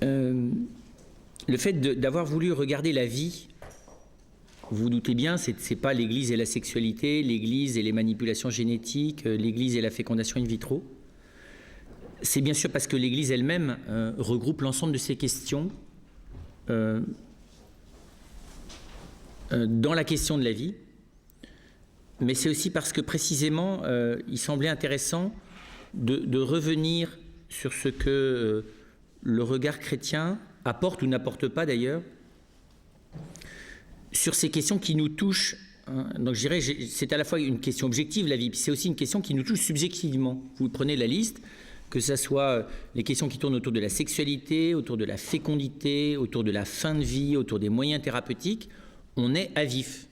le fait d'avoir voulu regarder la vie, vous vous doutez bien, c'est pas l'Église et la sexualité, l'Église et les manipulations génétiques, l'Église et la fécondation in vitro. C'est bien sûr parce que l'Église elle-même regroupe l'ensemble de ces questions dans la question de la vie, mais c'est aussi parce que précisément il semblait intéressant de revenir sur ce que le regard chrétien apporte ou n'apporte pas d'ailleurs sur ces questions qui nous touchent. Donc je dirais, c'est à la fois une question objective, la vie, puis c'est aussi une question qui nous touche subjectivement. Vous prenez la liste, que ce soit les questions qui tournent autour de la sexualité, autour de la fécondité, autour de la fin de vie, autour des moyens thérapeutiques, on est à vif.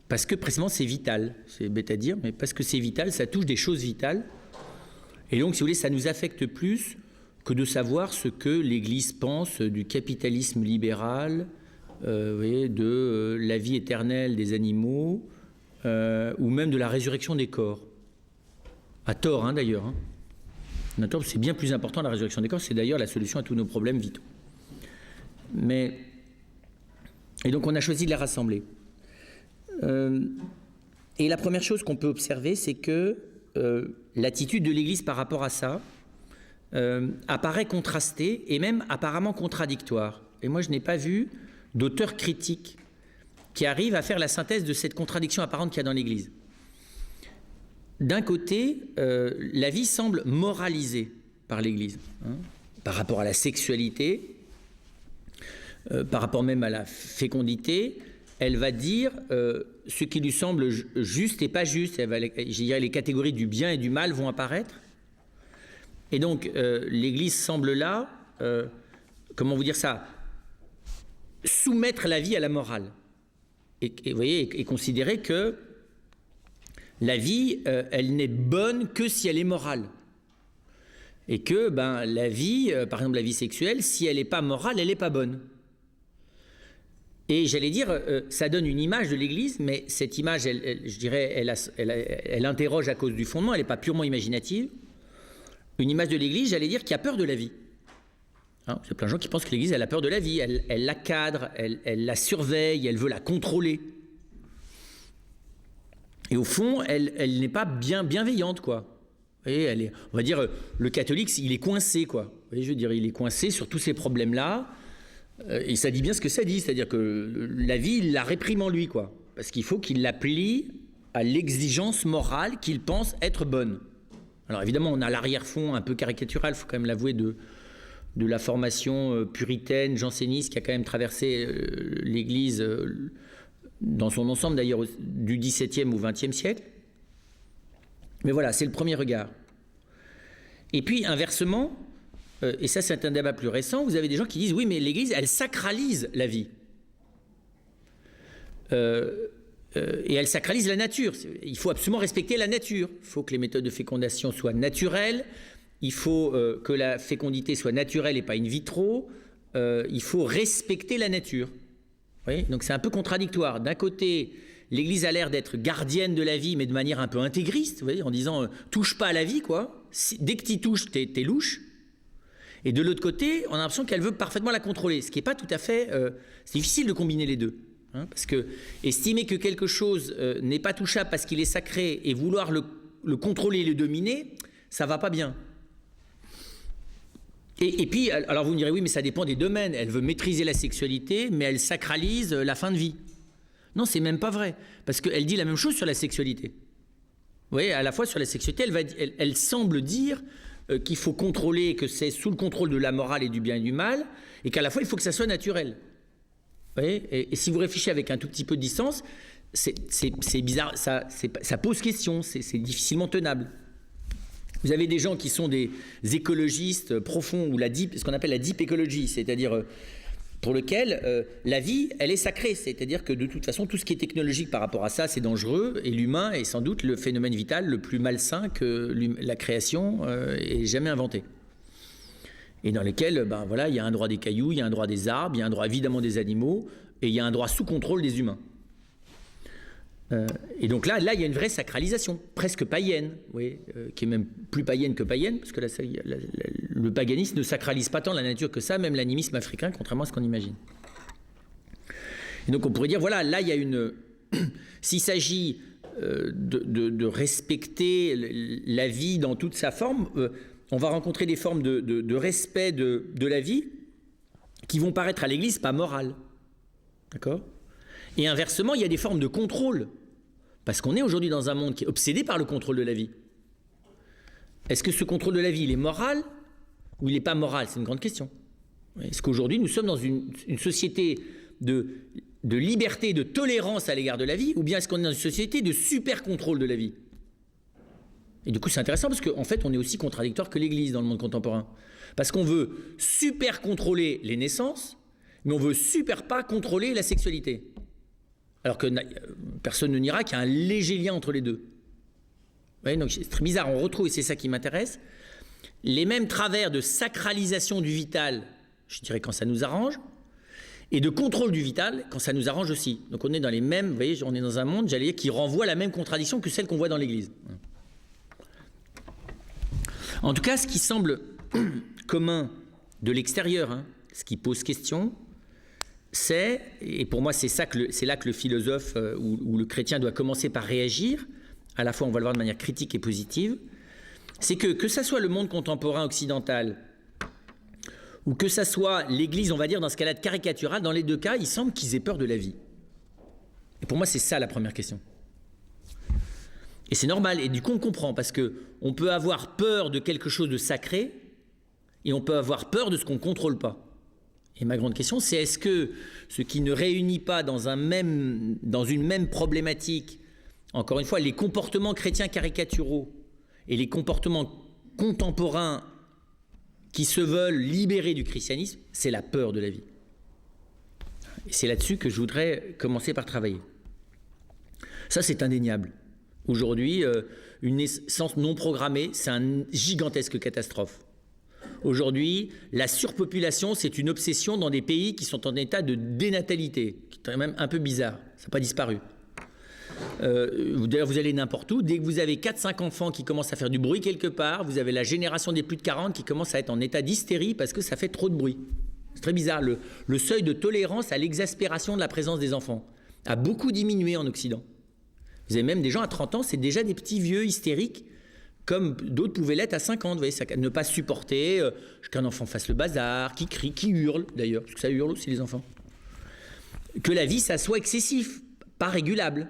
Parce que précisément c'est vital, c'est bête à dire, mais parce que c'est vital, ça touche des choses vitales. Et donc, si vous voulez, ça nous affecte plus que de savoir ce que l'Église pense du capitalisme libéral, de la vie éternelle des animaux, ou même de la résurrection des corps. À tort, d'ailleurs. À tort, c'est bien plus important la résurrection des corps, c'est d'ailleurs la solution à tous nos problèmes vitaux. Et donc on a choisi de les rassembler. Et la première chose qu'on peut observer, c'est que l'attitude de l'Église par rapport à ça apparaît contrastée et même apparemment contradictoire. Et moi, je n'ai pas vu d'auteur critique qui arrive à faire la synthèse de cette contradiction apparente qu'il y a dans l'Église. D'un côté, la vie semble moralisée par l'Église, par rapport à la sexualité, par rapport même à la fécondité. Elle va dire ce qui lui semble juste et pas juste. Je dirais, les catégories du bien et du mal vont apparaître. Et donc, l'Église semble là, comment vous dire ça, soumettre la vie à la morale. Et vous voyez, et considérer que la vie, elle n'est bonne que si elle est morale. Et que la vie, par exemple la vie sexuelle, si elle n'est pas morale, elle n'est pas bonne. Et j'allais dire, ça donne une image de l'Église, mais cette image, je dirais, elle interroge à cause du fondement, elle n'est pas purement imaginative. Une image de l'Église, j'allais dire, qui a peur de la vie. Il y a plein de gens qui pensent que l'Église, elle a peur de la vie, elle la cadre, elle la surveille, elle veut la contrôler. Et au fond, elle n'est pas bienveillante, quoi. Vous voyez, on va dire, le catholique, il est coincé, quoi. Vous voyez, je veux dire, il est coincé sur tous ces problèmes-là. Et ça dit bien ce que ça dit, c'est-à-dire que la vie, il la réprime en lui, quoi. Parce qu'il faut qu'il la plie à l'exigence morale qu'il pense être bonne. Alors évidemment, on a l'arrière-fond un peu caricatural, il faut quand même l'avouer, de la formation puritaine, janséniste, qui a quand même traversé l'Église dans son ensemble, d'ailleurs, du XVIIe au XXe siècle. Mais voilà, c'est le premier regard. Et puis, inversement, et ça c'est un débat plus récent, vous avez des gens qui disent, oui, mais l'Église, elle sacralise la vie. Et elle sacralise la nature. Il faut absolument respecter la nature. Il faut que les méthodes de fécondation soient naturelles. Il faut que la fécondité soit naturelle et pas in vitro. Il faut respecter la nature. Vous voyez ? Donc c'est un peu contradictoire. D'un côté, l'Église a l'air d'être gardienne de la vie, mais de manière un peu intégriste, vous voyez, en disant touche pas à la vie, quoi. Dès que tu y touches, t'es louche. Et de l'autre côté, on a l'impression qu'elle veut parfaitement la contrôler, ce qui n'est pas tout à fait. C'est difficile de combiner les deux. Parce que estimer que quelque chose n'est pas touchable parce qu'il est sacré et vouloir le contrôler et le dominer, ça va pas bien. Et puis, alors vous me direz, oui, mais ça dépend des domaines. Elle veut maîtriser la sexualité, mais elle sacralise la fin de vie. Non, c'est même pas vrai. Parce qu'elle dit la même chose sur la sexualité. Vous voyez, à la fois sur la sexualité, elle semble dire qu'il faut contrôler, que c'est sous le contrôle de la morale et du bien et du mal, et qu'à la fois, il faut que ça soit naturel. Vous voyez, et si vous réfléchissez avec un tout petit peu de distance, c'est bizarre, ça pose question, c'est difficilement tenable. Vous avez des gens qui sont des écologistes profonds, ou ce qu'on appelle la deep ecology, c'est-à-dire pour lequel la vie, elle est sacrée, c'est-à-dire que de toute façon, tout ce qui est technologique par rapport à ça, c'est dangereux, et l'humain est sans doute le phénomène vital le plus malsain que la création ait jamais inventé. Et dans lesquels, voilà, il y a un droit des cailloux, il y a un droit des arbres, il y a un droit évidemment des animaux, et il y a un droit sous contrôle des humains. Et donc là, il y a une vraie sacralisation, presque païenne, oui, qui est même plus païenne que païenne, parce que là, le paganisme ne sacralise pas tant la nature que ça, même l'animisme africain, contrairement à ce qu'on imagine. Et donc on pourrait dire, voilà, là il y a une... S'il s'agit de respecter la vie dans toute sa forme, on va rencontrer des formes de respect de la vie qui vont paraître à l'Église pas morales. D'accord ? Et inversement, il y a des formes de contrôle. Parce qu'on est aujourd'hui dans un monde qui est obsédé par le contrôle de la vie. Est-ce que ce contrôle de la vie, il est moral ou il n'est pas moral? C'est une grande question. Est-ce qu'aujourd'hui, nous sommes dans une société de liberté, de tolérance à l'égard de la vie, ou bien est-ce qu'on est dans une société de super contrôle de la vie? Et du coup, c'est intéressant parce qu'en fait, on est aussi contradictoire que l'Église dans le monde contemporain. Parce qu'on veut super contrôler les naissances, mais on veut super pas contrôler la sexualité. Alors que personne ne niera qu'il y a un léger lien entre les deux. Ouais, donc c'est très bizarre, on retrouve, et c'est ça qui m'intéresse, les mêmes travers de sacralisation du vital, je dirais quand ça nous arrange, et de contrôle du vital quand ça nous arrange aussi. Donc on est dans les mêmes, vous voyez, on est dans un monde, j'allais dire, qui renvoie la même contradiction que celle qu'on voit dans l'Église. En tout cas, ce qui semble commun de l'extérieur, ce qui pose question, c'est, et pour moi c'est là que le philosophe ou le chrétien doit commencer par réagir, à la fois on va le voir de manière critique et positive, c'est que ça soit le monde contemporain occidental, ou que ça soit l'Église, on va dire dans ce cas-là de caricatural, dans les deux cas, il semble qu'ils aient peur de la vie. Et pour moi c'est ça la première question. Et c'est normal, et du coup on comprend, parce qu'on peut avoir peur de quelque chose de sacré, et on peut avoir peur de ce qu'on ne contrôle pas. Et ma grande question, c'est est-ce que ce qui ne réunit pas dans une même problématique, encore une fois, les comportements chrétiens caricaturaux et les comportements contemporains qui se veulent libérer du christianisme, c'est la peur de la vie. Et c'est là-dessus que je voudrais commencer par travailler. Ça, c'est indéniable. Aujourd'hui, une naissance non programmée, c'est une gigantesque catastrophe. Aujourd'hui, la surpopulation, c'est une obsession dans des pays qui sont en état de dénatalité, qui est quand même un peu bizarre, ça n'a pas disparu. D'ailleurs, vous allez n'importe où, dès que vous avez 4-5 enfants qui commencent à faire du bruit quelque part, vous avez la génération des plus de 40 qui commence à être en état d'hystérie parce que ça fait trop de bruit. C'est très bizarre, le seuil de tolérance à l'exaspération de la présence des enfants a beaucoup diminué en Occident. Vous avez même des gens à 30 ans, c'est déjà des petits vieux hystériques, comme d'autres pouvaient l'être à 50, vous voyez, ça, ne pas supporter qu'un enfant fasse le bazar, qui crie, qui hurle d'ailleurs, parce que ça hurle aussi les enfants. Que la vie, ça soit excessif, pas régulable.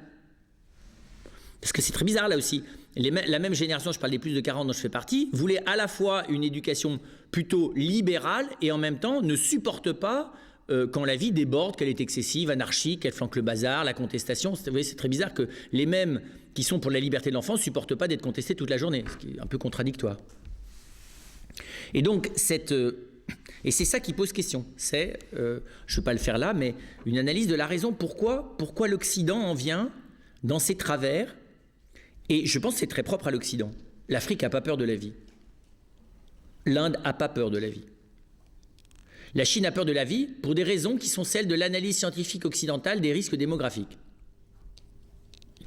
Parce que c'est très bizarre là aussi. La même génération, je parle des plus de 40 dont je fais partie, voulait à la fois une éducation plutôt libérale et en même temps ne supporte pas quand la vie déborde, qu'elle est excessive, anarchique, qu'elle flanque le bazar, la contestation. Vous voyez, c'est très bizarre que les mêmes qui sont pour la liberté de l'enfant ne supportent pas d'être contestés toute la journée, ce qui est un peu contradictoire. Et donc, et c'est ça qui pose question. C'est, je ne veux pas le faire là, mais une analyse de la raison. Pourquoi l'Occident en vient dans ses travers? Et je pense que c'est très propre à l'Occident. L'Afrique n'a pas peur de la vie. L'Inde n'a pas peur de la vie. La Chine a peur de la vie pour des raisons qui sont celles de l'analyse scientifique occidentale des risques démographiques.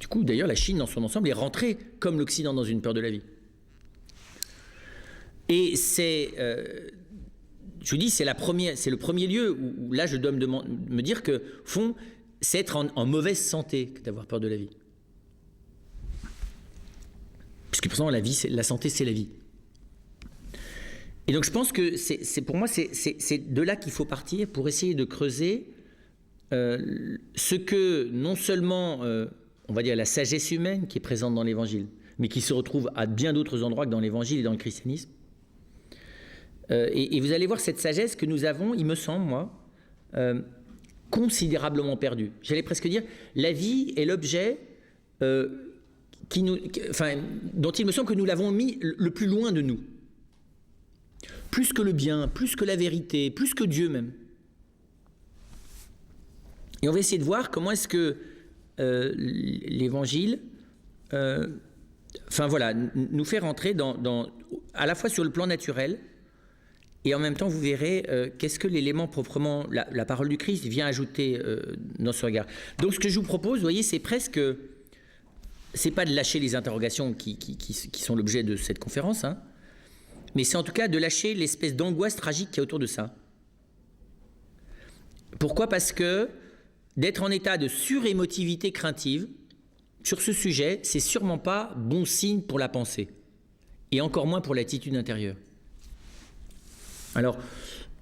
Du coup, d'ailleurs, la Chine, dans son ensemble, est rentrée, comme l'Occident, dans une peur de la vie. Et c'est, je vous dis, c'est le premier lieu où là, je dois me dire que, au fond, c'est être en mauvaise santé que d'avoir peur de la vie. Puisque pourtant, la santé, c'est la vie. Et donc, je pense que pour moi, c'est de là qu'il faut partir pour essayer de creuser ce que, non seulement, on va dire, la sagesse humaine qui est présente dans l'Évangile, mais qui se retrouve à bien d'autres endroits que dans l'Évangile et dans le christianisme. Et vous allez voir cette sagesse que nous avons, il me semble, moi, considérablement perdue. J'allais presque dire, la vie est l'objet dont il me semble que nous l'avons mis le plus loin de nous. Plus que le bien, plus que la vérité, plus que Dieu même. Et on va essayer de voir comment est-ce que l'Évangile nous fait rentrer à la fois sur le plan naturel, et en même temps, vous verrez qu'est-ce que l'élément proprement, la parole du Christ vient ajouter dans ce regard. Donc ce que je vous propose, vous voyez, c'est pas de lâcher les interrogations qui sont l'objet de cette conférence, mais c'est en tout cas de lâcher l'espèce d'angoisse tragique qu'il y a autour de ça. Pourquoi ? Parce que d'être en état de surémotivité craintive sur ce sujet, c'est sûrement pas bon signe pour la pensée, et encore moins pour l'attitude intérieure. Alors,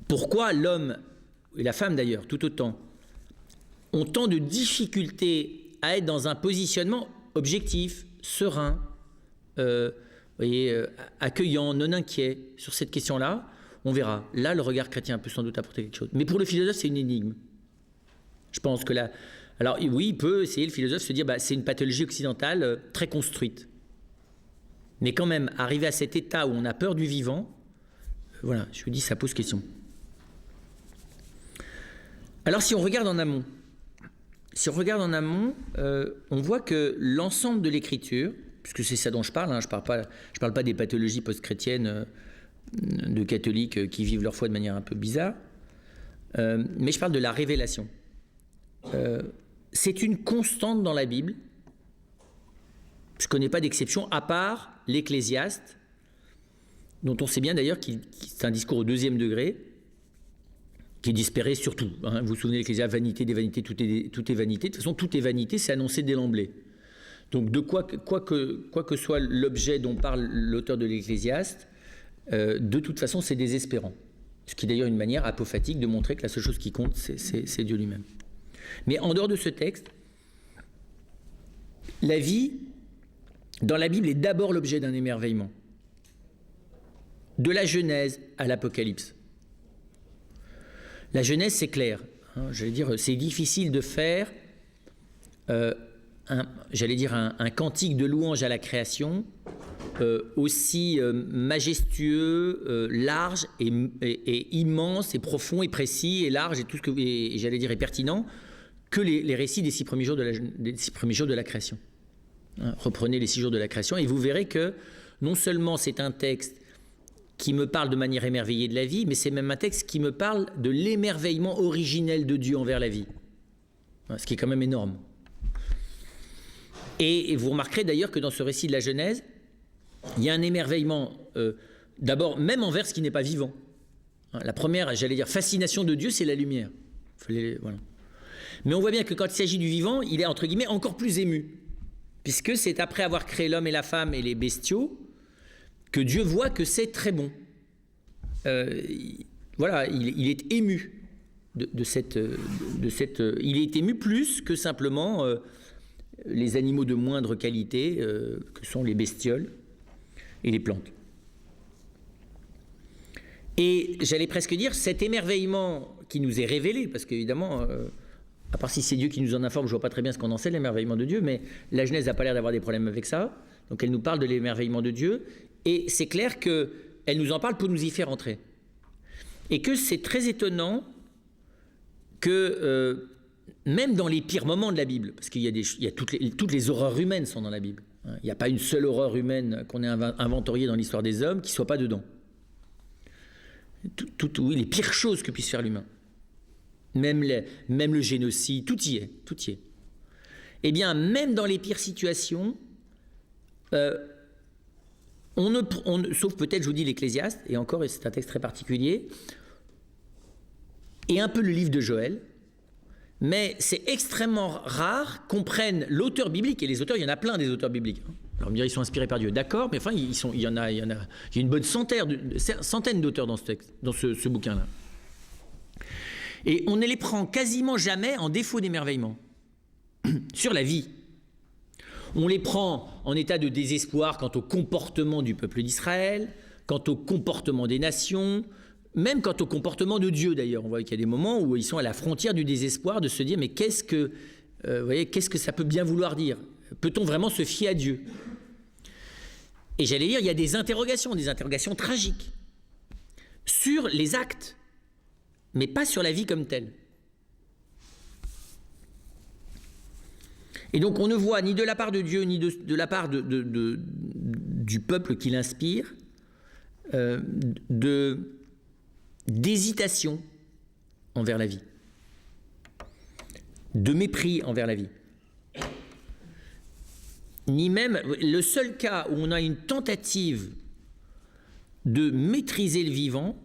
pourquoi l'homme, et la femme d'ailleurs, tout autant, ont tant de difficultés à être dans un positionnement objectif, serein, accueillant, non inquiet sur cette question-là? On verra. Là, le regard chrétien peut sans doute apporter quelque chose. Mais pour le philosophe, c'est une énigme. Je pense que là... Alors oui, il peut essayer, le philosophe, se dire c'est une pathologie occidentale très construite. Mais quand même, arriver à cet état où on a peur du vivant, voilà, je vous dis, ça pose question. Alors si on regarde en amont, on voit que l'ensemble de l'écriture, puisque c'est ça dont je parle, je parle pas des pathologies post-chrétiennes de catholiques qui vivent leur foi de manière un peu bizarre, mais je parle de la révélation. C'est une constante dans la Bible. Je ne connais pas d'exception, à part l'Ecclésiaste, dont on sait bien d'ailleurs qu'il c'est un discours au 2e degré, qui est disparé sur tout. Vous vous souvenez de l'Ecclésiaste, vanité des vanités, tout est vanité. De toute façon, tout est vanité, c'est annoncé dès l'emblée. Donc de quoi que soit l'objet dont parle l'auteur de l'Ecclésiaste, de toute façon, c'est désespérant. Ce qui est d'ailleurs une manière apophatique de montrer que la seule chose qui compte, c'est Dieu lui-même. Mais en dehors de ce texte, la vie, dans la Bible, est d'abord l'objet d'un émerveillement. De la Genèse à l'Apocalypse. La Genèse, c'est clair. J'allais dire, c'est difficile de faire un cantique de louange à la création aussi majestueux, large et immense et profond et précis et large et tout ce que et pertinent que les récits des 6 premiers jours de la création. Reprenez les 6 jours de la création et vous verrez que non seulement c'est un texte qui me parle de manière émerveillée de la vie, mais c'est même un texte qui me parle de l'émerveillement originel de Dieu envers la vie. Ce qui est quand même énorme. Et vous remarquerez d'ailleurs que dans ce récit de la Genèse, il y a un émerveillement, d'abord même envers ce qui n'est pas vivant. La première, fascination de Dieu, c'est la lumière. Voilà. Mais on voit bien que quand il s'agit du vivant, il est entre guillemets encore plus ému. Puisque c'est après avoir créé l'homme et la femme et les bestiaux que Dieu voit que c'est très bon. Voilà, il est ému de cette... il est ému plus que simplement les animaux de moindre qualité que sont les bestioles et les plantes. Et j'allais presque dire, cet émerveillement qui nous est révélé, parce qu'évidemment... à part si c'est Dieu qui nous en informe, je ne vois pas très bien ce qu'on en sait, l'émerveillement de Dieu, mais la Genèse n'a pas l'air d'avoir des problèmes avec ça. Donc elle nous parle de l'émerveillement de Dieu, et c'est clair qu'elle nous en parle pour nous y faire entrer. Et que c'est très étonnant que, même dans les pires moments de la Bible, parce qu'il y a toutes les horreurs humaines sont dans la Bible, il n'y a pas une seule horreur humaine qu'on ait inventoriée dans l'histoire des hommes qui ne soit pas dedans. Oui, les pires choses que puisse faire l'humain. Même le génocide, tout y est. Eh bien, même dans les pires situations, sauf peut-être, je vous dis, l'Ecclésiaste, et encore, c'est un texte très particulier, et un peu le livre de Joël, mais c'est extrêmement rare qu'on prenne l'auteur biblique, et les auteurs, il y en a plein des auteurs bibliques. Alors, ils sont inspirés par Dieu, d'accord, mais enfin, il y a une bonne centaine d'auteurs dans ce texte, dans ce bouquin-là. Et on ne les prend quasiment jamais en défaut d'émerveillement sur la vie. On les prend en état de désespoir quant au comportement du peuple d'Israël, quant au comportement des nations, même quant au comportement de Dieu d'ailleurs. On voit qu'il y a des moments où ils sont à la frontière du désespoir de se dire mais qu'est-ce que ça peut bien vouloir dire ? Peut-on vraiment se fier à Dieu ? Et j'allais dire, il y a des interrogations tragiques sur les actes, mais pas sur la vie comme telle. Et donc on ne voit ni de la part de Dieu, ni de la part du peuple qui l'inspire, d'hésitation envers la vie, de mépris envers la vie. Ni même, le seul cas où on a une tentative de maîtriser le vivant.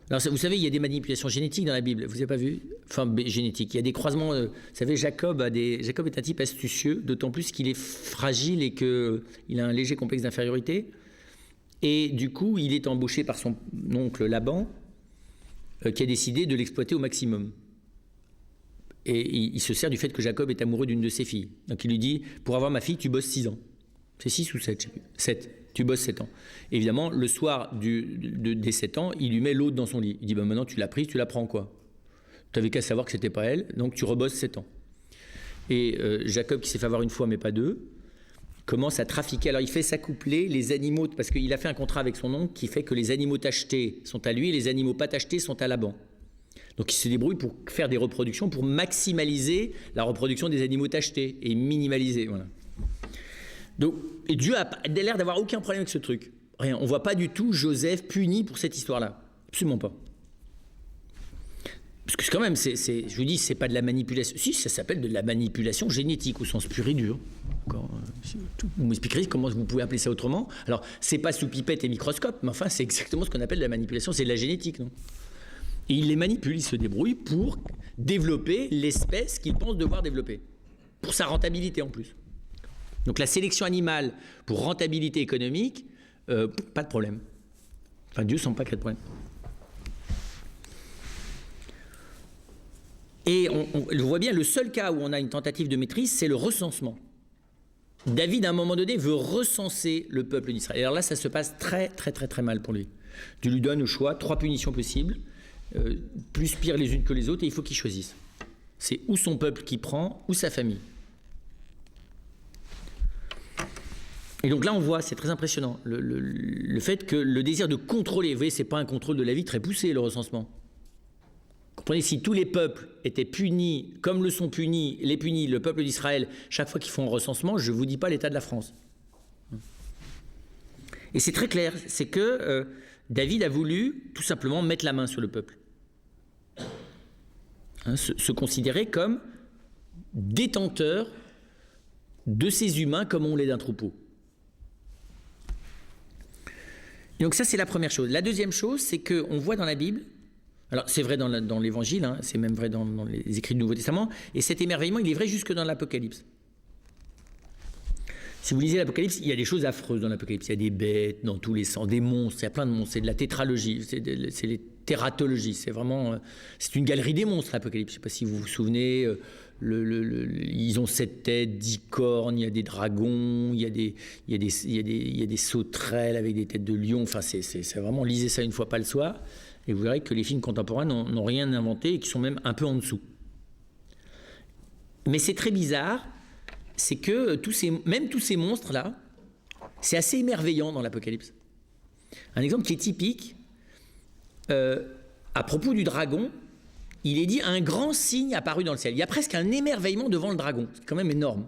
Alors, vous savez, il y a des manipulations génétiques dans la Bible. Vous n'avez pas vu? Enfin, génétiques. Il y a des croisements. Vous savez, Jacob est un type astucieux, d'autant plus qu'il est fragile et qu'il a un léger complexe d'infériorité. Et du coup, il est embauché par son oncle Laban, qui a décidé de l'exploiter au maximum. Et il se sert du fait que Jacob est amoureux d'une de ses filles. Donc il lui dit, pour avoir ma fille, tu bosses 6 ans. C'est 6 ou 7, je sais plus. 7. Tu bosses 7 ans. Et évidemment, le soir des 7 ans, il lui met l'autre dans son lit. Il dit, maintenant tu l'as prise, tu la prends quoi? Tu n'avais qu'à savoir que c'était pas elle, donc tu rebosses 7 ans. Et Jacob, qui s'est fait avoir une fois mais pas deux, commence à trafiquer. Alors il fait s'accoupler les animaux, parce qu'il a fait un contrat avec son oncle qui fait que les animaux tachetés sont à lui et les animaux pas tachetés sont à Laban. Donc il se débrouille pour faire des reproductions, pour maximaliser la reproduction des animaux tachetés et minimaliser. Voilà. Donc, et Dieu a l'air d'avoir aucun problème avec ce truc. Rien. On ne voit pas du tout Joseph puni pour cette histoire-là. Absolument pas. Parce que quand même, je vous dis, c'est pas de la manipulation. Si, ça s'appelle de la manipulation génétique au sens pur et dur. Vous m'expliquerez comment vous pouvez appeler ça autrement. Alors, c'est pas sous pipette et microscope, mais enfin, c'est exactement ce qu'on appelle de la manipulation. C'est de la génétique, non? Et il les manipule, il se débrouille pour développer l'espèce qu'il pense devoir développer. Pour sa rentabilité en plus. Donc la sélection animale pour rentabilité économique, pas de problème. Enfin, Dieu ne semble pas qu'il y ait de problème. Et on voit bien, le seul cas où on a une tentative de maîtrise, c'est le recensement. David, à un moment donné, veut recenser le peuple d'Israël. Alors là, ça se passe très, très, très, très mal pour lui. Dieu lui donne au choix 3 punitions possibles, plus pires les unes que les autres, et il faut qu'il choisisse. C'est ou son peuple qui prend, ou sa famille. Et donc là, on voit, c'est très impressionnant, le fait que le désir de contrôler, vous voyez, ce n'est pas un contrôle de la vie très poussé, le recensement. Comprenez, si tous les peuples étaient punis, comme le sont punis, le peuple d'Israël, chaque fois qu'ils font un recensement, je ne vous dis pas l'état de la France. Et c'est très clair, c'est que David a voulu tout simplement mettre la main sur le peuple. Se considérer comme détenteur de ces humains comme on l'est d'un troupeau. Et donc ça, c'est la première chose. La deuxième chose, c'est qu'on voit dans la Bible, alors c'est vrai dans l'Évangile, hein, c'est même vrai dans les écrits du Nouveau Testament, et cet émerveillement, il est vrai jusque dans l'Apocalypse. Si vous lisez l'Apocalypse, il y a des choses affreuses dans l'Apocalypse. Il y a des bêtes dans tous les sens, des monstres, il y a plein de monstres. C'est de la tétralogie, c'est les tératologies. C'est vraiment, c'est une galerie des monstres, l'Apocalypse. Je ne sais pas si vous vous souvenez, ils ont 7 têtes, 10 cornes, il y a des dragons, il y a des sauterelles avec des têtes de lion. Enfin, c'est vraiment, lisez ça une fois, pas le soir, et vous verrez que les films contemporains n'ont rien inventé et qui sont même un peu en dessous. Mais c'est très bizarre, c'est que même tous ces monstres-là, c'est assez émerveillant dans l'Apocalypse. Un exemple qui est typique, à propos du dragon, il est dit un grand signe apparu dans le ciel. Il y a presque un émerveillement devant le dragon, c'est quand même énorme.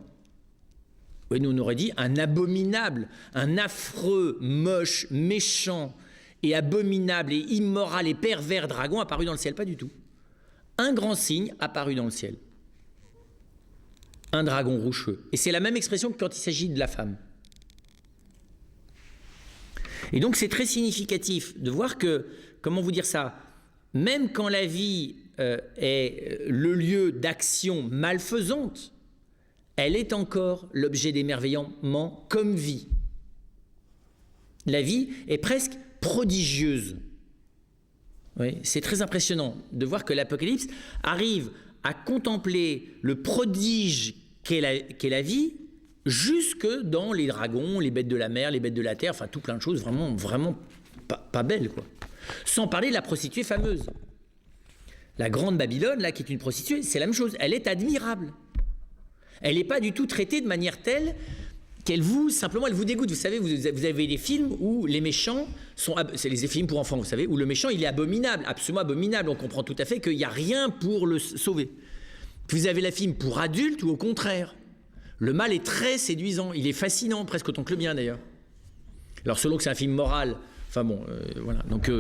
Oui, nous on aurait dit un abominable, un affreux, moche, méchant et abominable et immoral et pervers dragon apparu dans le ciel, pas du tout. Un grand signe apparu dans le ciel. Un dragon roucheux. Et c'est la même expression que quand il s'agit de la femme. Et donc c'est très significatif de voir que, comment vous dire ça, même quand la vie est le lieu d'action malfaisante, elle est encore l'objet d'émerveillement comme vie. La vie est presque prodigieuse. Oui, c'est très impressionnant de voir que l'Apocalypse arrive à contempler le prodige qu'est la vie, jusque dans les dragons, les bêtes de la mer, les bêtes de la terre, enfin tout plein de choses vraiment, vraiment pas belles, quoi. Sans parler de la prostituée fameuse. La grande Babylone, là, qui est une prostituée, c'est la même chose, elle est admirable. Elle n'est pas du tout traitée de manière telle qu'elle vous dégoûte. Vous savez, vous avez des films où les méchants c'est les films pour enfants, vous savez, où le méchant, il est abominable, absolument abominable. On comprend tout à fait qu'il n'y a rien pour le sauver. Puis vous avez les films pour adultes ou au contraire. Le mal est très séduisant, il est fascinant, presque autant que le bien d'ailleurs. Alors selon que c'est un film moral, enfin bon, voilà. Donc,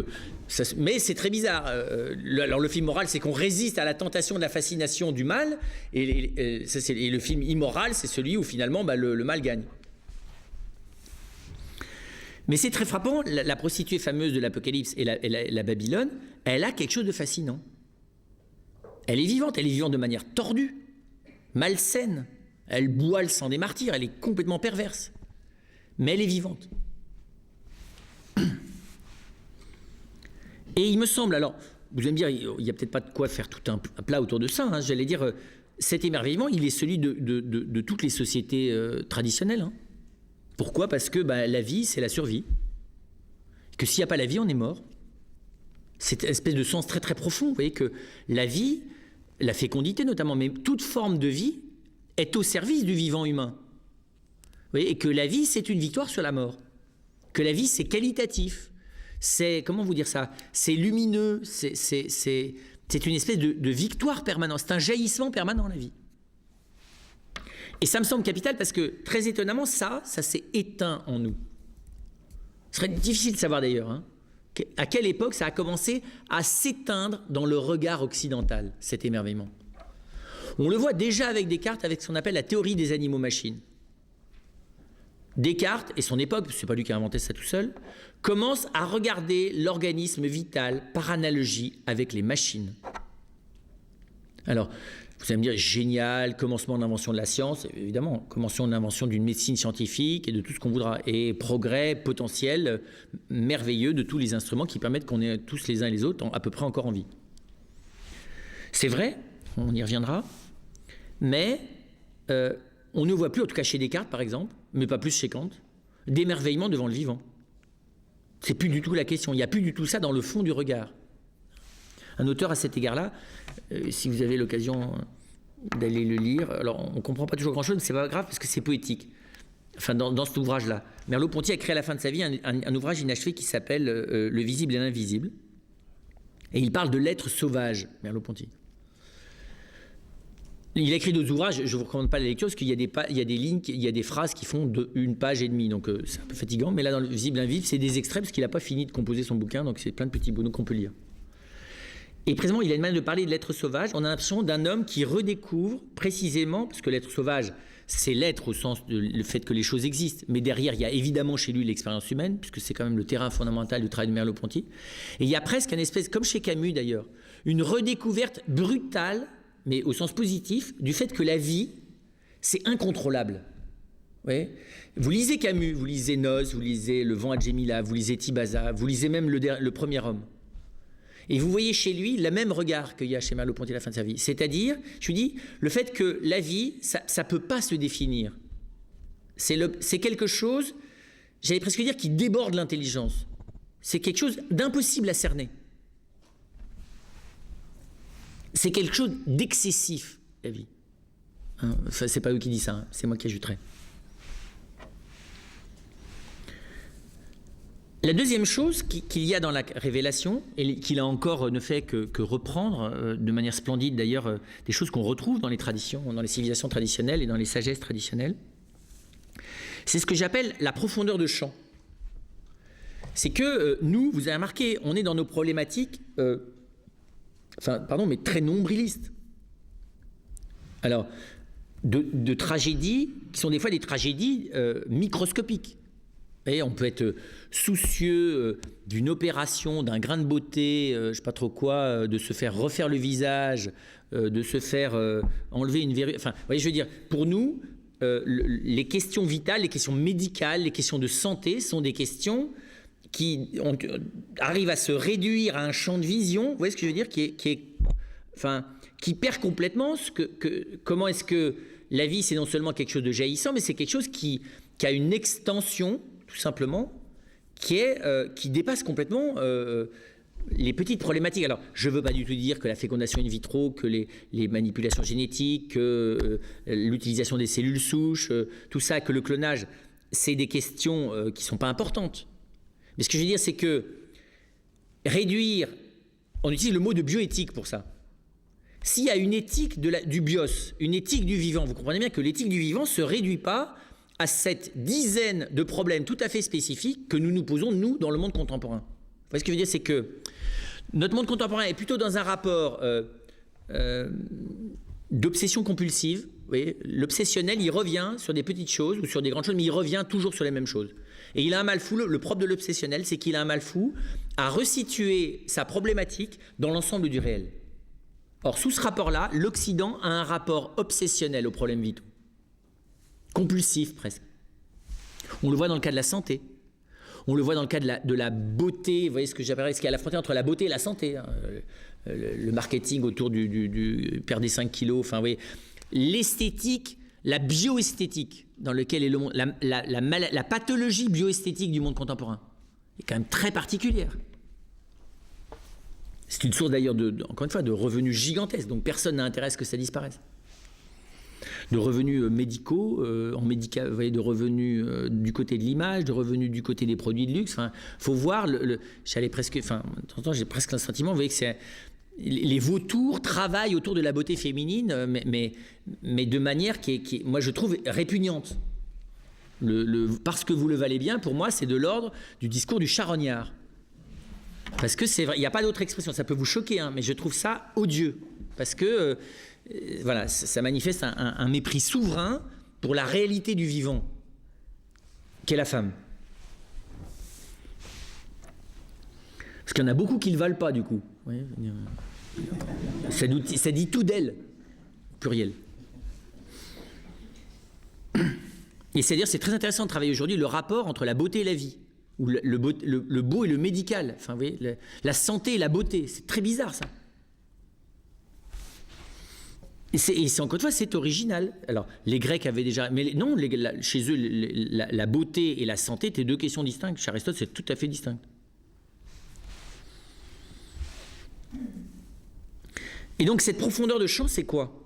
mais c'est très bizarre. Alors le film moral, c'est qu'on résiste à la tentation de la fascination du mal, et le film immoral, c'est celui où finalement le mal gagne. Mais c'est très frappant, la prostituée fameuse de l'Apocalypse et la Babylone, elle a quelque chose de fascinant. Elle est vivante de manière tordue, malsaine. Elle boit le sang des martyrs, elle est complètement perverse. Mais elle est vivante. Et il me semble, alors, vous allez me dire, il n'y a peut-être pas de quoi faire tout un plat autour de ça, hein, j'allais dire, cet émerveillement, il est celui de toutes les sociétés traditionnelles. Hein. Pourquoi ? Parce que la vie, c'est la survie. Que s'il n'y a pas la vie, on est mort. C'est une espèce de sens très très profond. Vous voyez que la vie, la fécondité notamment, mais toute forme de vie est au service du vivant humain. Vous voyez, et que la vie, c'est une victoire sur la mort. Que la vie, c'est qualitatif. C'est, comment vous dire ça ? C'est lumineux, c'est une espèce de victoire permanente. C'est un jaillissement permanent, la vie. Et ça me semble capital parce que, très étonnamment, ça s'est éteint en nous. Ce serait difficile de savoir d'ailleurs, hein, à quelle époque ça a commencé à s'éteindre dans le regard occidental, cet émerveillement. On le voit déjà avec Descartes, avec ce qu'on appelle la théorie des animaux-machines. Descartes, et son époque, ce n'est pas lui qui a inventé ça tout seul, commence à regarder l'organisme vital par analogie avec les machines. Alors, vous allez me dire, génial, commencement d'invention de la science, évidemment, commencement d'invention d'une médecine scientifique et de tout ce qu'on voudra, et progrès potentiel merveilleux de tous les instruments qui permettent qu'on ait tous les uns et les autres à peu près encore en vie. C'est vrai, on y reviendra, mais on ne voit plus, en tout cas chez Descartes par exemple, mais pas plus chez Kant, d'émerveillement devant le vivant. C'est plus du tout la question, il n'y a plus du tout ça dans le fond du regard. Un auteur à cet égard-là, si vous avez l'occasion d'aller le lire, alors on ne comprend pas toujours grand-chose, mais ce n'est pas grave parce que c'est poétique, enfin dans cet ouvrage-là. Merleau-Ponty a créé à la fin de sa vie un ouvrage inachevé qui s'appelle Le visible et l'invisible, et il parle de l'être sauvage, Merleau-Ponty. Il a écrit d'autres ouvrages, je ne vous recommande pas la lecture parce qu'il y a des lignes, il y a des phrases qui font une page et demie, donc c'est un peu fatigant, mais là dans Le visible et l'invisible, c'est des extraits parce qu'il n'a pas fini de composer son bouquin, donc c'est plein de petits bouts qu'on peut lire. Et précisément, il a une manière de parler de l'être sauvage. On a l'impression d'un homme qui redécouvre précisément, parce que l'être sauvage, c'est l'être au sens du fait que les choses existent. Mais derrière, il y a évidemment chez lui l'expérience humaine, puisque c'est quand même le terrain fondamental du travail de Merleau-Ponty. Et il y a presque une espèce, comme chez Camus d'ailleurs, une redécouverte brutale, mais au sens positif, du fait que la vie, c'est incontrôlable. Ouais. Vous lisez Camus, vous lisez Noz, vous lisez Le vent à Djémila, vous lisez Tibaza, vous lisez même le premier homme. Et vous voyez chez lui le même regard qu'il y a chez Merleau-Ponty à la fin de sa vie. C'est-à-dire, je vous dis, le fait que la vie, ça ne peut pas se définir. C'est quelque chose, j'allais presque dire, qui déborde l'intelligence. C'est quelque chose d'impossible à cerner. C'est quelque chose d'excessif, la vie. Hein, enfin, c'est pas eux qui disent ça, hein, c'est moi qui ajouterai. La deuxième chose qu'il y a dans la révélation, et qu'il a encore ne fait que reprendre de manière splendide d'ailleurs des choses qu'on retrouve dans les traditions, dans les civilisations traditionnelles et dans les sagesses traditionnelles, c'est ce que j'appelle la profondeur de champ. C'est que nous, vous avez remarqué, on est dans nos problématiques, mais très nombrilistes. Alors, de tragédies qui sont des fois des tragédies microscopiques. Et on peut être soucieux d'une opération, d'un grain de beauté, je ne sais pas trop quoi, de se faire refaire le visage, de se faire enlever une verrue. Enfin, vous voyez, je veux dire, pour nous, les questions vitales, les questions médicales, les questions de santé sont des questions qui arrivent à se réduire à un champ de vision, vous voyez ce que je veux dire, qui perd complètement comment est-ce que la vie, c'est non seulement quelque chose de jaillissant, mais c'est quelque chose qui a une extension, tout simplement, qui dépasse complètement les petites problématiques. Alors, je ne veux pas du tout dire que la fécondation in vitro, que les manipulations génétiques, que l'utilisation des cellules souches, tout ça, que le clonage, c'est des questions qui ne sont pas importantes. Mais ce que je veux dire, c'est que réduire, on utilise le mot de bioéthique pour ça. S'il y a une éthique du bios, une éthique du vivant, vous comprenez bien que l'éthique du vivant ne se réduit pas à cette dizaine de problèmes tout à fait spécifiques que nous nous posons, nous, dans le monde contemporain. Vous voyez ce que je veux dire, c'est que notre monde contemporain est plutôt dans un rapport d'obsession compulsive, Vous voyez, l'obsessionnel, il revient sur des petites choses ou sur des grandes choses, mais il revient toujours sur les mêmes choses. Et il a un mal fou, le propre de l'obsessionnel, c'est qu'il a un mal fou à resituer sa problématique dans l'ensemble du réel. Or, sous ce rapport-là, l'Occident a un rapport obsessionnel aux problèmes vitaux. Compulsif, presque. On le voit dans le cas de la santé. On le voit dans le cas de la beauté. Vous voyez ce que j'appellerais, ce qu'il y a à la frontière entre la beauté et la santé. Hein. Le marketing autour du perdre des 5 kilos. Enfin, vous voyez, l'esthétique, la bioesthétique dans lequel est le monde, la pathologie bioesthétique du monde contemporain est quand même très particulière. C'est une source d'ailleurs, encore une fois, de revenus gigantesques. Donc personne n'a intérêt à ce que ça disparaisse. De revenus médicaux, vous voyez, de revenus du côté de l'image, de revenus du côté des produits de luxe. Enfin, faut voir. J'allais presque. Enfin, de temps en temps, j'ai presque un sentiment. Vous voyez que c'est les vautours travaillent autour de la beauté féminine, mais de manière qui moi, je trouve répugnante. Parce que vous le valez bien, pour moi, c'est de l'ordre du discours du charognard. Parce que c'est vrai, il n'y a pas d'autre expression. Ça peut vous choquer, hein, mais je trouve ça odieux. Parce que voilà, ça manifeste un mépris souverain pour la réalité du vivant, qu'est la femme. Parce qu'il y en a beaucoup qui ne le valent pas, du coup. Oui, ça dit tout d'elle, pluriel. Et c'est-à-dire, c'est très intéressant de travailler aujourd'hui le rapport entre la beauté et la vie, ou le beau et le médical. Enfin, vous voyez, la santé et la beauté, c'est très bizarre, ça. Et c'est encore une fois, c'est original. Alors, les Grecs avaient déjà... Mais non, chez eux, la beauté et la santé étaient deux questions distinctes. Chez Aristote, c'est tout à fait distinct. Et donc, cette profondeur de champ, c'est quoi ?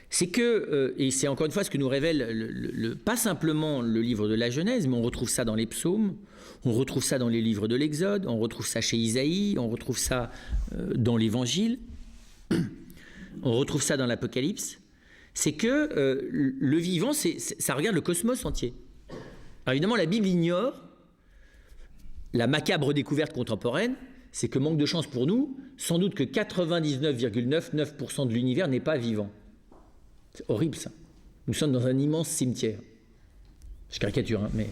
C'est que, et c'est encore une fois ce que nous révèle pas simplement le livre de la Genèse, mais on retrouve ça dans les psaumes, on retrouve ça dans les livres de l'Exode, on retrouve ça chez Isaïe, on retrouve ça dans l'Évangile, on retrouve ça dans l'Apocalypse, c'est que le vivant, ça regarde le cosmos entier. Alors évidemment, la Bible ignore la macabre découverte contemporaine, c'est que, manque de chance pour nous, sans doute que 99,99% de l'univers n'est pas vivant. C'est horrible, ça. Nous sommes dans un immense cimetière. Je caricature, hein, mais...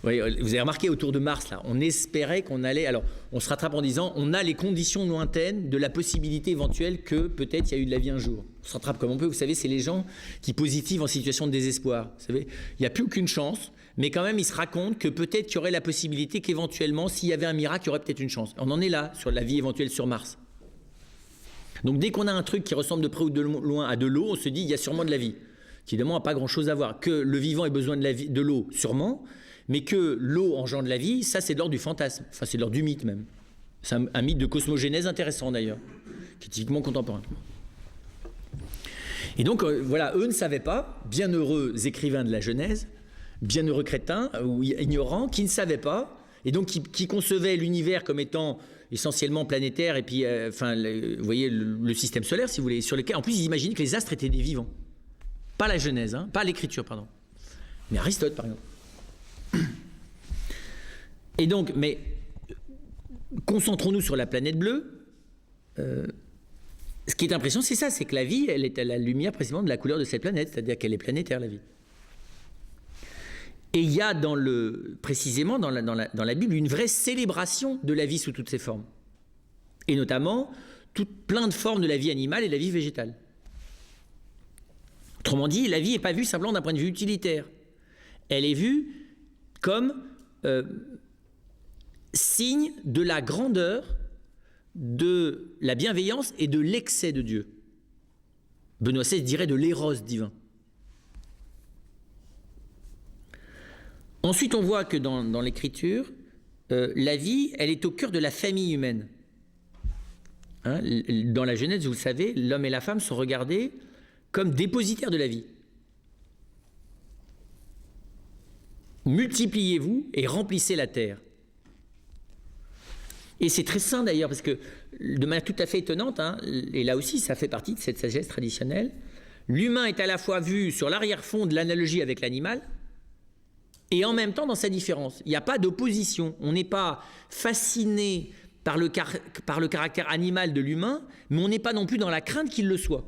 Vous avez remarqué autour de Mars, là, on espérait qu'on allait... Alors, on se rattrape en disant, on a les conditions lointaines de la possibilité éventuelle que peut-être il y a eu de la vie un jour. On se rattrape comme on peut. Vous savez, c'est les gens qui positivent en situation de désespoir. Vous savez, il n'y a plus aucune chance, mais quand même, ils se racontent que peut-être qu'il y aurait la possibilité qu'éventuellement, s'il y avait un miracle, il y aurait peut-être une chance. On en est là, sur la vie éventuelle sur Mars. Donc, dès qu'on a un truc qui ressemble de près ou de loin à de l'eau, on se dit, il y a sûrement de la vie. Qui, évidemment, n'a pas grand-chose à voir. Que le vivant ait besoin de l'eau, sûrement, mais que l'eau engendre la vie, ça, c'est de l'ordre du fantasme. Enfin, c'est de l'ordre du mythe, même. C'est un mythe de cosmogénèse intéressant, d'ailleurs, qui est typiquement contemporain. Et donc, voilà, eux ne savaient pas, bienheureux écrivains de la Genèse, bienheureux crétins ou ignorants, qui ne savaient pas, et donc qui concevaient l'univers comme étant essentiellement planétaire, et puis, vous voyez, le système solaire, si vous voulez, sur lequel, en plus, ils imaginaient que les astres étaient des vivants. Pas la Genèse, hein, pas l'écriture, pardon. Mais Aristote, par exemple. Et donc, mais concentrons-nous sur la planète bleue. Ce qui est impressionnant, c'est ça, c'est que la vie, elle est à la lumière précisément de la couleur de cette planète, c'est-à-dire qu'elle est planétaire, la vie. Et il y a précisément dans la Bible une vraie célébration de la vie sous toutes ses formes. Et notamment, plein de formes de la vie animale et de la vie végétale. Autrement dit, la vie n'est pas vue simplement d'un point de vue utilitaire. Elle est vue comme signe de la grandeur, de la bienveillance et de l'excès de Dieu. Benoît XVI dirait de l'éros divin. Ensuite, on voit que dans l'Écriture, la vie, elle est au cœur de la famille humaine. Hein, dans la Genèse, vous le savez, l'homme et la femme sont regardés comme dépositaires de la vie. Multipliez-vous et remplissez la terre. Et c'est très sain d'ailleurs, parce que de manière tout à fait étonnante, hein, et là aussi ça fait partie de cette sagesse traditionnelle, l'humain est à la fois vu sur l'arrière-fond de l'analogie avec l'animal, et en même temps dans sa différence. Il n'y a pas d'opposition, on n'est pas fasciné par le caractère animal de l'humain, mais on n'est pas non plus dans la crainte qu'il le soit.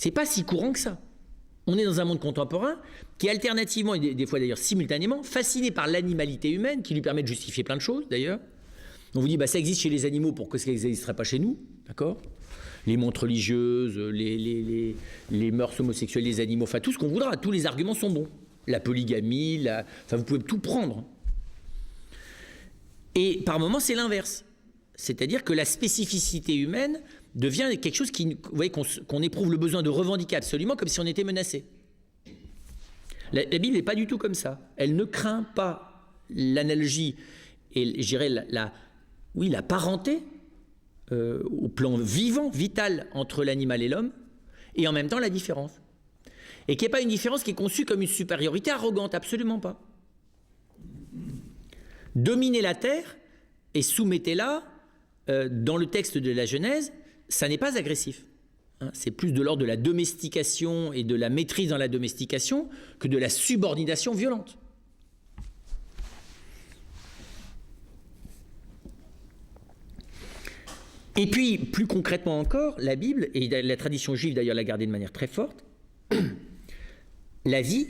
C'est pas si courant que ça. On est dans un monde contemporain qui est alternativement, et des fois d'ailleurs simultanément, fasciné par l'animalité humaine, qui lui permet de justifier plein de choses d'ailleurs. On vous dit, ça existe chez les animaux, pourquoi ça n'existerait pas chez nous, d'accord ? Les montres religieuses, les mœurs homosexuelles des animaux, enfin tout ce qu'on voudra, tous les arguments sont bons. La polygamie, enfin vous pouvez tout prendre. Et par moments, c'est l'inverse. C'est-à-dire que la spécificité humaine devient quelque chose qu'on éprouve le besoin de revendiquer absolument comme si on était menacé. La Bible n'est pas du tout comme ça. Elle ne craint pas l'analogie et je dirais la parenté au plan vivant, vital entre l'animal et l'homme, et en même temps la différence. Et qui n'est pas une différence qui est conçue comme une supériorité arrogante, absolument pas. Dominez la terre et soumettez-la, dans le texte de la Genèse, ça n'est pas agressif. C'est plus de l'ordre de la domestication et de la maîtrise dans la domestication que de la subordination violente. Et puis, plus concrètement encore, la Bible, et la tradition juive d'ailleurs l'a gardée de manière très forte, la vie,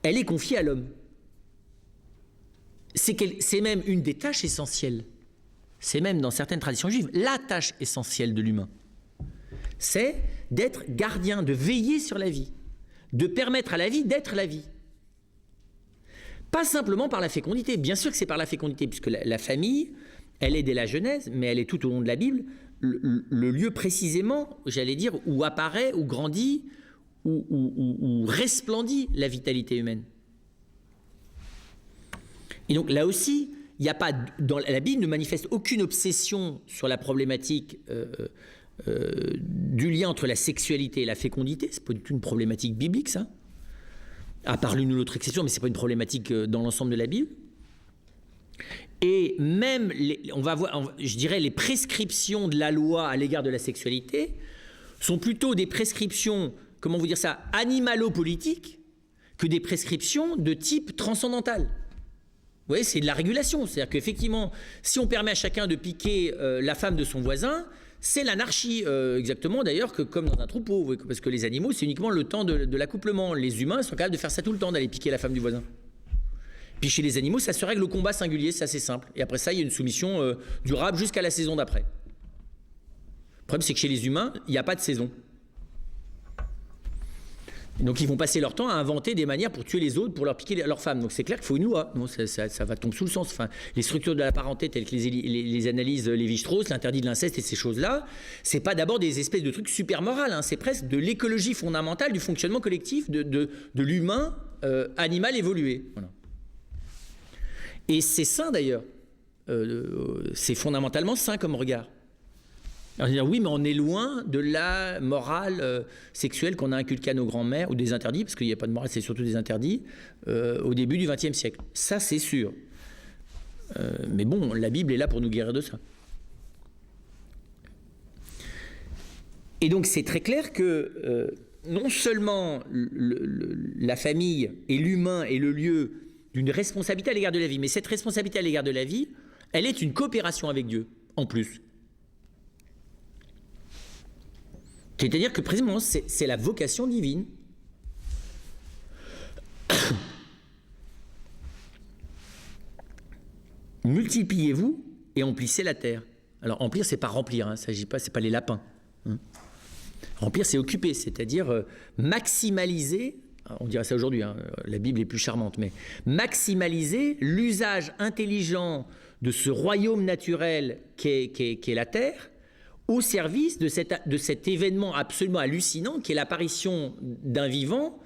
elle est confiée à l'homme. C'est même une des tâches essentielles. C'est même dans certaines traditions juives la tâche essentielle de l'humain. C'est d'être gardien, de veiller sur la vie, de permettre à la vie d'être la vie. Pas simplement par la fécondité, bien sûr que c'est par la fécondité, puisque la famille, elle est dès la Genèse, mais elle est tout au long de la Bible, le lieu précisément, j'allais dire, où apparaît, où grandit, où resplendit la vitalité humaine. Et donc là aussi, il n'y a pas, dans la Bible ne manifeste aucune obsession sur la problématique du lien entre la sexualité et la fécondité. C'est pas du tout une problématique biblique, ça. À part l'une ou l'autre exception, mais c'est pas une problématique dans l'ensemble de la Bible. Et même, on va voir, je dirais, les prescriptions de la loi à l'égard de la sexualité sont plutôt des prescriptions, comment vous dire ça, animalo-politiques, que des prescriptions de type transcendantal. Vous voyez, c'est de la régulation. C'est-à-dire qu'effectivement, si on permet à chacun de piquer la femme de son voisin, c'est l'anarchie, exactement d'ailleurs, que comme dans un troupeau. Parce que les animaux, c'est uniquement le temps de l'accouplement. Les humains sont capables de faire ça tout le temps, d'aller piquer la femme du voisin. Puis chez les animaux, ça se règle au combat singulier, c'est assez simple. Et après ça, il y a une soumission durable jusqu'à la saison d'après. Le problème, c'est que chez les humains, il n'y a pas de saison. Et donc ils vont passer leur temps à inventer des manières pour tuer les autres, pour leur piquer leurs femmes. Donc c'est clair qu'il faut une loi. Non, ça va tomber sous le sens. Enfin, les structures de la parenté telles que les analyses Lévi-Strauss, l'interdit de l'inceste et ces choses-là, c'est pas d'abord des espèces de trucs super moraux. C'est presque de l'écologie fondamentale du fonctionnement collectif de l'humain animal évolué. Voilà. Et c'est sain d'ailleurs. C'est fondamentalement sain comme regard. Alors, dire, oui, mais on est loin de la morale sexuelle qu'on a inculquée à nos grands-mères, ou des interdits, parce qu'il n'y a pas de morale, c'est surtout des interdits, au début du XXe siècle. Ça, c'est sûr. Mais bon, la Bible est là pour nous guérir de ça. Et donc, c'est très clair que non seulement la famille et l'humain est le lieu d'une responsabilité à l'égard de la vie, mais cette responsabilité à l'égard de la vie, elle est une coopération avec Dieu, en plus. C'est-à-dire que précisément, c'est la vocation divine. Multipliez-vous et emplissez la terre. Alors emplir, c'est pas remplir, il s'agit pas, c'est pas les lapins. Remplir, c'est occuper, c'est-à-dire maximaliser. On dirait ça aujourd'hui, la Bible est plus charmante, mais maximaliser l'usage intelligent de ce royaume naturel qu'est la terre, au service de cet événement absolument hallucinant qui est l'apparition d'un vivant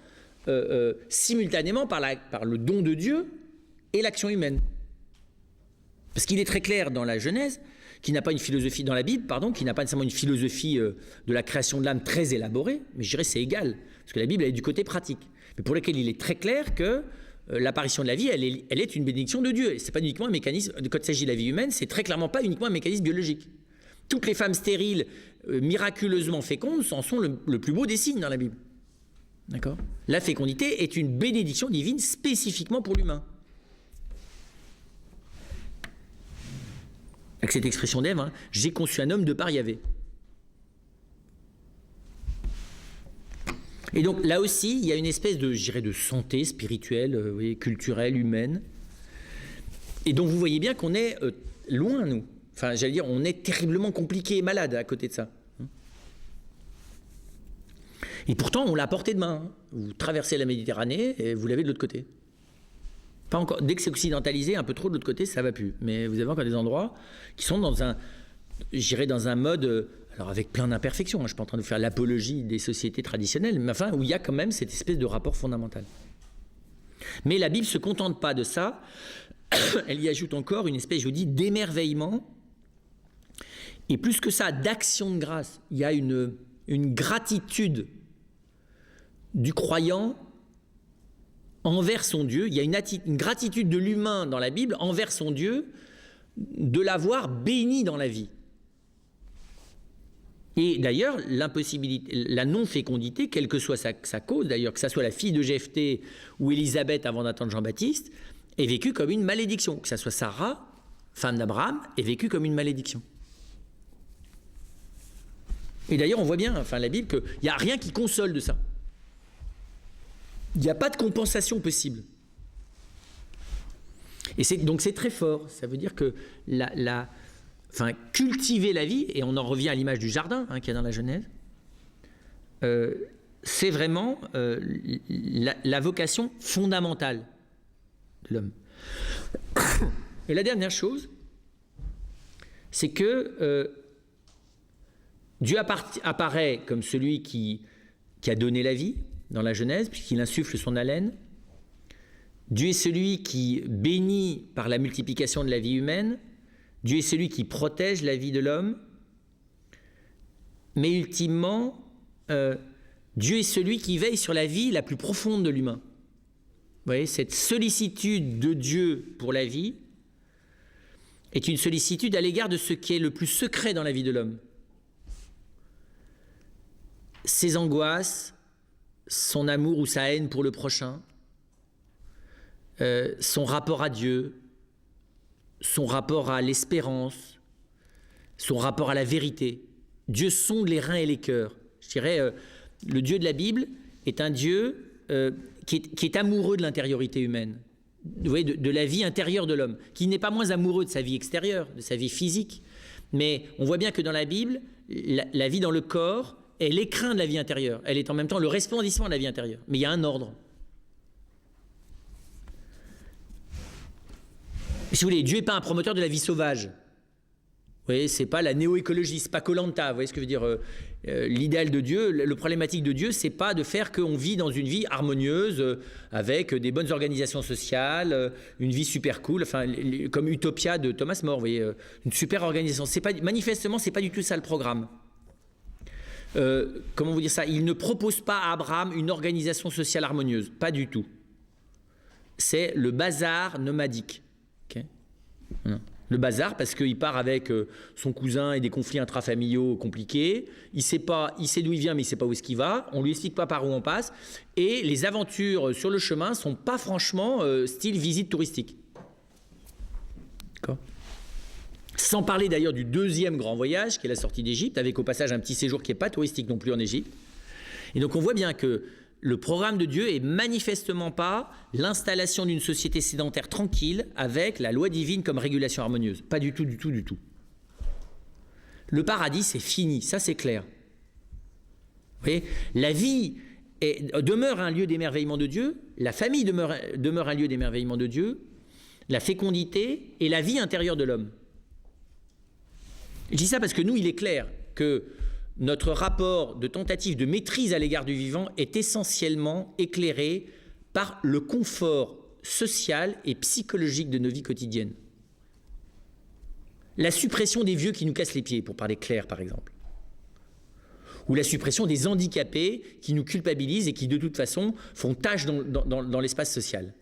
simultanément par le don de Dieu et l'action humaine. Parce qu'il est très clair dans la Genèse, qui n'a pas une philosophie, dans la Bible, pardon, qui n'a pas nécessairement une philosophie de la création de l'âme très élaborée, mais je dirais c'est égal, parce que la Bible elle est du côté pratique, mais pour lequel il est très clair que l'apparition de la vie, elle est une bénédiction de Dieu. Et c'est pas uniquement un mécanisme, quand il s'agit de la vie humaine, c'est très clairement pas uniquement un mécanisme biologique. Toutes les femmes stériles, miraculeusement fécondes, en sont le plus beau des signes dans la Bible. D'accord ? La fécondité est une bénédiction divine spécifiquement pour l'humain. Avec cette expression d'Ève, j'ai conçu un homme de part Yahvé. Et donc là aussi, il y a une espèce de, je dirais, de santé spirituelle, vous voyez, culturelle, humaine. Et donc vous voyez bien qu'on est loin, nous. Enfin, j'allais dire, on est terriblement compliqué et malade à côté de ça. Et pourtant, on l'a à portée de main. Vous traversez la Méditerranée et vous l'avez de l'autre côté. Pas encore. Dès que c'est occidentalisé, un peu trop de l'autre côté, ça ne va plus. Mais vous avez encore des endroits qui sont dans un, je dirais, dans un mode, alors avec plein d'imperfections. Je ne suis pas en train de faire l'apologie des sociétés traditionnelles, mais enfin, où il y a quand même cette espèce de rapport fondamental. Mais la Bible ne se contente pas de ça. Elle y ajoute encore une espèce, je vous dis, d'émerveillement. Et plus que ça, d'action de grâce. Il y a une gratitude du croyant envers son Dieu. Il y a une gratitude de l'humain dans la Bible envers son Dieu, de l'avoir béni dans la vie. Et d'ailleurs, l'impossibilité, la non-fécondité, quelle que soit sa cause, d'ailleurs, que ce soit la fille de Jephthé ou Élisabeth avant d'attendre Jean-Baptiste, est vécue comme une malédiction. Que ce soit Sarah, femme d'Abraham, est vécue comme une malédiction. Et d'ailleurs, on voit bien, enfin, la Bible, qu'il n'y a rien qui console de ça. Il n'y a pas de compensation possible. Et donc c'est très fort. Ça veut dire que cultiver la vie, et on en revient à l'image du jardin qu'il y a dans la Genèse, c'est vraiment la vocation fondamentale de l'homme. Et la dernière chose, c'est que Dieu apparaît comme celui qui a donné la vie dans la Genèse, puisqu'il insuffle son haleine. Dieu est celui qui bénit par la multiplication de la vie humaine. Dieu est celui qui protège la vie de l'homme. Mais ultimement, Dieu est celui qui veille sur la vie la plus profonde de l'humain. Vous voyez, cette sollicitude de Dieu pour la vie est une sollicitude à l'égard de ce qui est le plus secret dans la vie de l'homme. Ses angoisses, son amour ou sa haine pour le prochain, son rapport à Dieu, son rapport à l'espérance, son rapport à la vérité. Dieu sonde les reins et les cœurs. Je dirais, le Dieu de la Bible est un Dieu qui est amoureux de l'intériorité humaine, vous voyez, de la vie intérieure de l'homme, qui n'est pas moins amoureux de sa vie extérieure, de sa vie physique. Mais on voit bien que dans la Bible, la vie dans le corps est l'écrin de la vie intérieure. Elle est en même temps le resplendissement de la vie intérieure. Mais il y a un ordre. Si vous voulez, Dieu n'est pas un promoteur de la vie sauvage. Vous voyez, c'est pas la néo-écologie, c'est pas Koh-Lanta. Vous voyez ce que je veux dire, l'idéal de Dieu, le problématique de Dieu, c'est pas de faire qu'on vit dans une vie harmonieuse, avec des bonnes organisations sociales, une vie super cool, enfin, comme Utopia de Thomas More, vous voyez, une super organisation. Manifestement, c'est pas du tout ça le programme. Comment vous dire ça? Il ne propose pas à Abraham une organisation sociale harmonieuse, pas du tout. C'est le bazar nomadique. Okay. Le bazar parce qu'il part avec son cousin et des conflits intrafamiliaux compliqués. Il sait d'où il vient, mais il ne sait pas où est-ce qu'il va. On ne lui explique pas par où on passe. Et les aventures sur le chemin ne sont pas franchement style visite touristique. D'accord. Sans parler d'ailleurs du deuxième grand voyage, qui est la sortie d'Égypte, avec au passage un petit séjour qui n'est pas touristique non plus en Égypte. Et donc on voit bien que le programme de Dieu est manifestement pas l'installation d'une société sédentaire tranquille avec la loi divine comme régulation harmonieuse. Pas du tout, du tout, du tout. Le paradis, c'est fini, ça c'est clair. Vous voyez, la vie demeure un lieu d'émerveillement de Dieu, la famille demeure un lieu d'émerveillement de Dieu, la fécondité et la vie intérieure de l'homme. Je dis ça parce que nous, il est clair que notre rapport de tentative de maîtrise à l'égard du vivant est essentiellement éclairé par le confort social et psychologique de nos vies quotidiennes. La suppression des vieux qui nous cassent les pieds, pour parler clair par exemple. Ou la suppression des handicapés qui nous culpabilisent et qui de toute façon font tâche dans l'espace social.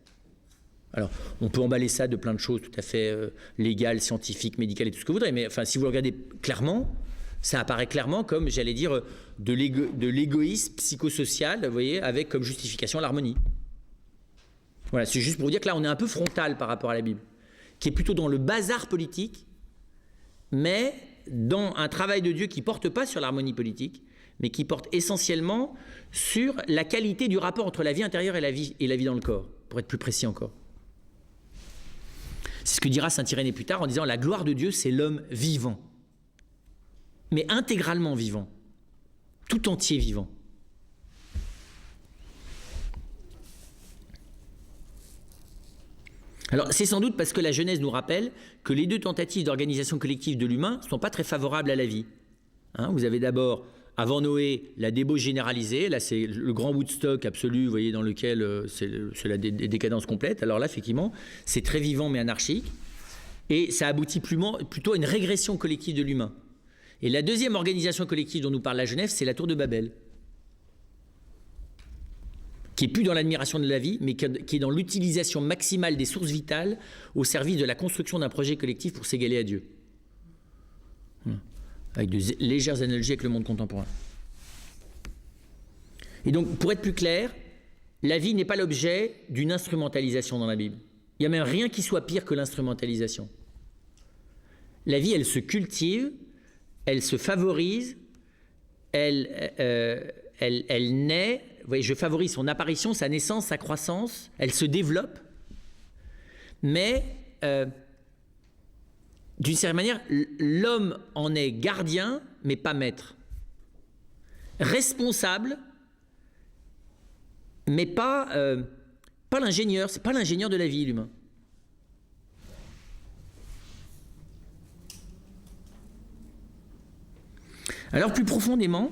Alors, on peut emballer ça de plein de choses tout à fait légales, scientifiques, médicales et tout ce que vous voudrez, mais enfin, si vous le regardez clairement, ça apparaît clairement comme, j'allais dire, de l'égoïsme psychosocial, vous voyez, avec comme justification l'harmonie. Voilà, c'est juste pour vous dire que là, on est un peu frontal par rapport à la Bible, qui est plutôt dans le bazar politique, mais dans un travail de Dieu qui ne porte pas sur l'harmonie politique, mais qui porte essentiellement sur la qualité du rapport entre la vie intérieure et la vie dans le corps, pour être plus précis encore. C'est ce que dira saint Irénée plus tard en disant « La gloire de Dieu, c'est l'homme vivant, mais intégralement vivant, tout entier vivant. » Alors, c'est sans doute parce que la Genèse nous rappelle que les deux tentatives d'organisation collective de l'humain ne sont pas très favorables à la vie. Hein, vous avez d'abord, avant Noé, la débauche généralisée. Là, c'est le grand Woodstock absolu, vous voyez, dans lequel c'est la décadence complète. Alors là, effectivement, c'est très vivant mais anarchique. Et ça aboutit plutôt à une régression collective de l'humain. Et la deuxième organisation collective dont nous parle la Genèse, c'est la tour de Babel, qui est plus dans l'admiration de la vie, mais qui est dans l'utilisation maximale des sources vitales au service de la construction d'un projet collectif pour s'égaler à Dieu. Avec de légères analogies avec le monde contemporain. Et donc, pour être plus clair, la vie n'est pas l'objet d'une instrumentalisation dans la Bible. Il n'y a même rien qui soit pire que l'instrumentalisation. La vie, elle se cultive, elle se favorise, elle naît. Vous voyez, je favorise son apparition, sa naissance, sa croissance, elle se développe, mais d'une certaine manière, l'homme en est gardien, mais pas maître. Responsable, mais pas l'ingénieur. C'est pas l'ingénieur de la vie, l'humain. Alors, plus profondément,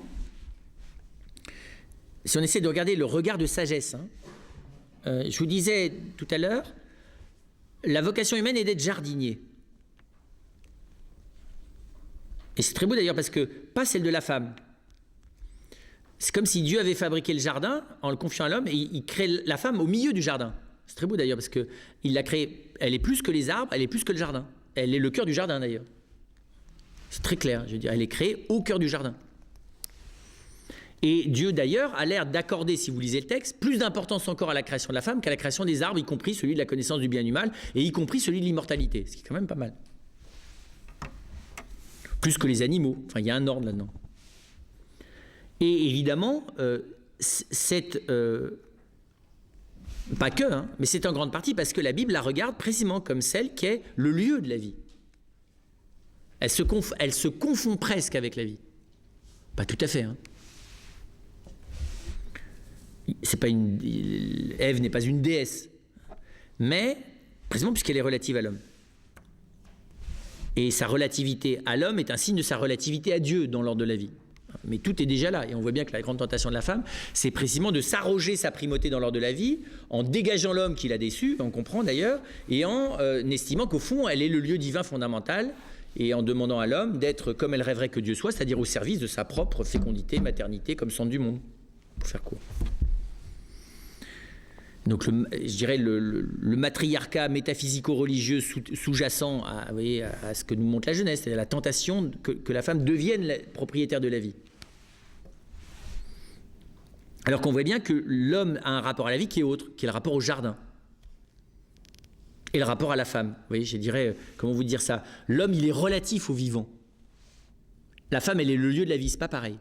si on essaie de regarder le regard de sagesse, je vous disais tout à l'heure, la vocation humaine est d'être jardinier. Et c'est très beau d'ailleurs parce que, pas celle de la femme. C'est comme si Dieu avait fabriqué le jardin en le confiant à l'homme et il crée la femme au milieu du jardin. C'est très beau d'ailleurs parce qu'il l'a créée, elle est plus que les arbres, elle est plus que le jardin. Elle est le cœur du jardin d'ailleurs. C'est très clair, je veux dire, elle est créée au cœur du jardin. Et Dieu, d'ailleurs, a l'air d'accorder, si vous lisez le texte, plus d'importance encore à la création de la femme qu'à la création des arbres, y compris celui de la connaissance du bien et du mal, et y compris celui de l'immortalité, ce qui est quand même pas mal. Plus que les animaux. Enfin, il y a un ordre là-dedans. Et évidemment, pas que, mais c'est en grande partie parce que la Bible la regarde précisément comme celle qui est le lieu de la vie. Elle se confond presque avec la vie. Pas tout à fait, C'est pas Ève n'est pas une déesse, mais précisément puisqu'elle est relative à l'homme. Et sa relativité à l'homme est un signe de sa relativité à Dieu dans l'ordre de la vie. Mais tout est déjà là, et on voit bien que la grande tentation de la femme, c'est précisément de s'arroger sa primauté dans l'ordre de la vie, en dégageant l'homme qui l'a déçu, on comprend d'ailleurs, et en estimant qu'au fond, elle est le lieu divin fondamental, et en demandant à l'homme d'être comme elle rêverait que Dieu soit, c'est-à-dire au service de sa propre fécondité, maternité, comme centre du monde, pour faire court. Donc, je dirais, le matriarcat métaphysico-religieux sous-jacent à ce que nous montre la Genèse, c'est-à-dire la tentation que la femme devienne la propriétaire de la vie. Alors qu'on voit bien que l'homme a un rapport à la vie qui est autre, qui est le rapport au jardin. Et le rapport à la femme. Vous voyez, je dirais, comment vous dire ça ? L'homme, il est relatif au vivant. La femme, elle est le lieu de la vie, c'est pas pareil.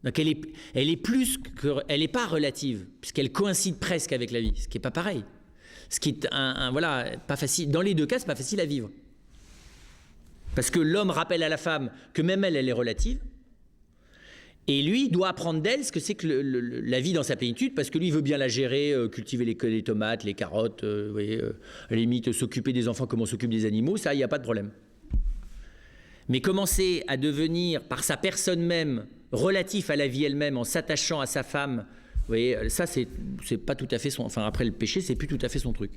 Donc elle n'est pas relative, puisqu'elle coïncide presque avec la vie, ce qui n'est pas pareil. Ce qui est pas facile. Dans les deux cas, c'est pas facile à vivre. Parce que l'homme rappelle à la femme que même elle est relative, et lui doit apprendre d'elle ce que c'est que la vie dans sa plénitude, parce que lui il veut bien la gérer, cultiver les tomates, les carottes, à la limite s'occuper des enfants comme on s'occupe des animaux, ça, il n'y a pas de problème. Mais commencer à devenir, par sa personne même, relatif à la vie elle-même, en s'attachant à sa femme, vous voyez, ça, c'est pas tout à fait son... Enfin, après le péché, c'est plus tout à fait son truc.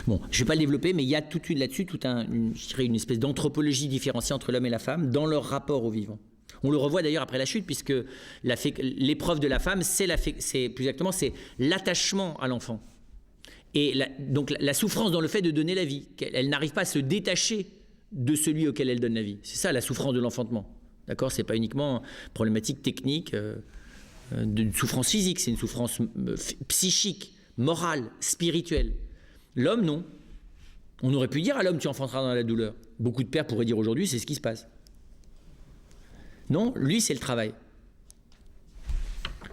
Bon, je ne vais pas le développer, mais il y a là-dessus une espèce d'anthropologie différenciée entre l'homme et la femme dans leur rapport au vivant. On le revoit d'ailleurs après la chute, puisque l'épreuve de la femme, c'est plus exactement, c'est l'attachement à l'enfant. Et donc la souffrance dans le fait de donner la vie, qu'elle n'arrive pas à se détacher de celui auquel elle donne la vie. C'est ça la souffrance de l'enfantement. D'accord ? C'est pas uniquement une problématique technique d'une souffrance physique, c'est une souffrance psychique, morale, spirituelle. L'homme, non. On aurait pu dire à l'homme, tu enfanteras dans la douleur. Beaucoup de pères pourraient dire aujourd'hui, c'est ce qui se passe. Non, lui, c'est le travail.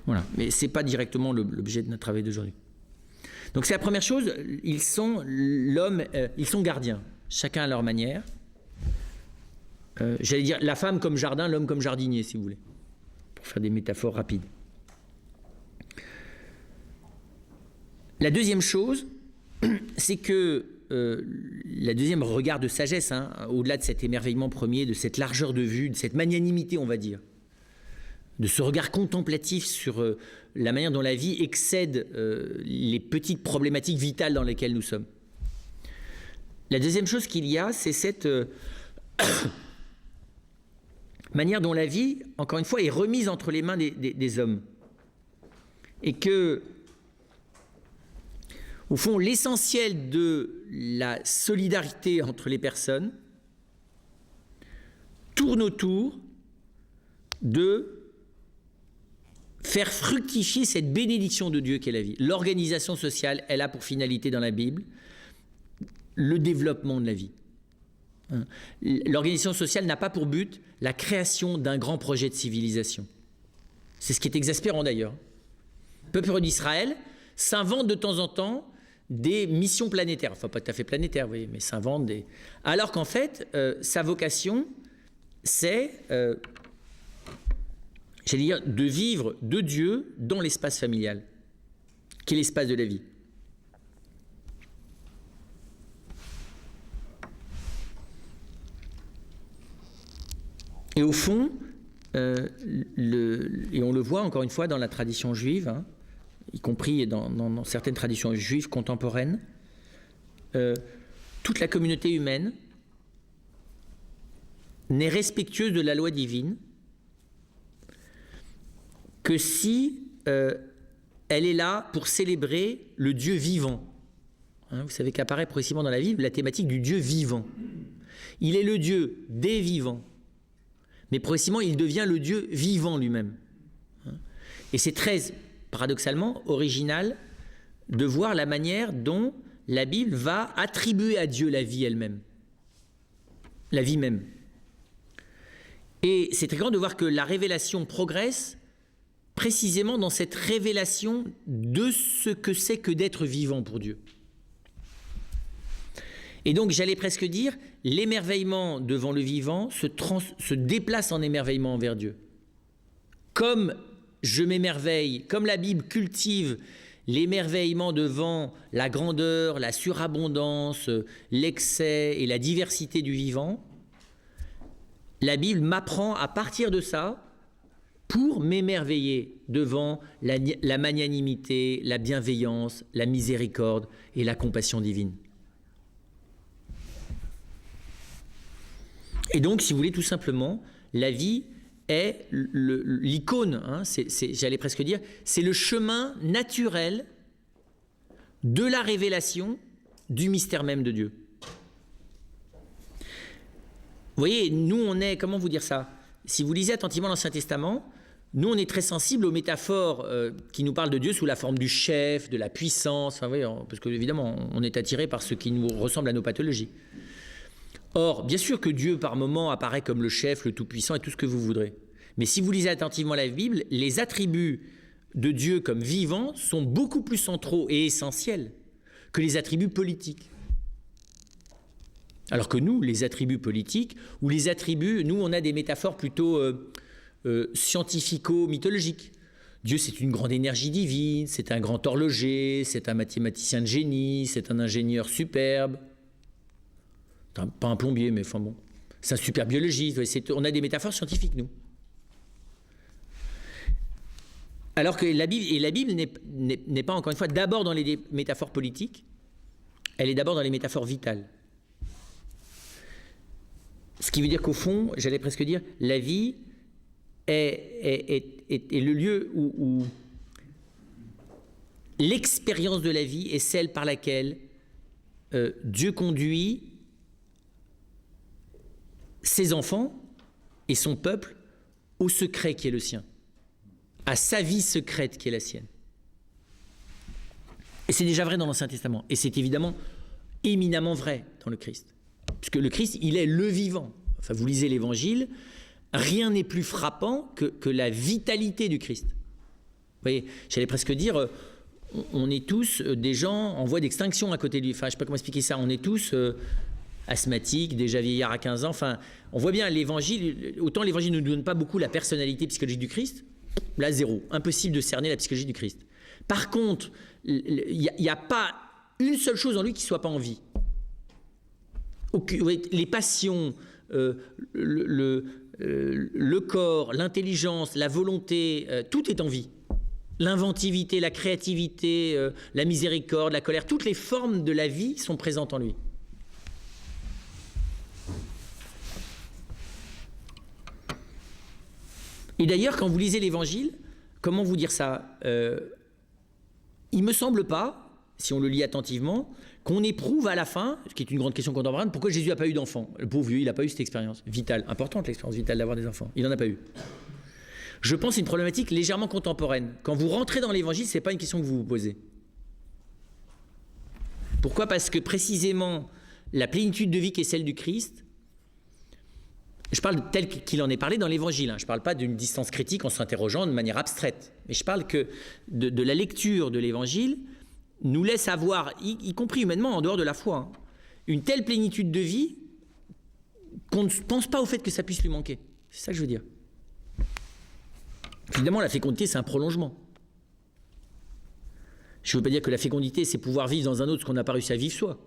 Voilà, mais ce n'est pas directement l'objet de notre travail d'aujourd'hui. Donc c'est la première chose, ils sont gardiens, chacun à leur manière. J'allais dire la femme comme jardin, l'homme comme jardinier, si vous voulez, pour faire des métaphores rapides. La deuxième chose, c'est que la deuxième regard de sagesse, au-delà de cet émerveillement premier, de cette largeur de vue, de cette magnanimité, on va dire, de ce regard contemplatif sur la manière dont la vie excède les petites problématiques vitales dans lesquelles nous sommes. La deuxième chose qu'il y a, c'est cette manière dont la vie, encore une fois, est remise entre les mains des hommes. Et que, au fond, l'essentiel de la solidarité entre les personnes tourne autour de faire fructifier cette bénédiction de Dieu qu'est la vie. L'organisation sociale, elle a pour finalité dans la Bible le développement de la vie. L'organisation sociale n'a pas pour but la création d'un grand projet de civilisation. C'est ce qui est exaspérant d'ailleurs. Le peuple d'Israël s'invente de temps en temps des missions planétaires. Enfin, pas tout à fait planétaires, vous voyez, mais s'invente des... Alors qu'en fait, sa vocation, c'est... j'allais dire, de vivre de Dieu dans l'espace familial, qui est l'espace de la vie. Et au fond, et on le voit encore une fois dans la tradition juive, y compris dans certaines traditions juives contemporaines, toute la communauté humaine n'est respectueuse de la loi divine que si elle est là pour célébrer le Dieu vivant. Vous savez qu'apparaît progressivement dans la Bible la thématique du Dieu vivant. Il est le Dieu des vivants, mais progressivement il devient le Dieu vivant lui-même. Et c'est très, paradoxalement, original de voir la manière dont la Bible va attribuer à Dieu la vie elle-même, la vie même. Et c'est très grand de voir que la révélation progresse précisément dans cette révélation de ce que c'est que d'être vivant pour Dieu. Et donc, j'allais presque dire, l'émerveillement devant le vivant se déplace en émerveillement envers Dieu. Comme je m'émerveille, comme la Bible cultive l'émerveillement devant la grandeur, la surabondance, l'excès et la diversité du vivant, la Bible m'apprend à partir de ça pour m'émerveiller devant la magnanimité, la bienveillance, la miséricorde et la compassion divine. Et donc, si vous voulez, tout simplement, la vie est l'icône, j'allais presque dire, c'est le chemin naturel de la révélation du mystère même de Dieu. Vous voyez, nous on est, comment vous dire ça ? Si vous lisez attentivement l'Ancien Testament, nous on est très sensibles aux métaphores qui nous parlent de Dieu sous la forme du chef, de la puissance, enfin, voyez, parce que évidemment on est attiré par ce qui nous ressemble à nos pathologies. Or, bien sûr que Dieu par moments apparaît comme le chef, le tout-puissant et tout ce que vous voudrez. Mais si vous lisez attentivement la Bible, les attributs de Dieu comme vivant sont beaucoup plus centraux et essentiels que les attributs politiques. Alors que nous, les attributs politiques, ou les attributs, nous on a des métaphores plutôt scientifico-mythologiques. Dieu c'est une grande énergie divine, c'est un grand horloger, c'est un mathématicien de génie, c'est un ingénieur superbe. Pas un plombier, mais enfin bon. C'est un super biologiste, on a des métaphores scientifiques, nous. Alors que la Bible n'est pas, encore une fois, d'abord dans les métaphores politiques, elle est d'abord dans les métaphores vitales. Ce qui veut dire qu'au fond, j'allais presque dire, la vie est le lieu où l'expérience de la vie est celle par laquelle Dieu conduit ses enfants et son peuple au secret qui est le sien, à sa vie secrète qui est la sienne. Et c'est déjà vrai dans l'Ancien Testament, et c'est évidemment éminemment vrai dans le Christ, puisque le Christ, il est le vivant. Enfin, vous lisez l'Évangile, rien n'est plus frappant que la vitalité du Christ. Vous voyez, j'allais presque dire, on est tous des gens en voie d'extinction à côté de lui. Enfin, je ne sais pas comment expliquer ça. On est tous asthmatiques, déjà vieillards à 15 ans. Enfin, on voit bien l'évangile, autant l'évangile ne nous donne pas beaucoup la personnalité psychologique du Christ, là, zéro. Impossible de cerner la psychologie du Christ. Par contre, il n'y a pas une seule chose en lui qui ne soit pas en vie. Les passions, le corps, l'intelligence, la volonté, tout est en vie. L'inventivité, la créativité, la miséricorde, la colère, toutes les formes de la vie sont présentes en lui. Et d'ailleurs, quand vous lisez l'Évangile, comment vous dire ça, il ne me semble pas, si on le lit attentivement, qu'on éprouve à la fin, ce qui est une grande question contemporaine, pourquoi Jésus n'a pas eu d'enfant. Le pauvre vieux, il n'a pas eu cette expérience vitale, importante l'expérience vitale d'avoir des enfants. Il n'en a pas eu. Je pense que c'est une problématique légèrement contemporaine. Quand vous rentrez dans l'Évangile, ce n'est pas une question que vous vous posez. Pourquoi ? Parce que précisément, la plénitude de vie qui est celle du Christ, je parle tel qu'il en est parlé dans l'Évangile. Je ne parle pas d'une distance critique en s'interrogeant de manière abstraite. Mais je parle que de la lecture de l'Évangile nous laisse avoir, y compris humainement, en dehors de la foi, une telle plénitude de vie qu'on ne pense pas au fait que ça puisse lui manquer. C'est ça que je veux dire. Évidemment, la fécondité, c'est un prolongement. Je ne veux pas dire que la fécondité, c'est pouvoir vivre dans un autre ce qu'on n'a pas réussi à vivre soi.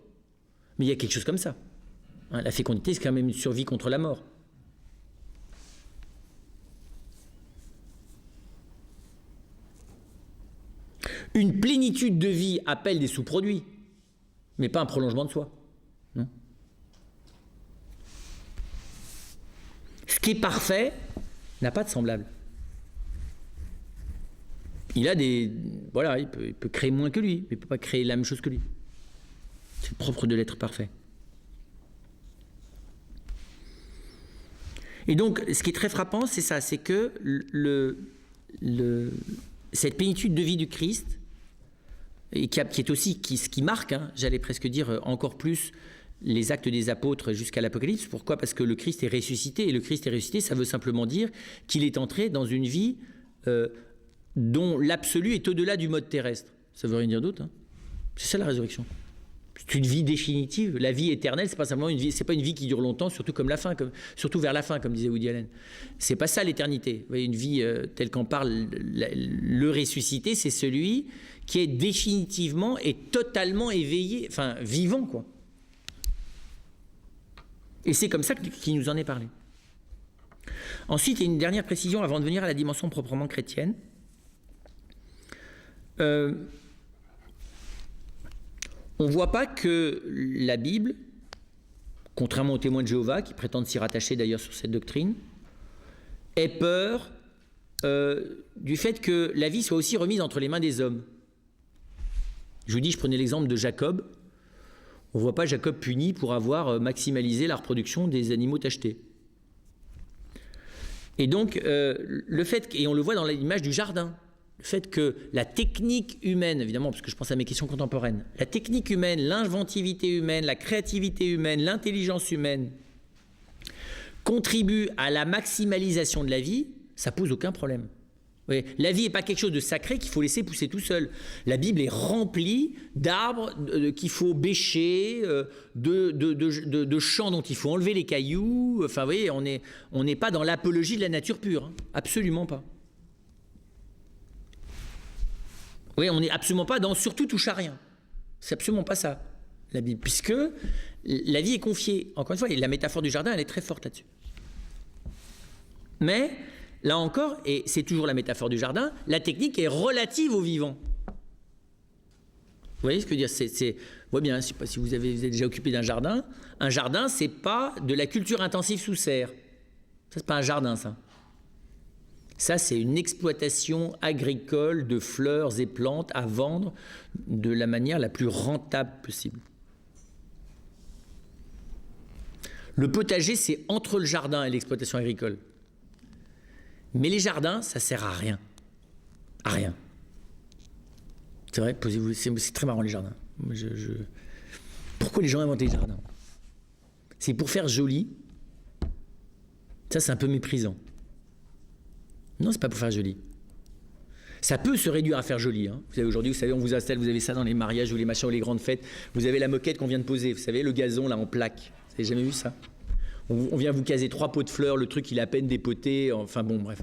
Mais il y a quelque chose comme ça. La fécondité, c'est quand même une survie contre la mort. Une plénitude de vie appelle des sous-produits, mais pas un prolongement de soi. Non. Ce qui est parfait n'a pas de semblable. Il a des... Voilà, il peut créer moins que lui, mais il ne peut pas créer la même chose que lui. C'est propre de l'être parfait. Et donc, ce qui est très frappant, c'est ça, c'est que cette plénitude de vie du Christ, et qui est aussi ce qui marque, j'allais presque dire encore plus, les actes des apôtres jusqu'à l'Apocalypse. Pourquoi ? Parce que le Christ est ressuscité, et le Christ est ressuscité, ça veut simplement dire qu'il est entré dans une vie dont l'absolu est au-delà du mode terrestre. Ça veut rien dire d'autre. C'est ça la résurrection. C'est une vie définitive. La vie éternelle, c'est pas simplement une vie, c'est pas une vie qui dure longtemps, surtout comme la fin, surtout vers la fin, comme disait Woody Allen. C'est pas ça l'éternité. Vous voyez, une vie telle qu'en parle le ressuscité, c'est celui qui est définitivement et totalement éveillé, enfin vivant, quoi. Et c'est comme ça qu'il nous en est parlé. Ensuite, il y a une dernière précision avant de venir à la dimension proprement chrétienne. On ne voit pas que la Bible, contrairement aux témoins de Jéhovah, qui prétendent s'y rattacher d'ailleurs sur cette doctrine, ait peur du fait que la vie soit aussi remise entre les mains des hommes. Je vous dis, je prenais l'exemple de Jacob. On ne voit pas Jacob puni pour avoir maximalisé la reproduction des animaux tachetés. Et donc, le fait, et on le voit dans l'image du jardin, le fait que la technique humaine, évidemment, parce que je pense à mes questions contemporaines, la technique humaine, l'inventivité humaine, la créativité humaine, l'intelligence humaine contribuent à la maximalisation de la vie, ça pose aucun problème. Oui, la vie n'est pas quelque chose de sacré qu'il faut laisser pousser tout seul. La Bible est remplie d'arbres qu'il faut bêcher, de champs dont il faut enlever les cailloux. Enfin, vous voyez, on n'est pas dans l'apologie de la nature pure, absolument pas. Oui, on n'est absolument pas dans surtout touche à rien. C'est absolument pas ça, la Bible, puisque la vie est confiée. Encore une fois, la métaphore du jardin, elle est très forte là-dessus. Mais là encore, et c'est toujours la métaphore du jardin, la technique est relative au vivant. Vous voyez ce que je veux dire ? Vous voyez bien, je ne sais pas si vous êtes déjà occupé d'un jardin. Un jardin, ce n'est pas de la culture intensive sous serre. Ça, ce n'est pas un jardin, ça. Ça, c'est une exploitation agricole de fleurs et plantes à vendre de la manière la plus rentable possible. Le potager, c'est entre le jardin et l'exploitation agricole. Mais les jardins, ça sert à rien. À rien. C'est vrai, posez-vous, c'est très marrant les jardins. Pourquoi les gens ont inventé les jardins ? C'est pour faire joli Ça, c'est un peu méprisant. Non, c'est pas pour faire joli. Ça peut se réduire à faire joli. Hein. Vous savez, aujourd'hui, on vous installe, vous avez ça dans les mariages ou les machins ou les grandes fêtes. Vous avez la moquette qu'on vient de poser. Vous savez, le gazon là en plaque. Vous avez jamais vu ça? On vient vous caser 3 pots de fleurs, le truc il est à peine dépoté. Enfin bon, bref.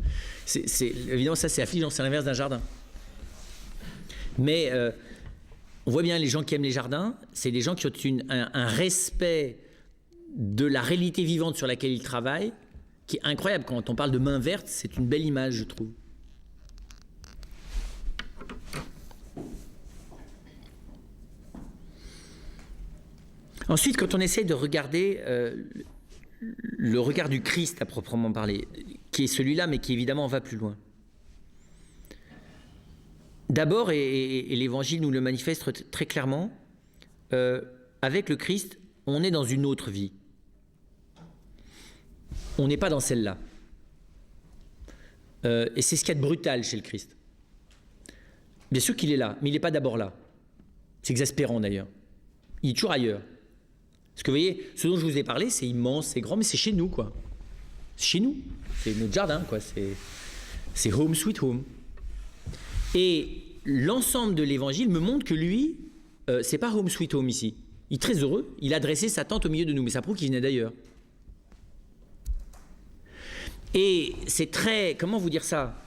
Évidemment, ça c'est affligeant, c'est l'inverse d'un jardin. Mais on voit bien les gens qui aiment les jardins, c'est des gens qui ont un respect de la réalité vivante sur laquelle ils travaillent, qui est incroyable. Quand on parle de main verte, c'est une belle image, je trouve. Ensuite, quand on essaie de regarder le regard du Christ à proprement parler, qui est celui-là, mais qui évidemment va plus loin. D'abord, et l'Évangile nous le manifeste très clairement, avec le Christ, on est dans une autre vie. On n'est pas dans celle-là. Et c'est ce qu'il y a de brutal chez le Christ. Bien sûr qu'il est là, mais il n'est pas d'abord là. C'est exaspérant d'ailleurs. Il est toujours ailleurs. Parce que vous voyez, ce dont je vous ai parlé, c'est immense, c'est grand, mais c'est chez nous, quoi. C'est chez nous. C'est notre jardin, quoi. C'est home sweet home. Et l'ensemble de l'Évangile me montre que lui, c'est pas home sweet home ici. Il est très heureux, il a dressé sa tente au milieu de nous, mais ça prouve qu'il venait d'ailleurs. Et c'est très... Comment vous dire ça?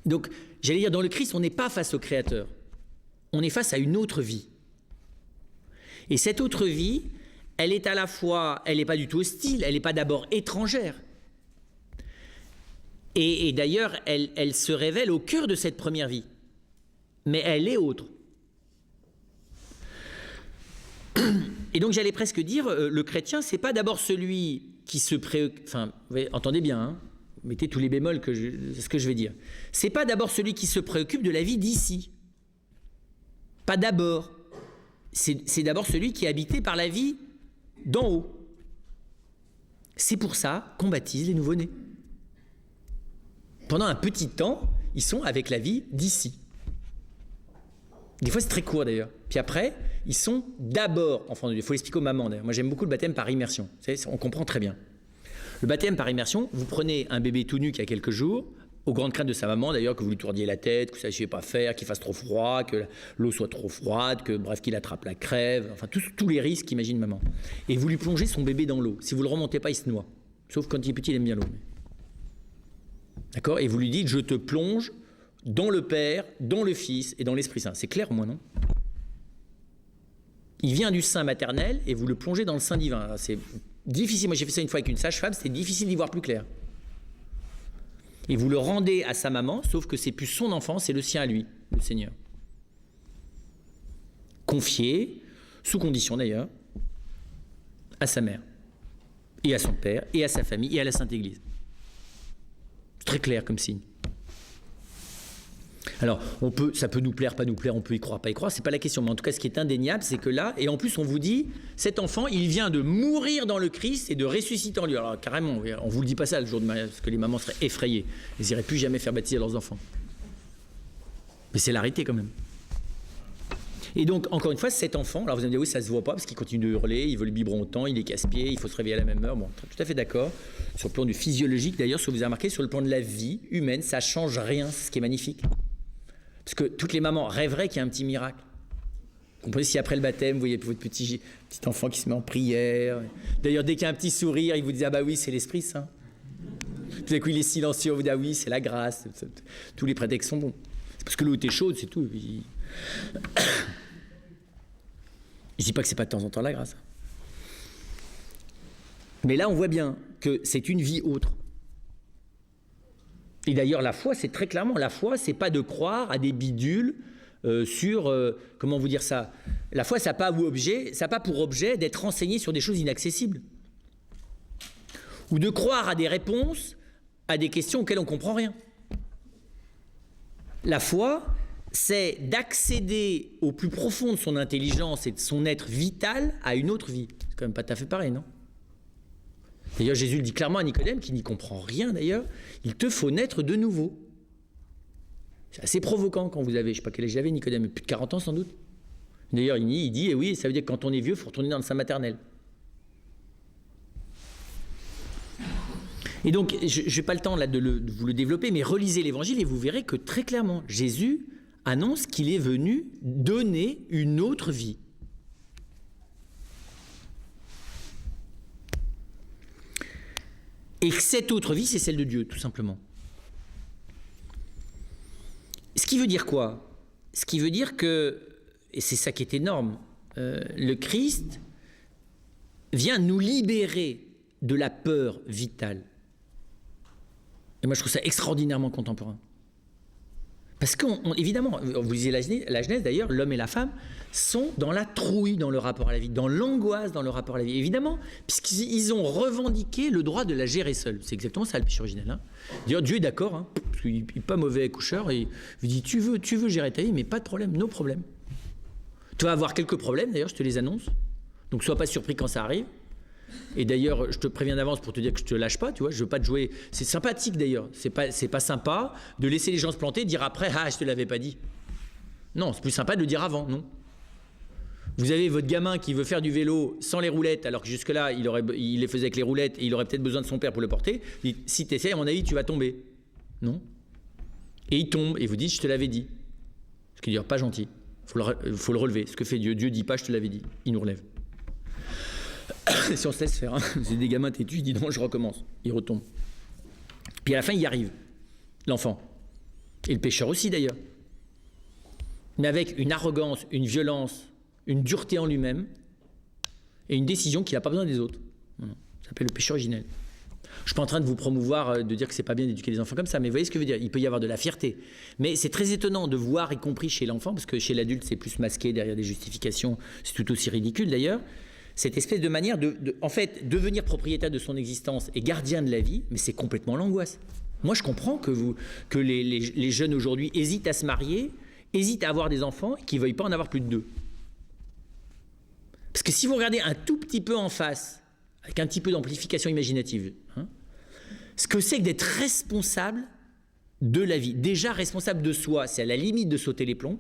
Donc, j'allais dire, dans le Christ, on n'est pas face au Créateur. On est face à une autre vie. Et cette autre vie, elle est à la fois... Elle n'est pas du tout hostile, elle n'est pas d'abord étrangère. Et d'ailleurs, elle se révèle au cœur de cette première vie. Mais elle est autre. Et donc, j'allais presque dire, le chrétien, c'est pas d'abord celui qui se préoccupe... Enfin, entendez bien, hein, mettez tous les bémols, c'est ce que je vais dire. C'est pas d'abord celui qui se préoccupe de la vie d'ici. Pas d'abord. C'est d'abord celui qui est habité par la vie d'en haut. C'est pour ça qu'on baptise les nouveau-nés. Pendant un petit temps, ils sont avec la vie d'ici. Des fois, c'est très court d'ailleurs. Puis après, ils sont d'abord enfants de Dieu. Il faut l'expliquer aux mamans d'ailleurs. Moi, j'aime beaucoup le baptême par immersion. Vous savez, on comprend très bien. Le baptême par immersion, vous prenez un bébé tout nu qui a quelques jours, aux grandes craintes de sa maman d'ailleurs, que vous lui tourniez la tête, que vous ne sachiez pas faire, qu'il fasse trop froid, que l'eau soit trop froide, bref, qu'il attrape la crève, enfin tous les risques qu'imagine maman. Et vous lui plongez son bébé dans l'eau. Si vous ne le remontez pas, il se noie. Sauf quand il est petit, il aime bien l'eau. D'accord? Et vous lui dites, je te plonge dans le Père, dans le Fils et dans l'Esprit Saint. C'est clair au moins, non? Il vient du sein maternel et vous le plongez dans le sein divin. Alors, c'est difficile. Moi, j'ai fait ça une fois avec une sage-femme, c'était difficile d'y voir plus clair. Et vous le rendez à sa maman, sauf que c'est plus son enfant, c'est le sien à lui, le Seigneur. Confié, sous condition d'ailleurs, à sa mère, et à son père, et à sa famille, et à la Sainte Église. C'est très clair comme signe. Alors, ça peut nous plaire, pas nous plaire, on peut y croire, pas y croire, c'est pas la question. Mais en tout cas, ce qui est indéniable, c'est que là, et en plus, on vous dit, cet enfant, il vient de mourir dans le Christ et de ressusciter en lui. Alors, carrément, on vous le dit pas ça le jour de mariage, parce que les mamans seraient effrayées. Elles n'iraient plus jamais faire baptiser leurs enfants. Mais c'est la réalité quand même. Et donc, encore une fois, cet enfant, alors vous allez me dire, oui, ça se voit pas, parce qu'il continue de hurler, il veut le biberon autant, il est casse-pied, il faut se réveiller à la même heure. Bon, tout à fait d'accord. Sur le plan du physiologique, d'ailleurs, ce que vous avez remarqué, sur le plan de la vie humaine, ça change rien, c'est ce qui est magnifique. Parce que toutes les mamans rêveraient qu'il y ait un petit miracle. Vous comprenez, si après le baptême, vous voyez votre petit enfant qui se met en prière. D'ailleurs, dès qu'il y a un petit sourire, il vous dit, ah bah oui, c'est l'Esprit Saint. Tout à coup, il est silencieux, vous dit, ah oui, c'est la grâce. Tous les prétextes sont bons. C'est parce que l'eau était chaude, c'est tout. Je ne dis pas que c'est pas de temps en temps la grâce. Mais là, on voit bien que c'est une vie autre. Et d'ailleurs, la foi, c'est très clairement, la foi, c'est pas de croire à des bidules sur, comment vous dire ça? La foi, ça n'a pas pour objet d'être renseigné sur des choses inaccessibles. Ou de croire à des réponses à des questions auxquelles on ne comprend rien. La foi, c'est d'accéder au plus profond de son intelligence et de son être vital à une autre vie. C'est quand même pas tout à fait pareil, non? D'ailleurs, Jésus le dit clairement à Nicodème, qui n'y comprend rien d'ailleurs, il te faut naître de nouveau. C'est assez provoquant quand vous avez, je ne sais pas quel âge j'avais, Nicodème, plus de 40 ans sans doute. D'ailleurs, il dit, et oui, ça veut dire que quand on est vieux, il faut retourner dans le sein maternel. Et donc, je n'ai pas le temps là de vous le développer, mais relisez l'Évangile et vous verrez que très clairement, Jésus annonce qu'il est venu donner une autre vie. Et que cette autre vie, c'est celle de Dieu, tout simplement. Ce qui veut dire quoi? Ce qui veut dire que, et c'est ça qui est énorme, le Christ vient nous libérer de la peur vitale. Et moi, je trouve ça extraordinairement contemporain. Parce qu'évidemment, vous lisez la Genèse d'ailleurs, l'homme et la femme sont dans la trouille dans le rapport à la vie, dans l'angoisse dans le rapport à la vie. Évidemment, puisqu'ils ont revendiqué le droit de la gérer seul. C'est exactement ça le péché originel. Hein. D'ailleurs, Dieu est d'accord, hein, parce qu'il n'est pas mauvais coucheur, et il lui dit tu veux gérer ta vie, mais pas de problème, no problème. Tu vas avoir quelques problèmes, d'ailleurs, je te les annonce. Donc, sois pas surpris quand ça arrive. Et d'ailleurs, je te préviens d'avance pour te dire que je te lâche pas, tu vois, je veux pas te jouer. C'est sympathique d'ailleurs, c'est pas sympa de laisser les gens se planter, dire après, ah, je te l'avais pas dit. Non, c'est plus sympa de le dire avant, non. Vous avez votre gamin qui veut faire du vélo sans les roulettes, alors que jusque-là, il les faisait avec les roulettes et il aurait peut-être besoin de son père pour le porter. Il dit, si tu essaies, à mon avis, tu vas tomber. Non. Et il tombe, et vous dites, je te l'avais dit. Ce qui est pas gentil. Il faut le relever. Ce que fait Dieu. Dieu dit pas, je te l'avais dit. Il nous relève. Si on se laisse faire, hein. C'est des gamins têtus, ils disent non, je recommence. Il retombe. Puis à la fin, il y arrive, l'enfant. Et le pécheur aussi d'ailleurs. Mais avec une arrogance, une violence, une dureté en lui-même et une décision qu'il n'a pas besoin des autres. Voilà. Ça s'appelle le péché originel. Je ne suis pas en train de vous promouvoir, de dire que c'est pas bien d'éduquer les enfants comme ça, mais vous voyez ce que je veux dire, il peut y avoir de la fierté. Mais c'est très étonnant de voir, y compris chez l'enfant, parce que chez l'adulte c'est plus masqué derrière des justifications, c'est tout aussi ridicule d'ailleurs, cette espèce de manière en fait, devenir propriétaire de son existence et gardien de la vie, mais c'est complètement l'angoisse. Moi je comprends que les jeunes aujourd'hui hésitent à se marier, hésitent à avoir des enfants et qu'ils ne veuillent pas en avoir plus de 2. Parce que si vous regardez un tout petit peu en face, avec un petit peu d'amplification imaginative, hein, ce que c'est que d'être responsable de la vie. Déjà responsable de soi, c'est à la limite de sauter les plombs.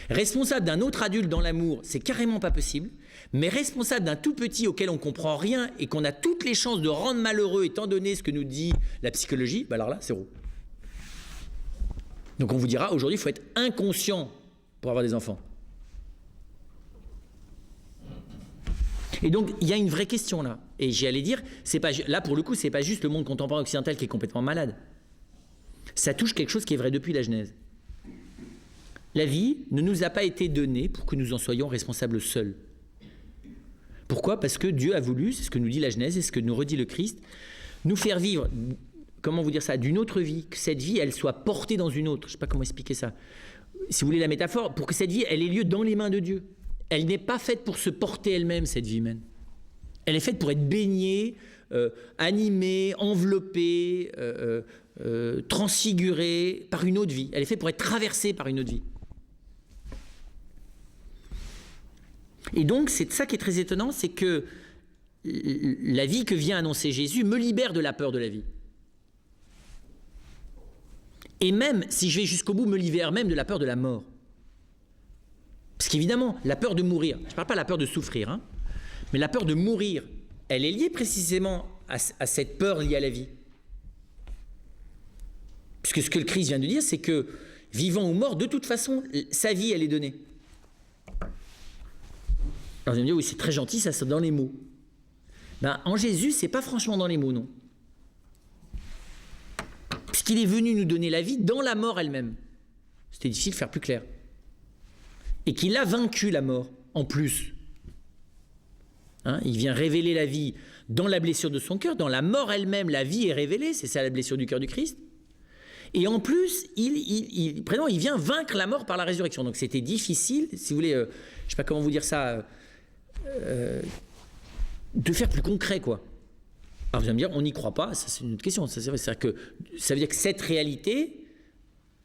Responsable d'un autre adulte dans l'amour, c'est carrément pas possible. Mais responsable d'un tout petit auquel on ne comprend rien et qu'on a toutes les chances de rendre malheureux étant donné ce que nous dit la psychologie, bah alors là, c'est zéro. Donc on vous dira, aujourd'hui, il faut être inconscient pour avoir des enfants. Et donc, il y a une vraie question là. Et j'allais dire, là pour le coup, c'est pas juste le monde contemporain occidental qui est complètement malade. Ça touche quelque chose qui est vrai depuis la Genèse. La vie ne nous a pas été donnée pour que nous en soyons responsables seuls. Pourquoi ? Parce que Dieu a voulu, c'est ce que nous dit la Genèse, c'est ce que nous redit le Christ, nous faire vivre, comment vous dire ça, d'une autre vie, que cette vie, elle soit portée dans une autre. Je ne sais pas comment expliquer ça. Si vous voulez la métaphore, pour que cette vie, elle ait lieu dans les mains de Dieu. Elle n'est pas faite pour se porter elle-même, cette vie humaine. Elle est faite pour être baignée, animée, enveloppée, transfigurée par une autre vie. Elle est faite pour être traversée par une autre vie. Et donc, c'est ça qui est très étonnant, c'est que la vie que vient annoncer Jésus me libère de la peur de la vie. Et même, si je vais jusqu'au bout, me libère même de la peur de la mort. Parce qu'évidemment, la peur de mourir, je ne parle pas de la peur de souffrir, hein, mais la peur de mourir, elle est liée précisément à cette peur liée à la vie. Puisque ce que le Christ vient de dire, c'est que, vivant ou mort, de toute façon, sa vie, elle est donnée. Alors vous allez me dire, oui, c'est très gentil, ça c'est dans les mots. Ben, en Jésus, c'est pas franchement dans les mots, non. Puisqu'il est venu nous donner la vie dans la mort elle-même. C'était difficile de faire plus clair. Et qu'il a vaincu la mort, en plus. Hein, il vient révéler la vie dans la blessure de son cœur, dans la mort elle-même, la vie est révélée, c'est ça la blessure du cœur du Christ. Et en plus, il vient vaincre la mort par la résurrection. Donc c'était difficile, si vous voulez, je ne sais pas comment vous dire ça, de faire plus concret, quoi. Alors vous allez me dire, on n'y croit pas, ça c'est une autre question. Ça veut dire que cette réalité,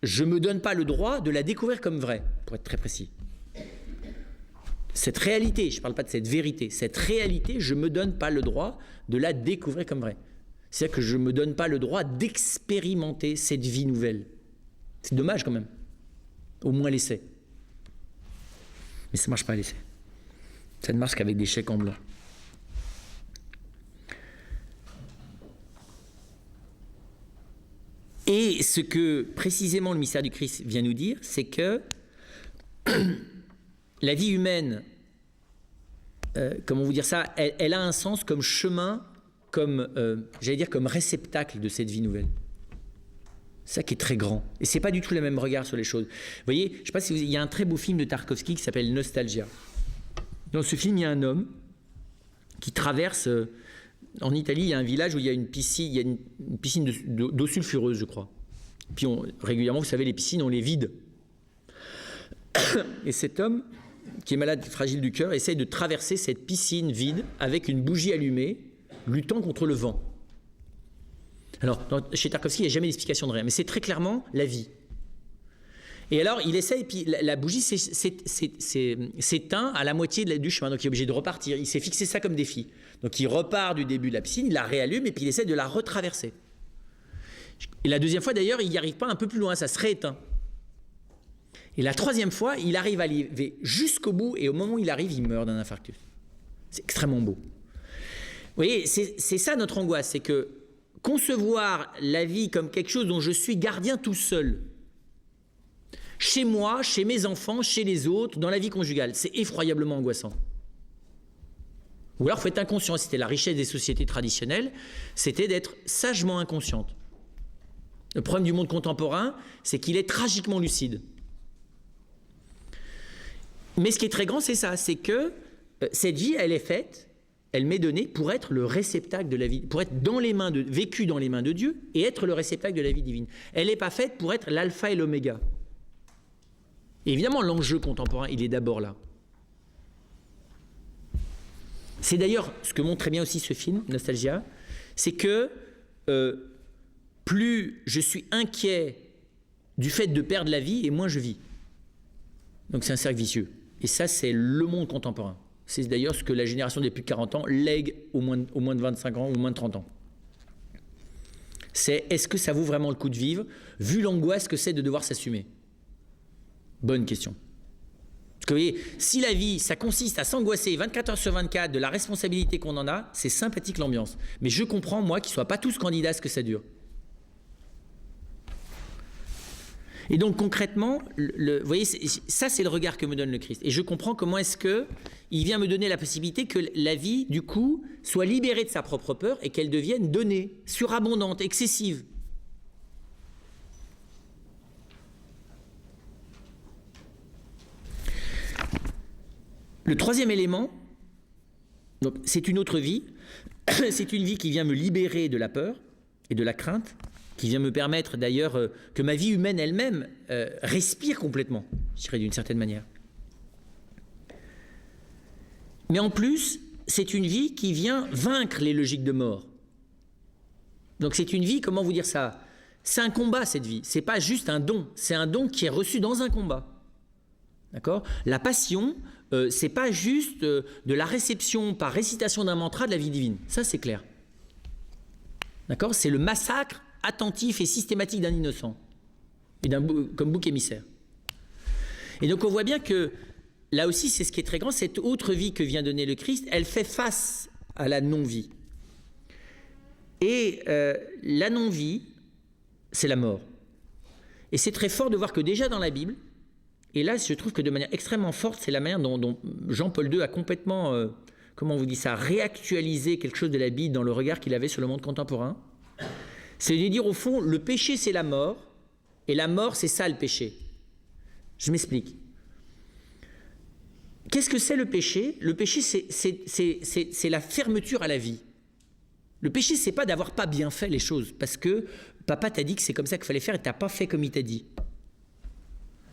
je ne me donne pas le droit de la découvrir comme vraie, pour être très précis. Cette réalité, je ne parle pas de cette vérité, cette réalité, je ne me donne pas le droit de la découvrir comme vraie. C'est-à-dire que je ne me donne pas le droit d'expérimenter cette vie nouvelle. C'est dommage quand même. Au moins l'essai. Mais ça ne marche pas l'essai. Ça ne marche qu'avec des chèques en blanc. Et ce que précisément le mystère du Christ vient nous dire, c'est que la vie humaine, comment vous dire ça, elle a un sens comme chemin, comme, j'allais dire, comme réceptacle de cette vie nouvelle. C'est ça qui est très grand. Et c'est pas du tout le même regard sur les choses. Vous voyez, je sais pas si il y a un très beau film de Tarkovsky qui s'appelle Nostalgia. Dans ce film, il y a un homme qui traverse... en Italie, il y a un village où il y a une piscine d'eau sulfureuse, je crois. Puis régulièrement, vous savez, les piscines, on les vide. Et cet homme, qui est malade, fragile du cœur, essaye de traverser cette piscine vide avec une bougie allumée, luttant contre le vent. Alors, chez Tarkovsky, il n'y a jamais d'explication de rien, mais c'est très clairement la vie. Et alors, il essaye, puis la bougie s'éteint à la moitié du chemin, donc il est obligé de repartir. Il s'est fixé ça comme défi. Donc il repart du début de la piscine, il la réallume, et puis il essaie de la retraverser. Et la deuxième fois, d'ailleurs, il n'y arrive pas un peu plus loin, ça se rééteint. Et la troisième fois, il arrive à aller jusqu'au bout, et au moment où il arrive, il meurt d'un infarctus. C'est extrêmement beau. Vous voyez, c'est ça notre angoisse, c'est que concevoir la vie comme quelque chose dont je suis gardien tout seul, chez moi, chez mes enfants, chez les autres, dans la vie conjugale, c'est effroyablement angoissant. Ou alors, il faut être inconscient. C'était la richesse des sociétés traditionnelles, c'était d'être sagement inconsciente. Le problème du monde contemporain, c'est qu'il est tragiquement lucide. Mais ce qui est très grand, c'est ça, c'est que cette vie, elle est faite, elle m'est donnée pour être le réceptacle de la vie, pour être vécue dans les mains de Dieu et être le réceptacle de la vie divine. Elle n'est pas faite pour être l'alpha et l'oméga. Et évidemment, l'enjeu contemporain, il est d'abord là. C'est d'ailleurs ce que montre très bien aussi ce film, Nostalgia, c'est que plus je suis inquiet du fait de perdre la vie, et moins je vis. Donc c'est un cercle vicieux. Et ça, c'est le monde contemporain. C'est d'ailleurs ce que la génération des plus de 40 ans lègue au moins de 25 ans ou moins de 30 ans. C'est est-ce que ça vaut vraiment le coup de vivre, vu l'angoisse que c'est de devoir s'assumer ? Bonne question. Parce que vous voyez, si la vie, ça consiste à s'angoisser 24 heures sur 24 de la responsabilité qu'on en a, c'est sympathique l'ambiance. Mais je comprends, moi, qu'ils ne soient pas tous candidats à ce que ça dure. Et donc, concrètement, vous voyez, ça, c'est le regard que me donne le Christ. Et je comprends comment est-ce qu'il vient me donner la possibilité que la vie, du coup, soit libérée de sa propre peur et qu'elle devienne donnée, surabondante, excessive. Le troisième élément, donc, c'est une autre vie. C'est une vie qui vient me libérer de la peur et de la crainte, qui vient me permettre d'ailleurs que ma vie humaine elle-même respire complètement, je dirais d'une certaine manière. Mais en plus, c'est une vie qui vient vaincre les logiques de mort. Donc c'est une vie, comment vous dire ça ? C'est un combat, cette vie. C'est pas juste un don, c'est un don qui est reçu dans un combat. D'accord ? La passion, c'est pas juste de la réception par récitation d'un mantra de la vie divine. Ça, c'est clair. D'accord ? C'est le massacre attentif et systématique d'un innocent, et comme bouc émissaire. Et donc on voit bien que, là aussi c'est ce qui est très grand, cette autre vie que vient donner le Christ, elle fait face à la non-vie. Et la non-vie, c'est la mort. Et c'est très fort de voir que déjà dans la Bible, et là je trouve que de manière extrêmement forte, c'est la manière dont Jean-Paul II a complètement, comment on vous dit ça, réactualisé quelque chose de la Bible dans le regard qu'il avait sur le monde contemporain. C'est de dire au fond, le péché c'est la mort, et la mort c'est ça le péché. Je m'explique. Qu'est-ce que c'est le péché ? Le péché c'est la fermeture à la vie. Le péché c'est pas d'avoir pas bien fait les choses, parce que papa t'a dit que c'est comme ça qu'il fallait faire et t'as pas fait comme il t'a dit.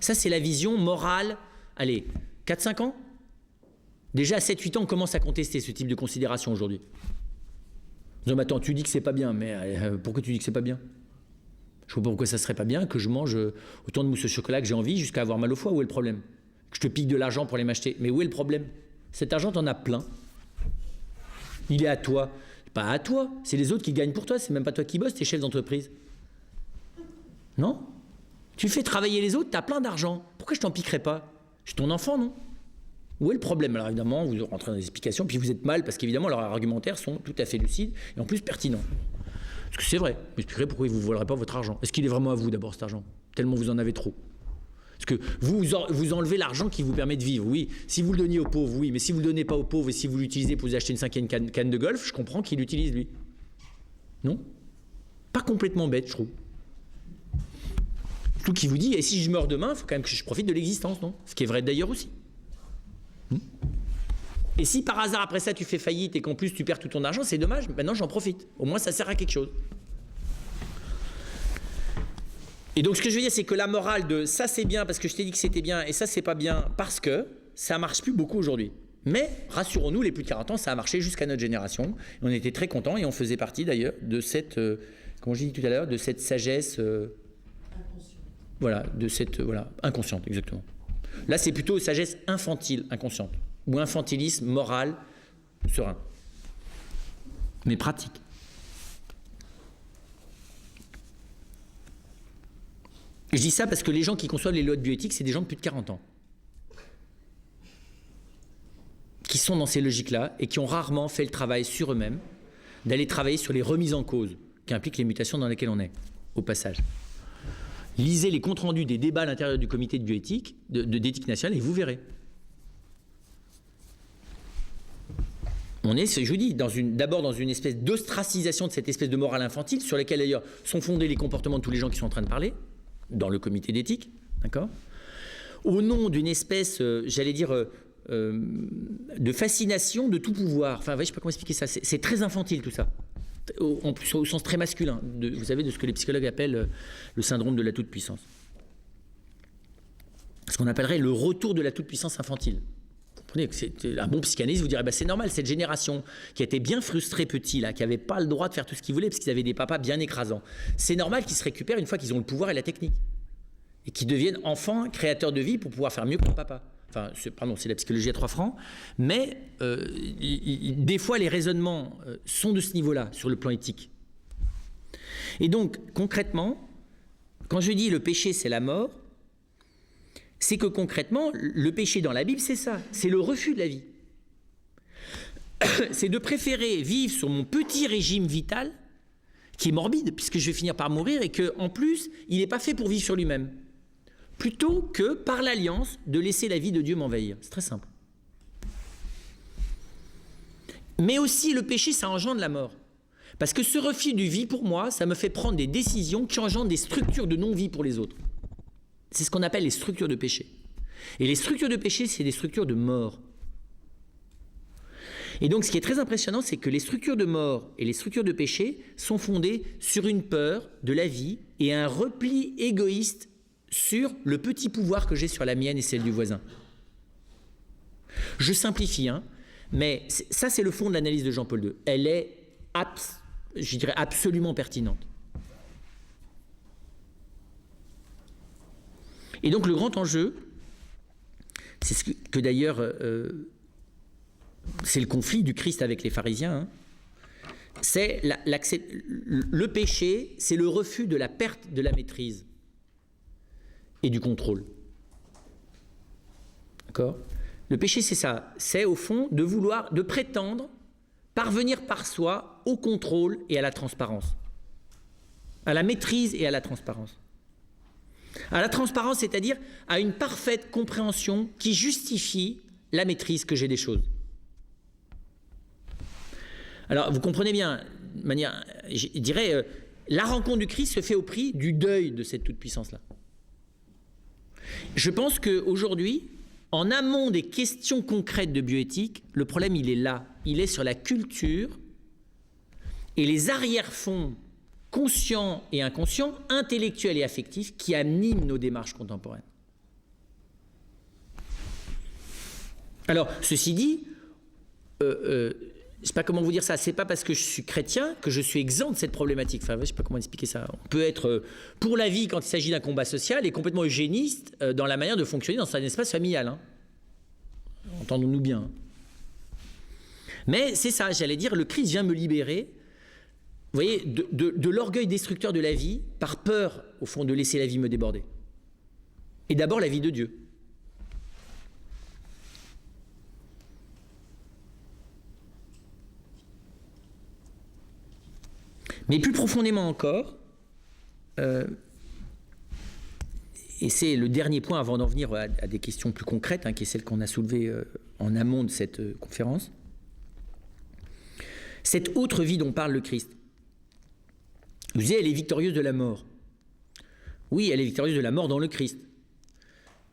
Ça c'est la vision morale, allez, 4-5 ans ? Déjà à 7-8 ans on commence à contester ce type de considération aujourd'hui. Non mais attends, tu dis que c'est pas bien, mais pourquoi tu dis que c'est pas bien ? Je vois pas pourquoi ça serait pas bien que je mange autant de mousse au chocolat que j'ai envie jusqu'à avoir mal au foie. Où est le problème ? Que je te pique de l'argent pour les m'acheter. Mais où est le problème ? Cet argent, t'en as plein. Il est à toi. Pas à toi, c'est les autres qui gagnent pour toi, c'est même pas toi qui bosses, t'es chef d'entreprise. Non ? Tu fais travailler les autres, t'as plein d'argent. Pourquoi je t'en piquerais pas ? Je suis ton enfant, non ? Où est le problème ? Alors évidemment, vous rentrez dans des explications, puis vous êtes mal, parce qu'évidemment, leurs argumentaires sont tout à fait lucides, et en plus pertinents. Parce que c'est vrai, vous m'expliquerez pourquoi il ne vous volerait pas votre argent. Est-ce qu'il est vraiment à vous d'abord cet argent? Tellement vous en avez trop. Parce que vous enlevez l'argent qui vous permet de vivre, oui. Si vous le donniez aux pauvres, oui. Mais si vous ne le donnez pas aux pauvres et si vous l'utilisez pour vous acheter une 5e canne de golf, je comprends qu'il l'utilise lui. Non? Pas complètement bête, je trouve. Tout qui vous dit, et si je meurs demain, il faut quand même que je profite de l'existence, non? Ce qui est vrai d'ailleurs aussi. Et si par hasard après ça tu fais faillite et qu'en plus tu perds tout ton argent, c'est dommage, maintenant j'en profite. Au moins ça sert à quelque chose. Et donc ce que je veux dire, c'est que la morale de ça c'est bien parce que je t'ai dit que c'était bien et ça c'est pas bien parce que ça marche plus beaucoup aujourd'hui. Mais rassurons-nous, les plus de 40 ans, ça a marché jusqu'à notre génération. Et on était très contents et on faisait partie d'ailleurs de cette, comme j'ai dit tout à l'heure, de cette sagesse, voilà, de cette, voilà, inconsciente exactement. Là c'est plutôt sagesse infantile, inconsciente. Ou infantilisme moral serein. Mais pratique. Je dis ça parce que les gens qui conçoivent les lois de bioéthique, c'est des gens de plus de 40 ans. Qui sont dans ces logiques-là et qui ont rarement fait le travail sur eux-mêmes, d'aller travailler sur les remises en cause qui impliquent les mutations dans lesquelles on est, au passage. Lisez les comptes rendus des débats à l'intérieur du comité de bioéthique, d'éthique nationale, et vous verrez. On est, je vous dis, d'abord dans une espèce d'ostracisation de cette espèce de morale infantile sur laquelle d'ailleurs sont fondés les comportements de tous les gens qui sont en train de parler, dans le comité d'éthique, d'accord? Au nom d'une espèce, j'allais dire, de fascination de tout pouvoir. Enfin, je ne sais pas comment expliquer ça, c'est très infantile tout ça. En plus, au sens très masculin, vous savez, de ce que les psychologues appellent le syndrome de la toute-puissance. Ce qu'on appellerait le retour de la toute-puissance infantile. Un bon psychanalyste vous dirait c'est normal, cette génération qui était bien frustrée petit là, qui n'avait pas le droit de faire tout ce qu'ils voulaient parce qu'ils avaient des papas bien écrasants, c'est normal qu'ils se récupèrent une fois qu'ils ont le pouvoir et la technique et qu'ils deviennent enfin créateurs de vie pour pouvoir faire mieux que leur papa. Enfin, c'est la psychologie à 3 francs, mais des fois les raisonnements sont de ce niveau-là sur le plan éthique. Et donc concrètement, quand je dis le péché c'est la mort, c'est que concrètement, le péché dans la Bible, c'est ça, c'est le refus de la vie. C'est de préférer vivre sur mon petit régime vital, qui est morbide, puisque je vais finir par mourir, et qu'en plus, il n'est pas fait pour vivre sur lui-même. Plutôt que, par l'alliance, de laisser la vie de Dieu m'envahir. C'est très simple. Mais aussi, le péché, ça engendre la mort. Parce que ce refus de vie, pour moi, ça me fait prendre des décisions qui engendrent des structures de non-vie pour les autres. C'est ce qu'on appelle les structures de péché. Et les structures de péché, c'est des structures de mort. Et donc, ce qui est très impressionnant, c'est que les structures de mort et les structures de péché sont fondées sur une peur de la vie et un repli égoïste sur le petit pouvoir que j'ai sur la mienne et celle du voisin. Je simplifie, mais ça, c'est le fond de l'analyse de Jean-Paul II. Elle est, je dirais, absolument pertinente. Et donc le grand enjeu, c'est ce que d'ailleurs, c'est le conflit du Christ avec les pharisiens, c'est le péché, c'est le refus de la perte de la maîtrise et du contrôle. D'accord ? Le péché, c'est ça, c'est au fond de prétendre parvenir par soi au contrôle et à la transparence, à la maîtrise et à la transparence. À la transparence, c'est-à-dire à une parfaite compréhension qui justifie la maîtrise que j'ai des choses. Alors, vous comprenez bien, de manière, je dirais, la rencontre du Christ se fait au prix du deuil de cette toute-puissance-là. Je pense qu'aujourd'hui, en amont des questions concrètes de bioéthique, le problème, il est là. Il est sur la culture et les arrière-fonds conscients et inconscients, intellectuels et affectifs, qui animent nos démarches contemporaines. Alors, ceci dit, je ne sais pas comment vous dire ça, c'est pas parce que je suis chrétien que je suis exempt de cette problématique. Enfin, je ne sais pas comment expliquer ça. On peut être pour la vie quand il s'agit d'un combat social et complètement eugéniste dans la manière de fonctionner dans un espace familial. Entendons-nous bien. Mais c'est ça, j'allais dire, le Christ vient me libérer, vous voyez, de l'orgueil destructeur de la vie, par peur, au fond, de laisser la vie me déborder. Et d'abord la vie de Dieu. Mais plus profondément encore, et c'est le dernier point avant d'en venir à des questions plus concrètes, qui est celle qu'on a soulevée en amont de cette conférence, cette autre vie dont parle le Christ. Vous disiez, elle est victorieuse de la mort. Oui, elle est victorieuse de la mort dans le Christ.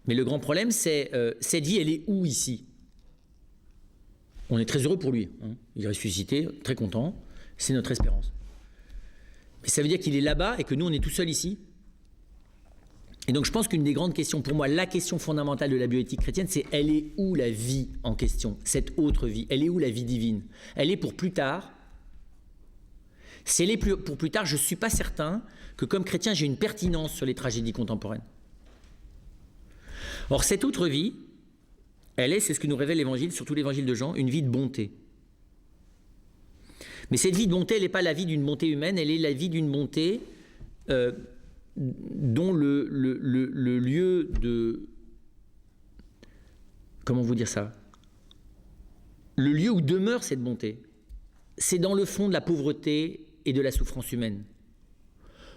Mais le grand problème, c'est cette vie, elle est où ici? On est très heureux pour lui. Il est ressuscité, très content. C'est notre espérance. Mais ça veut dire qu'il est là-bas et que nous, on est tout seuls ici. Et donc, je pense qu'une des grandes questions, pour moi, la question fondamentale de la bioéthique chrétienne, c'est elle est où la vie en question, cette autre vie? Elle est où la vie divine? Elle est pour plus tard. Si elle est pour plus tard, je ne suis pas certain que comme chrétien, j'ai une pertinence sur les tragédies contemporaines. Or, cette autre vie, elle est, c'est ce que nous révèle l'Évangile, surtout l'Évangile de Jean, une vie de bonté. Mais cette vie de bonté, elle n'est pas la vie d'une bonté humaine, elle est la vie d'une bonté dont le lieu de... Comment vous dire ça? Le lieu où demeure cette bonté, c'est dans le fond de la pauvreté et de la souffrance humaine.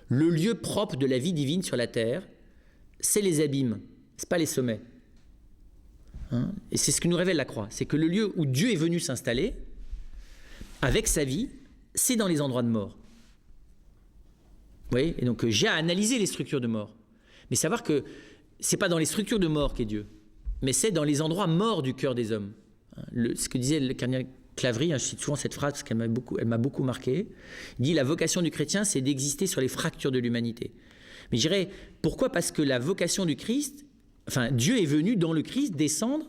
Le lieu propre de la vie divine sur la terre, c'est les abîmes, ce n'est pas les sommets. Et c'est ce que nous révèle la croix, c'est que le lieu où Dieu est venu s'installer, avec sa vie, c'est dans les endroits de mort. Vous voyez? Et donc j'ai à analyser les structures de mort. Mais savoir que ce n'est pas dans les structures de mort qu'est Dieu, mais c'est dans les endroits morts du cœur des hommes. Ce que disait le cardinal Claverie, je cite souvent cette phrase parce qu'elle m'a beaucoup marqué, il dit « La vocation du chrétien, c'est d'exister sur les fractures de l'humanité ». Mais je dirais, pourquoi? Parce que la vocation du Christ, enfin Dieu est venu dans le Christ descendre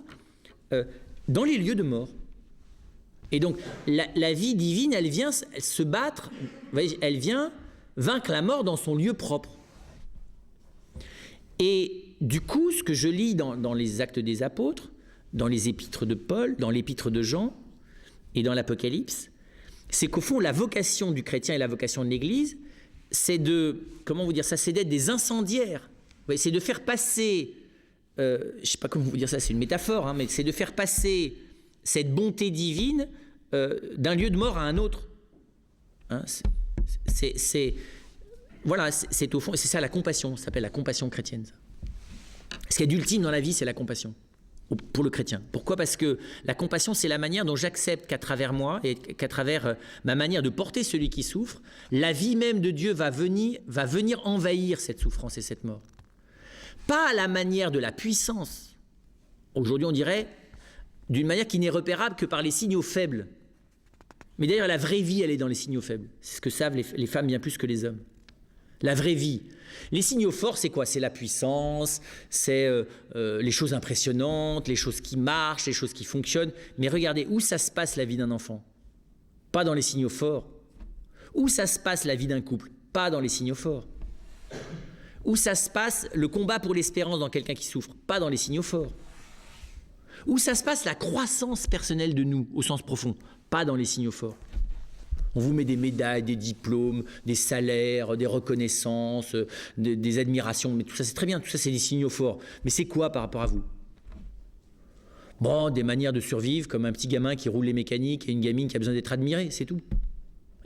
dans les lieux de mort. Et donc la vie divine, elle vient se battre, elle vient vaincre la mort dans son lieu propre. Et du coup, ce que je lis dans les Actes des Apôtres, dans les épîtres de Paul, dans l'épître de Jean et dans l'Apocalypse, c'est qu'au fond, la vocation du chrétien et la vocation de l'Église, c'est de, comment vous dire ça, c'est d'être des incendiaires. C'est de faire passer, je ne sais pas comment vous dire ça, c'est une métaphore, mais c'est de faire passer cette bonté divine d'un lieu de mort à un autre. Voilà, c'est au fond, et c'est ça la compassion, ça s'appelle la compassion chrétienne. Ça. Ce qu'il y a d'ultime dans la vie, c'est la compassion, pour le chrétien. Pourquoi? Parce que la compassion, c'est la manière dont j'accepte qu'à travers moi, et qu'à travers ma manière de porter celui qui souffre, la vie même de Dieu va venir envahir cette souffrance et cette mort. Pas à la manière de la puissance. Aujourd'hui, on dirait, d'une manière qui n'est repérable que par les signaux faibles. Mais d'ailleurs, la vraie vie, elle est dans les signaux faibles. C'est ce que savent les femmes bien plus que les hommes. La vraie vie. Les signaux forts, c'est quoi? C'est la puissance, c'est les choses impressionnantes, les choses qui marchent, les choses qui fonctionnent. Mais regardez, où ça se passe la vie d'un enfant? Pas dans les signaux forts. Où ça se passe la vie d'un couple? Pas dans les signaux forts. Où ça se passe le combat pour l'espérance dans quelqu'un qui souffre? Pas dans les signaux forts. Où ça se passe la croissance personnelle de nous, au sens profond? Pas dans les signaux forts. On vous met des médailles, des diplômes, des salaires, des reconnaissances, des admirations, mais tout ça c'est très bien, tout ça c'est des signaux forts. Mais c'est quoi par rapport à vous? Bon, des manières de survivre, comme un petit gamin qui roule les mécaniques et une gamine qui a besoin d'être admirée, c'est tout.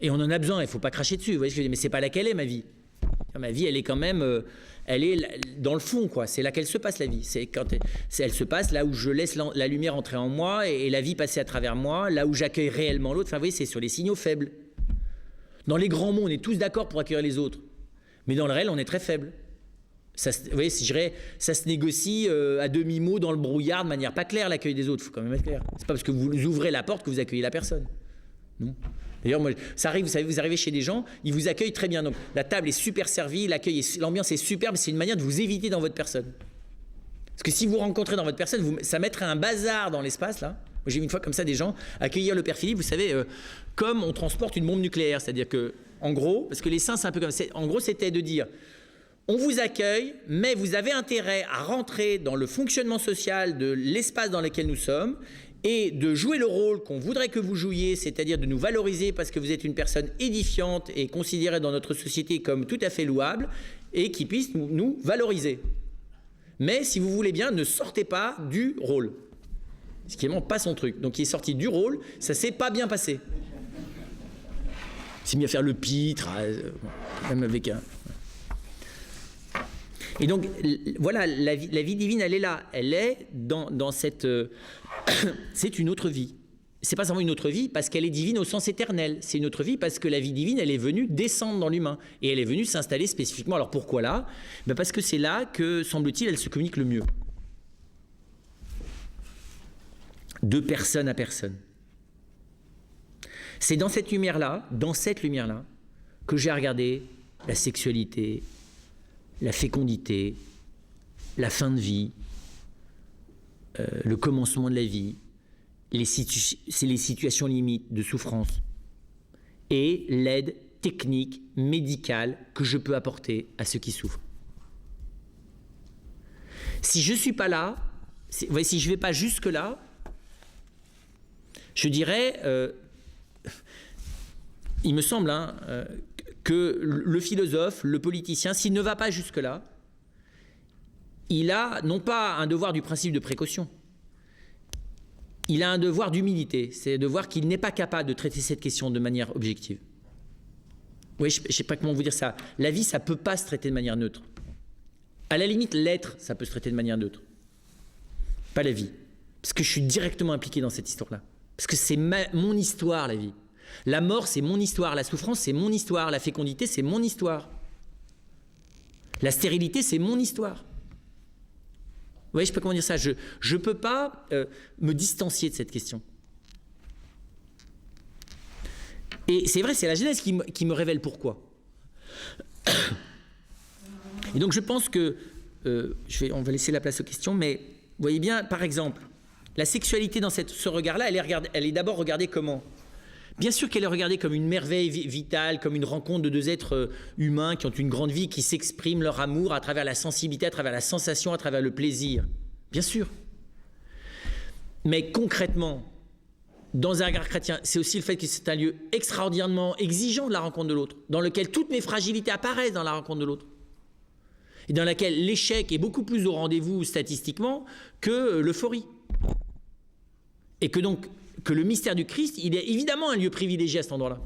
Et on en a besoin, il ne faut pas cracher dessus, vous voyez ce que je veux dire? Mais c'est pas là qu'elle est ma vie. Ma vie, elle est quand même, elle est dans le fond, quoi. C'est là qu'elle se passe, la vie. Elle se passe là où je laisse la lumière entrer en moi et la vie passer à travers moi, là où j'accueille réellement l'autre. Enfin, vous voyez, c'est sur les signaux faibles. Dans les grands mots, on est tous d'accord pour accueillir les autres. Mais dans le réel, on est très faible. Ça, vous voyez, si je dirais, ça se négocie à demi-mot dans le brouillard, de manière pas claire, l'accueil des autres. Il faut quand même être clair. C'est pas parce que vous ouvrez la porte que vous accueillez la personne. Non. D'ailleurs, moi, ça arrive, vous savez, vous arrivez chez des gens, ils vous accueillent très bien. Donc, la table est super servie, l'ambiance est superbe, c'est une manière de vous éviter dans votre personne. Parce que si vous rencontrez dans votre personne, ça mettrait un bazar dans l'espace, là. Moi, j'ai vu une fois comme ça des gens accueillir le Père Philippe, vous savez, comme on transporte une bombe nucléaire. C'est-à-dire que, en gros, parce que les saints, c'est un peu comme ça. En gros, c'était de dire, on vous accueille, mais vous avez intérêt à rentrer dans le fonctionnement social de l'espace dans lequel nous sommes, et de jouer le rôle qu'on voudrait que vous jouiez, c'est-à-dire de nous valoriser parce que vous êtes une personne édifiante et considérée dans notre société comme tout à fait louable, et qui puisse nous valoriser. Mais si vous voulez bien, ne sortez pas du rôle. Ce qui est vraiment pas son truc. Donc il est sorti du rôle, ça s'est pas bien passé. s'est mis à faire le pitre, même avec un... Et donc, voilà, la vie divine, elle est là. Elle est dans cette... c'est une autre vie. C'est pas seulement une autre vie parce qu'elle est divine au sens éternel. C'est une autre vie parce que la vie divine, elle est venue descendre dans l'humain. Et elle est venue s'installer spécifiquement. Alors pourquoi là ? Ben parce que c'est là que, semble-t-il, elle se communique le mieux. De personne à personne. C'est dans cette lumière-là, que j'ai regardé la sexualité, la fécondité, la fin de vie, le commencement de la vie, c'est les situations limites de souffrance et l'aide technique, médicale que je peux apporter à ceux qui souffrent. Si je ne suis pas là, si je ne vais pas jusque-là, je dirais, il me semble que le philosophe, le politicien, s'il ne va pas jusque-là, il a non pas un devoir du principe de précaution, il a un devoir d'humilité, c'est de voir qu'il n'est pas capable de traiter cette question de manière objective. Oui, je ne sais pas comment vous dire ça. La vie, ça ne peut pas se traiter de manière neutre. À la limite, l'être, ça peut se traiter de manière neutre. Pas la vie. Parce que je suis directement impliqué dans cette histoire-là. Parce que c'est mon histoire, la vie. La mort, c'est mon histoire. La souffrance, c'est mon histoire. La fécondité, c'est mon histoire. La stérilité, c'est mon histoire. Vous voyez, je ne sais pas comment dire ça. Je ne peux pas me distancier de cette question. Et c'est vrai, c'est la Genèse qui me révèle pourquoi. Et donc je pense que, on va laisser la place aux questions, mais vous voyez bien, par exemple, la sexualité dans ce regard-là, elle est d'abord regardée comment ? Bien sûr qu'elle est regardée comme une merveille vitale, comme une rencontre de deux êtres humains qui ont une grande vie, qui s'expriment leur amour à travers la sensibilité, à travers la sensation, à travers le plaisir. Bien sûr. Mais concrètement, dans un regard chrétien, c'est aussi le fait que c'est un lieu extraordinairement exigeant de la rencontre de l'autre, dans lequel toutes mes fragilités apparaissent dans la rencontre de l'autre. Et dans laquelle l'échec est beaucoup plus au rendez-vous statistiquement que l'euphorie. Et que donc, que le mystère du Christ, il est évidemment un lieu privilégié à cet endroit-là. Vous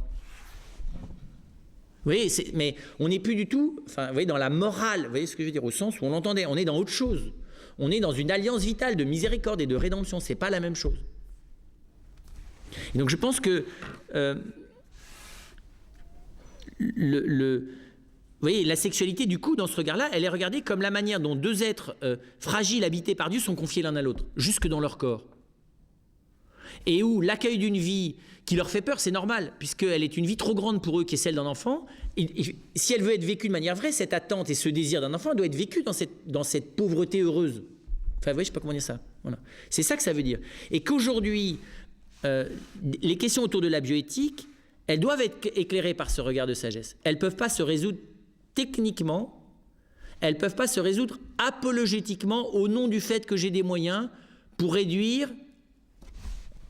voyez, mais on n'est plus du tout, enfin, vous voyez, dans la morale, vous voyez ce que je veux dire, au sens où on l'entendait, on est dans autre chose. On est dans une alliance vitale de miséricorde et de rédemption, c'est pas la même chose. Et donc je pense que vous voyez, la sexualité, du coup, dans ce regard-là, elle est regardée comme la manière dont deux êtres fragiles, habités par Dieu, sont confiés l'un à l'autre, jusque dans leur corps. Et où l'accueil d'une vie qui leur fait peur, c'est normal, puisqu'elle est une vie trop grande pour eux, qui est celle d'un enfant. Et si elle veut être vécue de manière vraie, cette attente et ce désir d'un enfant doit être vécu dans cette pauvreté heureuse. Enfin, vous voyez, je ne sais pas comment dire ça. Voilà. C'est ça que ça veut dire. Et qu'aujourd'hui, les questions autour de la bioéthique, elles doivent être éclairées par ce regard de sagesse. Elles ne peuvent pas se résoudre techniquement, elles ne peuvent pas se résoudre apologétiquement au nom du fait que j'ai des moyens pour réduire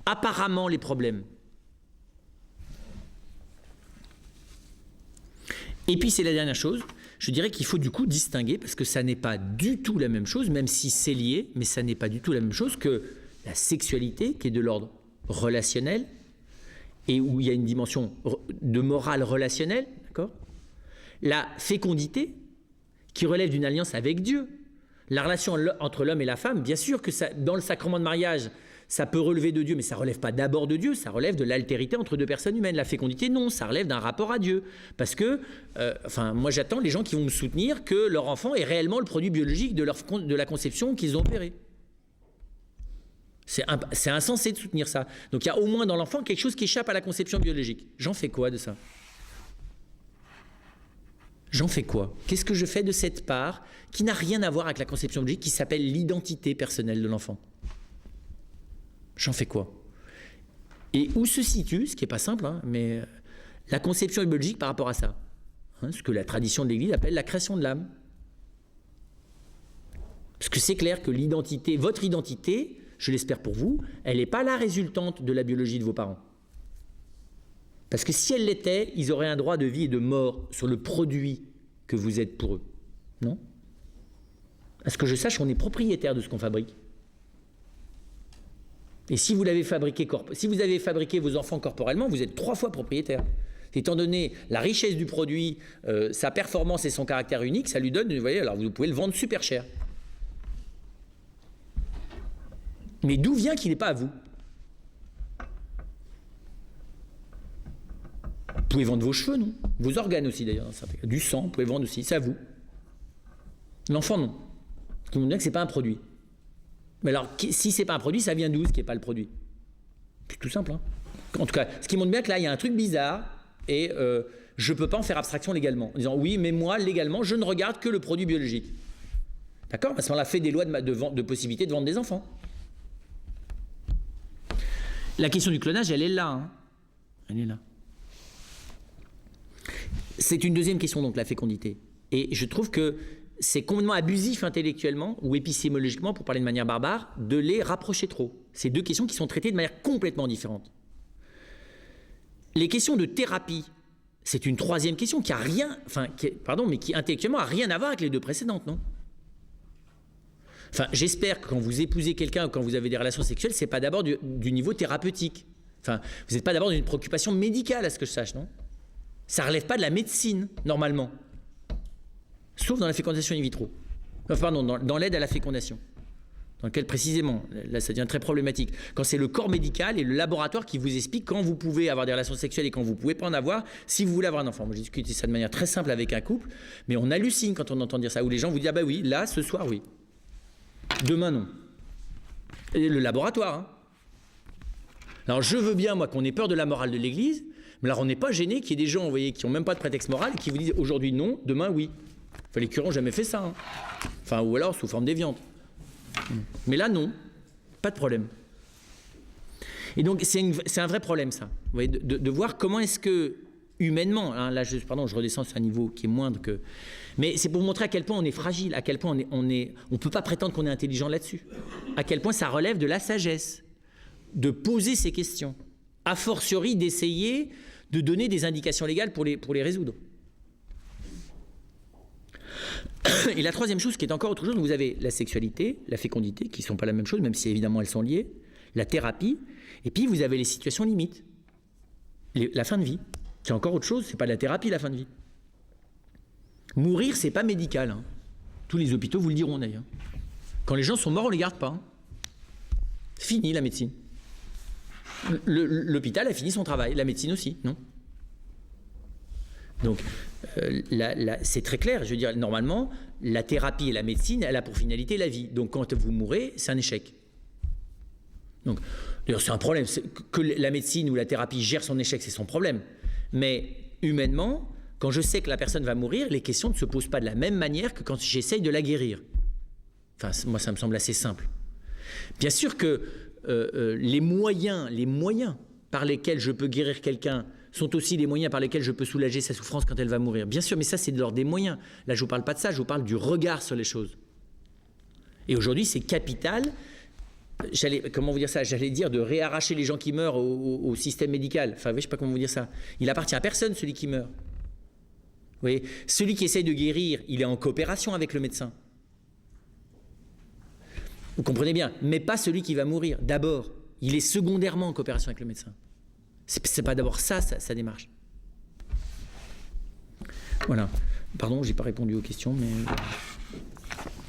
apparemment les problèmes. Et puis c'est la dernière chose, je dirais qu'il faut du coup distinguer, parce que ça n'est pas du tout la même chose, même si c'est lié, mais ça n'est pas du tout la même chose que la sexualité qui est de l'ordre relationnel et où il y a une dimension de morale relationnelle, d'accord ? La fécondité qui relève d'une alliance avec Dieu. La relation entre l'homme et la femme, bien sûr que ça, dans le sacrement de mariage, ça peut relever de Dieu, mais ça ne relève pas d'abord de Dieu, ça relève de l'altérité entre deux personnes humaines. La fécondité, non, ça relève d'un rapport à Dieu. Parce que, moi j'attends les gens qui vont me soutenir que leur enfant est réellement le produit biologique de la conception qu'ils ont opérée. C'est insensé de soutenir ça. Donc il y a au moins dans l'enfant quelque chose qui échappe à la conception biologique. J'en fais quoi de ça ? J'en fais quoi ? Qu'est-ce que je fais de cette part qui n'a rien à voir avec la conception biologique, qui s'appelle l'identité personnelle de l'enfant ? J'en fais quoi ? Et où se situe, ce qui n'est pas simple, mais la conception biologique par rapport à ça, ce que la tradition de l'Église appelle la création de l'âme. Parce que c'est clair que l'identité, votre identité, je l'espère pour vous, elle n'est pas la résultante de la biologie de vos parents. Parce que si elle l'était, ils auraient un droit de vie et de mort sur le produit que vous êtes pour eux. Non ? À ce que je sache, on est propriétaire de ce qu'on fabrique. Et si vous avez fabriqué vos enfants corporellement, vous êtes 3 fois propriétaire. Étant donné la richesse du produit, sa performance et son caractère unique, ça lui donne, vous voyez, alors vous pouvez le vendre super cher. Mais d'où vient qu'il n'est pas à vous? Vous pouvez vendre vos cheveux, non? Vos organes aussi, d'ailleurs. Du sang, vous pouvez vendre aussi, c'est à vous. L'enfant, non. Tout le monde dit que ce n'est pas un produit. Mais alors, si ce n'est pas un produit, ça vient d'où, ce qui n'est pas le produit? C'est tout simple. Hein. En tout cas, ce qui montre bien que là, il y a un truc bizarre et je ne peux pas en faire abstraction légalement. En disant, oui, mais moi, légalement, je ne regarde que le produit biologique. D'accord? Parce qu'on a fait des lois de possibilité de vendre des enfants. La question du clonage, elle est là. Hein. Elle est là. C'est une deuxième question, donc, la fécondité. Et je trouve que c'est complètement abusif intellectuellement ou épistémologiquement, pour parler de manière barbare, de les rapprocher trop. C'est deux questions qui sont traitées de manière complètement différente. Les questions de thérapie, c'est une troisième question qui a rien, mais qui intellectuellement a rien à voir avec les deux précédentes, non? Enfin, j'espère que quand vous épousez quelqu'un ou quand vous avez des relations sexuelles, c'est pas d'abord du niveau thérapeutique. Enfin, vous n'êtes pas d'abord d'une préoccupation médicale, à ce que je sache, non? Ça relève pas de la médecine, normalement. Sauf dans la fécondation in vitro. Enfin, pardon, dans l'aide à la fécondation. Dans lequel, précisément, là, ça devient très problématique. Quand c'est le corps médical et le laboratoire qui vous explique quand vous pouvez avoir des relations sexuelles et quand vous ne pouvez pas en avoir, si vous voulez avoir un enfant. Moi, j'ai discuté ça de manière très simple avec un couple, mais on hallucine quand on entend dire ça, où les gens vous disent « Ah bah oui, là, ce soir, oui. Demain, non. » Et le laboratoire, hein. Alors, je veux bien, moi, qu'on ait peur de la morale de l'Église, mais alors on n'est pas gêné qu'il y ait des gens, vous voyez, qui n'ont même pas de prétexte moral et qui vous disent aujourd'hui non, demain oui. Enfin, les curés n'ont jamais fait ça. Hein. Enfin, ou alors sous forme déviante. Mais là, non. Pas de problème. Et donc, c'est un vrai problème, ça. Vous voyez, de voir comment est-ce que, humainement, hein, là, je redescends sur un niveau qui est moindre que... Mais c'est pour montrer à quel point on est fragile, à quel point on ne peut pas prétendre qu'on est intelligent là-dessus. À quel point ça relève de la sagesse, de poser ces questions. A fortiori, d'essayer de donner des indications légales pour les résoudre. Et la troisième chose qui est encore autre chose, vous avez la sexualité, la fécondité, qui ne sont pas la même chose, même si évidemment elles sont liées, la thérapie, et puis vous avez les situations limites. La fin de vie, c'est encore autre chose, c'est pas de la thérapie la fin de vie. Mourir, c'est pas médical. Hein. Tous les hôpitaux vous le diront d'ailleurs. Quand les gens sont morts, on les garde pas. Hein. Fini la médecine. L'hôpital a fini son travail, la médecine aussi, non? Donc, c'est très clair, je veux dire, normalement, la thérapie et la médecine, elle a pour finalité la vie. Donc, quand vous mourrez, c'est un échec. Donc, d'ailleurs, c'est un problème. Que la médecine ou la thérapie gère son échec, c'est son problème. Mais, humainement, quand je sais que la personne va mourir, les questions ne se posent pas de la même manière que quand j'essaye de la guérir. Enfin, moi, ça me semble assez simple. Bien sûr que les moyens par lesquels je peux guérir quelqu'un sont aussi les moyens par lesquels je peux soulager sa souffrance quand elle va mourir. Bien sûr, mais ça, c'est de l'ordre des moyens. Là, je ne vous parle pas de ça, je vous parle du regard sur les choses. Et aujourd'hui, c'est capital, comment vous dire ça? J'allais dire de réarracher les gens qui meurent au système médical. Enfin, je ne sais pas comment vous dire ça. Il appartient à personne, celui qui meurt. Vous voyez, celui qui essaye de guérir, il est en coopération avec le médecin. Vous comprenez bien, mais pas celui qui va mourir. D'abord, il est secondairement en coopération avec le médecin. C'est pas d'abord ça, sa démarche. Voilà. Pardon, j'ai pas répondu aux questions, mais...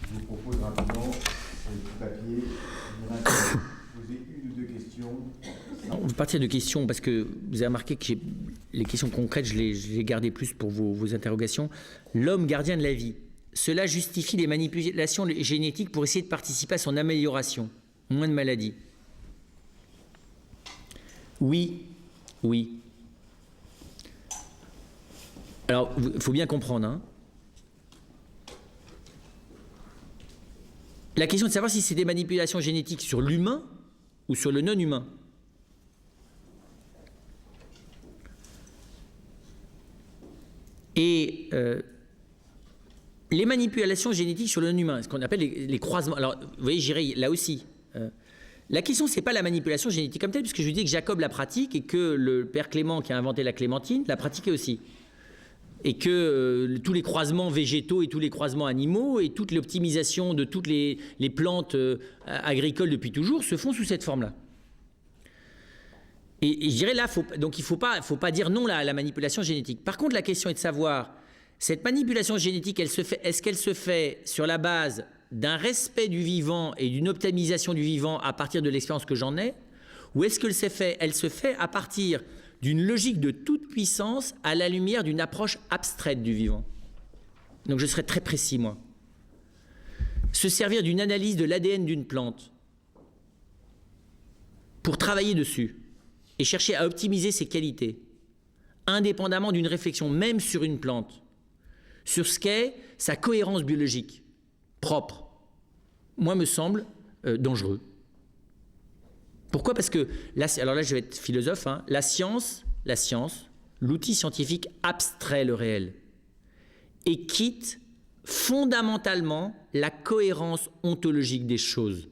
Je vous propose rapidement, sur le petit papier, de poser une ou deux questions. On va partir de questions, parce que vous avez remarqué que les questions concrètes, je les gardais plus pour vos interrogations. L'homme gardien de la vie. Cela justifie les manipulations génétiques pour essayer de participer à son amélioration. Moins de maladies. Oui. Oui. Alors, il faut bien comprendre. Hein. La question est de savoir si c'est des manipulations génétiques sur l'humain ou sur le non-humain. Et les manipulations génétiques sur le non-humain, ce qu'on appelle les croisements. Alors, vous voyez, j'irai là aussi. La question, ce n'est pas la manipulation génétique comme telle, puisque je vous dis que Jacob la pratique et que le père Clément, qui a inventé la clémentine, l'a pratiquée aussi. Et que tous les croisements végétaux et tous les croisements animaux et toute l'optimisation de toutes les plantes agricoles depuis toujours se font sous cette forme-là. Et je dirais là, donc il ne faut pas dire non à la manipulation génétique. Par contre, la question est de savoir, cette manipulation génétique, est-ce qu'elle se fait sur la base d'un respect du vivant et d'une optimisation du vivant à partir de l'expérience que j'en ai, ou est-ce qu'elle se fait à partir d'une logique de toute puissance à la lumière d'une approche abstraite du vivant? Donc je serai très précis, moi. Se servir d'une analyse de l'ADN d'une plante pour travailler dessus et chercher à optimiser ses qualités, indépendamment d'une réflexion même sur une plante, sur ce qu'est sa cohérence biologique propre, moi me semble dangereux. Pourquoi? Parce que, là, alors là je vais être philosophe, hein, la science, l'outil scientifique abstrait le réel et quitte fondamentalement la cohérence ontologique des choses.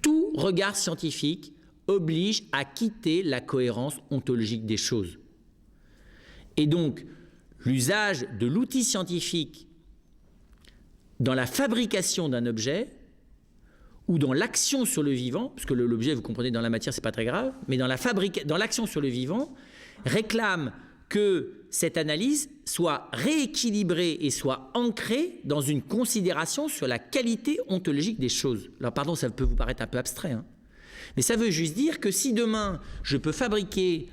Tout regard scientifique oblige à quitter la cohérence ontologique des choses. Et donc, l'usage de l'outil scientifique dans la fabrication d'un objet ou dans l'action sur le vivant, parce que l'objet, vous comprenez, dans la matière, c'est pas très grave, mais dans l'action sur le vivant, réclame que cette analyse soit rééquilibrée et soit ancrée dans une considération sur la qualité ontologique des choses. Alors pardon, ça peut vous paraître un peu abstrait, hein, mais ça veut juste dire que si demain, je peux fabriquer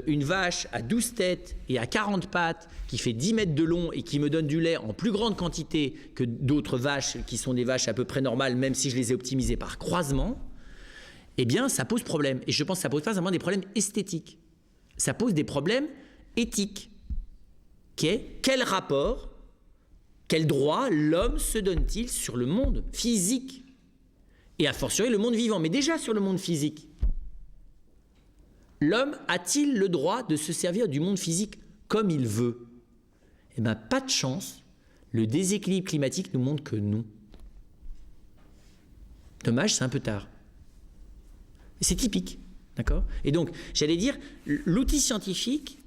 une vache à 12 têtes et à 40 pattes qui fait 10 mètres de long et qui me donne du lait en plus grande quantité que d'autres vaches qui sont des vaches à peu près normales, même si je les ai optimisées par croisement, eh bien, ça pose problème. Et je pense que ça pose pas seulement des problèmes esthétiques. Ça pose des problèmes éthiques. Quel rapport, quel droit l'homme se donne-t-il sur le monde physique? Et a fortiori le monde vivant, mais déjà sur le monde physique. L'homme a-t-il le droit de se servir du monde physique comme il veut? Eh bien, pas de chance. Le déséquilibre climatique nous montre que non. Dommage, c'est un peu tard. C'est typique, d'accord? Et donc, j'allais dire, l'outil scientifique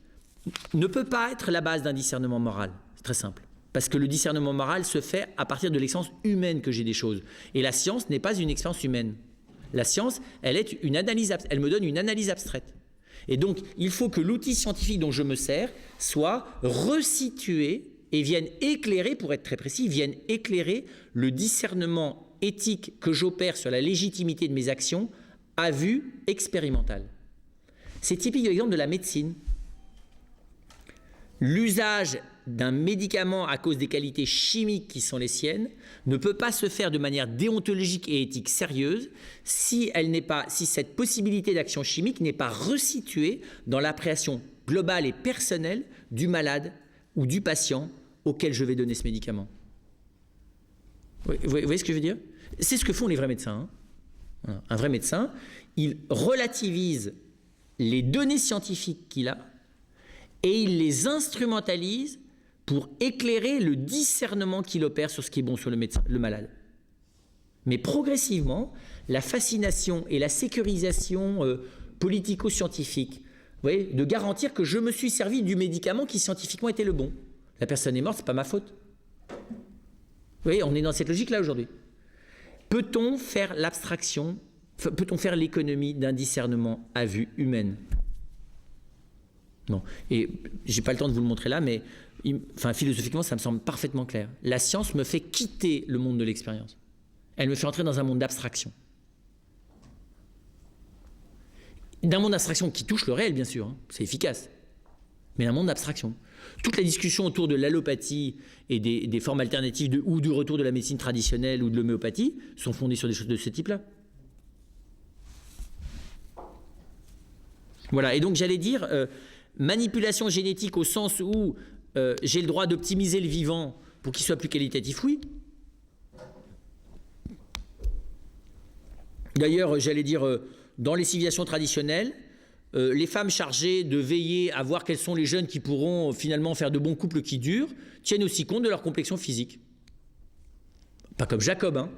ne peut pas être la base d'un discernement moral. C'est très simple. Parce que le discernement moral se fait à partir de l'expérience humaine que j'ai des choses. Et la science n'est pas une expérience humaine. La science, elle me donne une analyse abstraite. Et donc, il faut que l'outil scientifique dont je me sers soit resitué et vienne éclairer, pour être très précis, vienne éclairer le discernement éthique que j'opère sur la légitimité de mes actions à vue expérimentale. C'est typique de l'exemple de la médecine. L'usage d'un médicament à cause des qualités chimiques qui sont les siennes ne peut pas se faire de manière déontologique et éthique sérieuse si cette possibilité d'action chimique n'est pas resituée dans l'appréhension globale et personnelle du malade ou du patient auquel je vais donner ce médicament. Vous voyez ce que je veux dire? C'est ce que font les vrais médecins. Hein. Un vrai médecin, il relativise les données scientifiques qu'il a et il les instrumentalise pour éclairer le discernement qu'il opère sur ce qui est bon sur le malade. Mais progressivement, la fascination et la sécurisation politico-scientifique, vous voyez, de garantir que je me suis servi du médicament qui scientifiquement était le bon. La personne est morte, c'est pas ma faute. Vous voyez, on est dans cette logique-là aujourd'hui. Peut-on faire l'abstraction, peut-on faire l'économie d'un discernement à vue humaine? Non. Et j'ai pas le temps de vous le montrer là, mais philosophiquement, ça me semble parfaitement clair. La science me fait quitter le monde de l'expérience. Elle me fait entrer dans un monde d'abstraction. D'un monde d'abstraction qui touche le réel, bien sûr, hein, c'est efficace, mais d'un monde d'abstraction. Toute la discussion autour de l'allopathie et des formes alternatives ou du retour de la médecine traditionnelle ou de l'homéopathie sont fondées sur des choses de ce type-là. Voilà, et donc j'allais dire, manipulation génétique au sens où j'ai le droit d'optimiser le vivant pour qu'il soit plus qualitatif, oui. D'ailleurs, j'allais dire, dans les civilisations traditionnelles, les femmes chargées de veiller à voir quels sont les jeunes qui pourront finalement faire de bons couples qui durent, tiennent aussi compte de leur complexion physique. Pas comme Jacob, hein.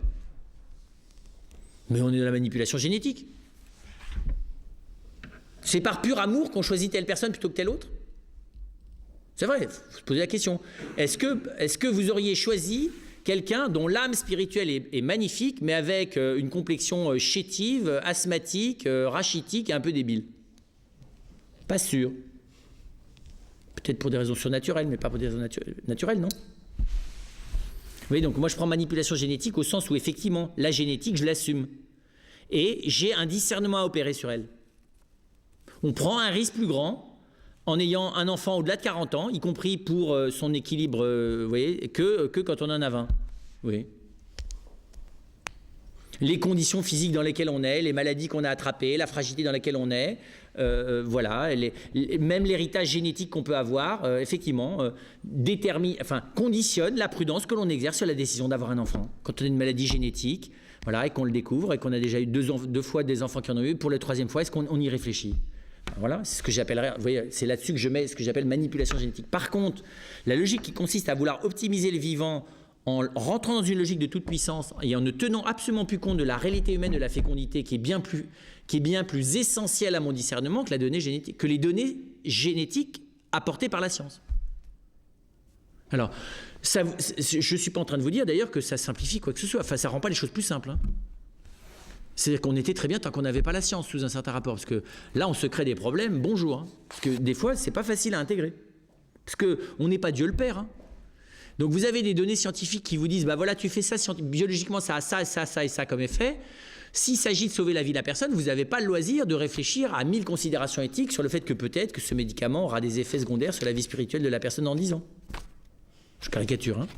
Mais on est dans la manipulation génétique. C'est par pur amour qu'on choisit telle personne plutôt que telle autre? C'est vrai, il faut se poser la question. Est-ce que vous auriez choisi quelqu'un dont l'âme spirituelle est magnifique, mais avec une complexion chétive, asthmatique, rachitique et un peu débile. Pas sûr. Peut-être pour des raisons surnaturelles, mais pas pour des raisons naturelles, non? Vous voyez, donc moi je prends manipulation génétique au sens où effectivement, la génétique, je l'assume. Et j'ai un discernement à opérer sur elle. On prend un risque plus grand en ayant un enfant au-delà de 40 ans, y compris pour son équilibre, vous voyez, que quand on en a 20. Oui. Les conditions physiques dans lesquelles on est, les maladies qu'on a attrapées, la fragilité dans laquelle on est, voilà, même l'héritage génétique qu'on peut avoir, effectivement, conditionne la prudence que l'on exerce sur la décision d'avoir un enfant. Quand on a une maladie génétique, voilà, et qu'on le découvre, et qu'on a déjà eu deux fois des enfants qui en ont eu, pour la troisième fois, est-ce qu'on y réfléchit? Voilà, c'est ce que j'appellerais, vous voyez, c'est là-dessus que je mets ce que j'appelle manipulation génétique. Par contre, la logique qui consiste à vouloir optimiser le vivant en rentrant dans une logique de toute puissance et en ne tenant absolument plus compte de la réalité humaine de la fécondité qui est bien plus essentielle à mon discernement que la donnée génétique, que les données génétiques apportées par la science. Alors, ça, je ne suis pas en train de vous dire d'ailleurs que ça simplifie quoi que ce soit, enfin ça ne rend pas les choses plus simples, hein. C'est-à-dire qu'on était très bien tant qu'on n'avait pas la science sous un certain rapport, parce que là on se crée des problèmes, bonjour, hein, parce que des fois c'est pas facile à intégrer, parce qu'on n'est pas Dieu le Père, hein. Donc vous avez des données scientifiques qui vous disent, bah voilà tu fais ça, biologiquement ça a ça, ça, ça et ça comme effet. S'il s'agit de sauver la vie de la personne, vous n'avez pas le loisir de réfléchir à 1000 considérations éthiques sur le fait que peut-être que ce médicament aura des effets secondaires sur la vie spirituelle de la personne dans 10 ans. Je caricature, hein.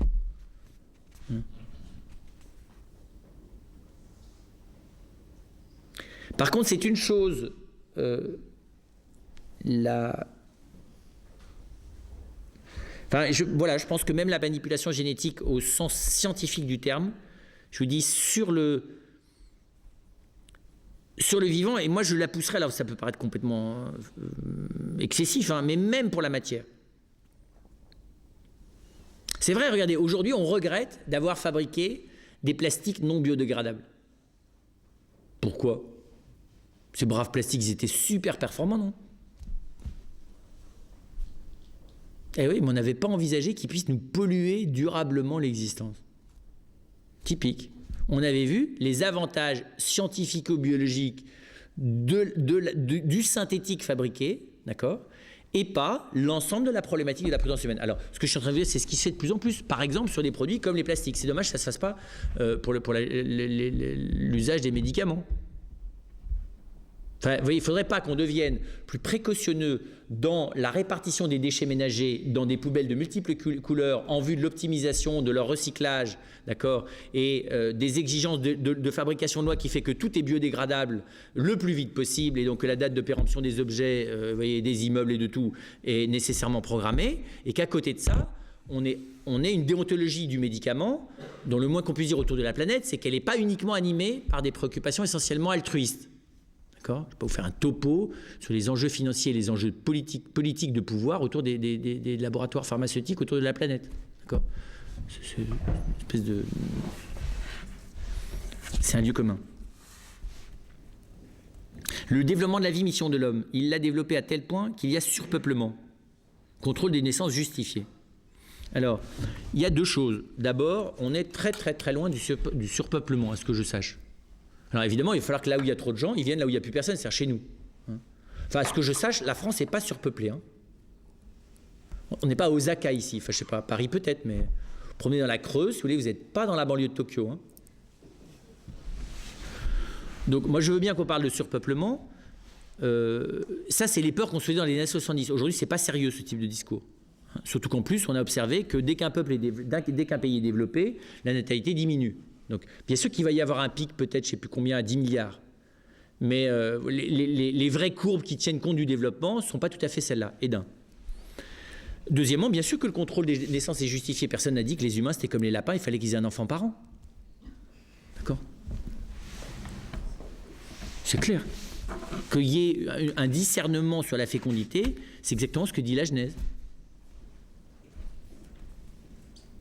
Par contre, c'est une chose, je pense que même la manipulation génétique au sens scientifique du terme, je vous dis sur le vivant, et moi je la pousserai, alors ça peut paraître complètement excessif, hein, mais même pour la matière. C'est vrai, regardez, aujourd'hui on regrette d'avoir fabriqué des plastiques non biodégradables. Pourquoi ? Ces braves plastiques, ils étaient super performants, non? Eh oui, mais on n'avait pas envisagé qu'ils puissent nous polluer durablement l'existence. Typique. On avait vu les avantages scientifico-biologiques du synthétique fabriqué, d'accord, et pas l'ensemble de la problématique de la prudence humaine. Alors, ce que je suis en train de dire, c'est ce qui se fait de plus en plus, par exemple, sur des produits comme les plastiques. C'est dommage que ça ne se fasse pas pour l'usage des médicaments. Enfin, vous voyez, il ne faudrait pas qu'on devienne plus précautionneux dans la répartition des déchets ménagers dans des poubelles de multiples couleurs en vue de l'optimisation de leur recyclage, d'accord, et des exigences de fabrication de loi qui fait que tout est biodégradable le plus vite possible et donc que la date de péremption des objets, vous voyez, des immeubles et de tout est nécessairement programmée, et qu'à côté de ça, on ait une déontologie du médicament dont le moins qu'on puisse dire autour de la planète, c'est qu'elle n'est pas uniquement animée par des préoccupations essentiellement altruistes. Je ne vais pas vous faire un topo sur les enjeux financiers et les enjeux politiques de pouvoir autour des laboratoires pharmaceutiques autour de la planète. D'accord ? C'est une espèce de... C'est un lieu commun. Le développement de la vie, mission de l'homme, il l'a développé à tel point qu'il y a surpeuplement. Contrôle des naissances justifié. Alors, il y a deux choses. D'abord, on est très très très loin du surpeuplement, à ce que je sache. Alors évidemment, il va falloir que là où il y a trop de gens, ils viennent là où il n'y a plus personne, c'est-à-dire chez nous. Enfin, à ce que je sache, la France n'est pas surpeuplée. Hein. On n'est pas à Osaka ici, enfin je ne sais pas, Paris peut-être, mais vous promenez dans la Creuse, si vous voulez, vous n'êtes pas dans la banlieue de Tokyo. Hein. Donc moi je veux bien qu'on parle de surpeuplement. Ça c'est les peurs qu'on se faisait dans les années 70. Aujourd'hui c'est pas sérieux ce type de discours. Surtout qu'en plus on a observé que dès qu'un pays est développé, la natalité diminue. Donc, bien sûr qu'il va y avoir un pic, peut-être, je ne sais plus combien, à 10 milliards. Mais les vraies courbes qui tiennent compte du développement ne sont pas tout à fait celles-là, et d'un. Deuxièmement, bien sûr que le contrôle des naissances est justifié. Personne n'a dit que les humains, c'était comme les lapins, il fallait qu'ils aient un enfant par an. D'accord ? C'est clair. Qu'il y ait un discernement sur la fécondité, c'est exactement ce que dit la Genèse.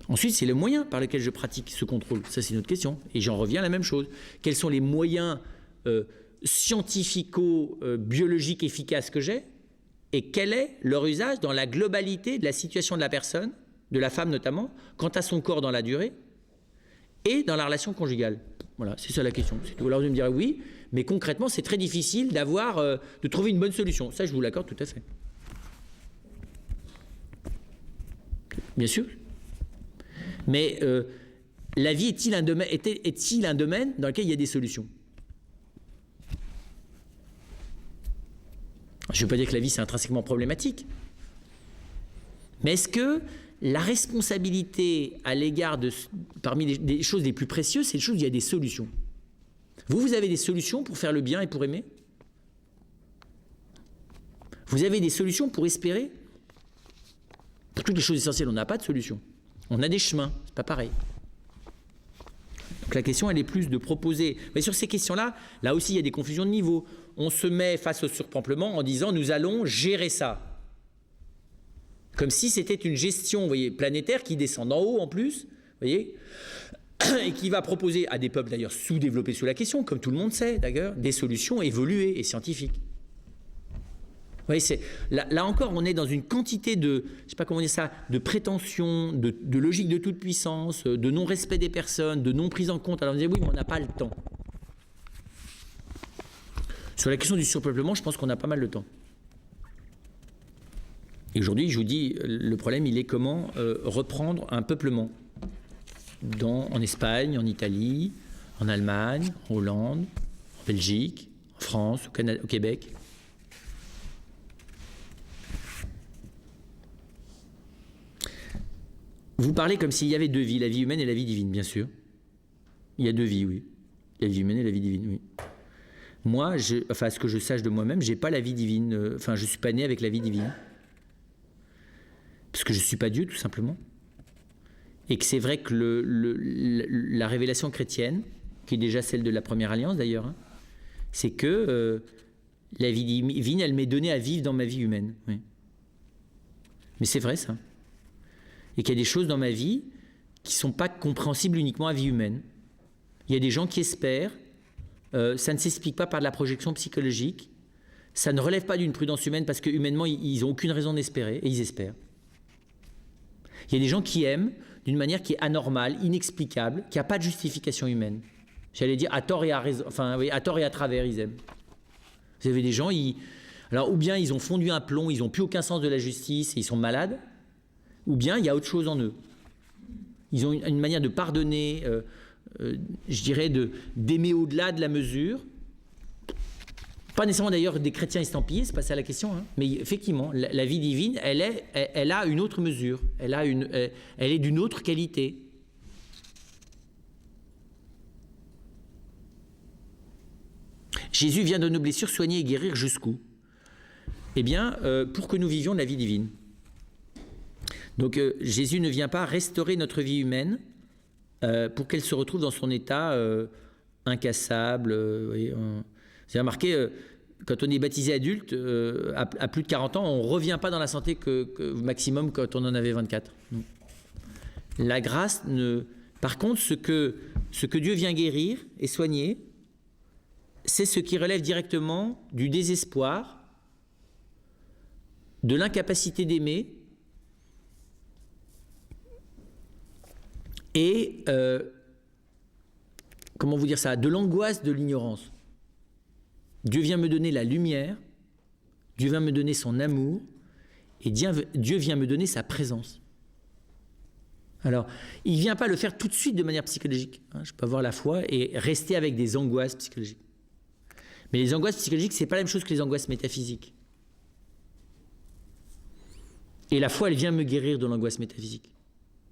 Ensuite, c'est le moyen par lequel je pratique ce contrôle. Ça, c'est une autre question. Et j'en reviens à la même chose. Quels sont les moyens scientifico-biologiques efficaces que j'ai ? Et quel est leur usage dans la globalité de la situation de la personne, de la femme notamment, quant à son corps dans la durée, et dans la relation conjugale. Voilà, c'est ça la question. C'est tout. Alors vous me direz oui, mais concrètement, c'est très difficile de trouver une bonne solution. Ça, je vous l'accorde tout à fait. Bien sûr. Mais la vie est-il un domaine dans lequel il y a des solutions? Je ne veux pas dire que la vie c'est intrinsèquement problématique, mais est-ce que la responsabilité à l'égard parmi des choses les plus précieuses, c'est les choses où il y a des solutions? Vous avez des solutions pour faire le bien et pour aimer? Vous avez des solutions pour espérer? Pour toutes les choses essentielles, on n'a pas de solution. On a des chemins, c'est pas pareil. Donc la question, elle est plus de proposer. Mais sur ces questions-là, là aussi, il y a des confusions de niveau. On se met face au surpeuplement en disant nous allons gérer ça. Comme si c'était une gestion, vous voyez, planétaire qui descend d'en haut en plus, vous voyez, et qui va proposer à des peuples d'ailleurs sous-développés sur la question, comme tout le monde sait d'ailleurs, des solutions évoluées et scientifiques. Vous voyez, là encore, on est dans une quantité de, je sais pas comment dire ça, de prétention, de logique de toute puissance, de non-respect des personnes, de non-prise en compte. Alors on dit oui, mais on n'a pas le temps. Sur la question du surpeuplement, je pense qu'on a pas mal de temps. Et aujourd'hui, je vous dis, le problème, il est comment reprendre un peuplement en Espagne, en Italie, en Allemagne, en Hollande, en Belgique, en France, au Québec. Vous parlez comme s'il y avait deux vies, la vie humaine et la vie divine, bien sûr. Il y a deux vies, oui. La vie humaine et la vie divine, oui. Moi, à ce que je sache de moi-même, je n'ai pas la vie divine. Je ne suis pas né avec la vie divine. Parce que je ne suis pas Dieu, tout simplement. Et que c'est vrai que la révélation chrétienne, qui est déjà celle de la première alliance d'ailleurs, hein, c'est que la vie divine, elle m'est donnée à vivre dans ma vie humaine. Oui. Mais c'est vrai ça. Et qu'il y a des choses dans ma vie qui ne sont pas compréhensibles uniquement à vie humaine. Il y a des gens qui espèrent, ça ne s'explique pas par de la projection psychologique, ça ne relève pas d'une prudence humaine parce que humainement, ils n'ont aucune raison d'espérer et ils espèrent. Il y a des gens qui aiment d'une manière qui est anormale, inexplicable, qui n'a pas de justification humaine. J'allais dire à tort et à raison, oui, à tort et à travers, ils aiment. Vous avez des gens, alors ou bien ils ont fondu un plomb, ils n'ont plus aucun sens de la justice et ils sont malades, ou bien il y a autre chose en eux. Ils ont une manière de pardonner, je dirais d'aimer au-delà de la mesure. Pas nécessairement d'ailleurs des chrétiens estampillés, c'est pas ça la question, hein. Mais effectivement, la vie divine, elle a une autre mesure, elle est d'une autre qualité. Jésus vient de nos blessures soigner et guérir jusqu'où? Eh bien, pour que nous vivions la vie divine. Donc Jésus ne vient pas restaurer notre vie humaine pour qu'elle se retrouve dans son état incassable. Vous avez remarqué, quand on est baptisé adulte, à plus de 40 ans, on ne revient pas dans la santé que maximum quand on en avait 24. La grâce, par contre, ce que Dieu vient guérir et soigner, c'est ce qui relève directement du désespoir, de l'incapacité d'aimer, et, comment vous dire ça, de l'angoisse de l'ignorance. Dieu vient me donner la lumière, Dieu vient me donner son amour, et Dieu vient me donner sa présence. Alors, il ne vient pas le faire tout de suite de manière psychologique. Je peux avoir la foi et rester avec des angoisses psychologiques. Mais les angoisses psychologiques, ce n'est pas la même chose que les angoisses métaphysiques. Et la foi, elle vient me guérir de l'angoisse métaphysique.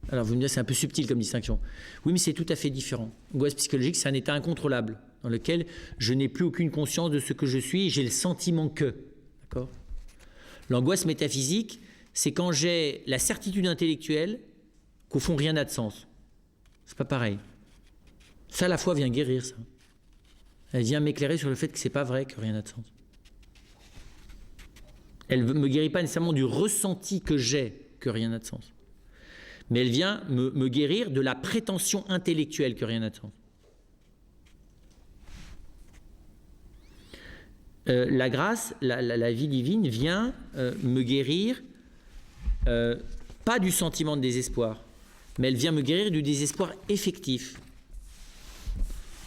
Alors vous me direz, c'est un peu subtil comme distinction. Oui, mais c'est tout à fait différent. L'angoisse psychologique, c'est un état incontrôlable, dans lequel je n'ai plus aucune conscience de ce que je suis et j'ai le sentiment que. D'accord ? L'angoisse métaphysique, c'est quand j'ai la certitude intellectuelle qu'au fond, rien n'a de sens. C'est pas pareil. Ça, la foi vient guérir ça. Elle vient m'éclairer sur le fait que c'est pas vrai, que rien n'a de sens. Elle ne me guérit pas nécessairement du ressenti que j'ai que rien n'a de sens. Mais elle vient me guérir de la prétention intellectuelle que rien n'a de sens. La grâce, la vie divine vient me guérir, pas du sentiment de désespoir, mais elle vient me guérir du désespoir effectif.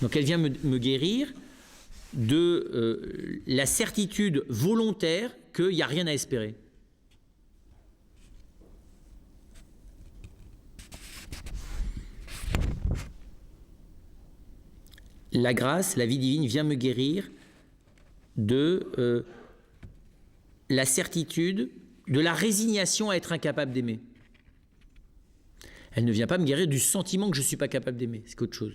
Donc elle vient me guérir de la certitude volontaire qu'il n'y a rien à espérer. La grâce, la vie divine vient me guérir de la certitude, de la résignation à être incapable d'aimer. Elle ne vient pas me guérir du sentiment que je ne suis pas capable d'aimer, c'est qu'autre chose.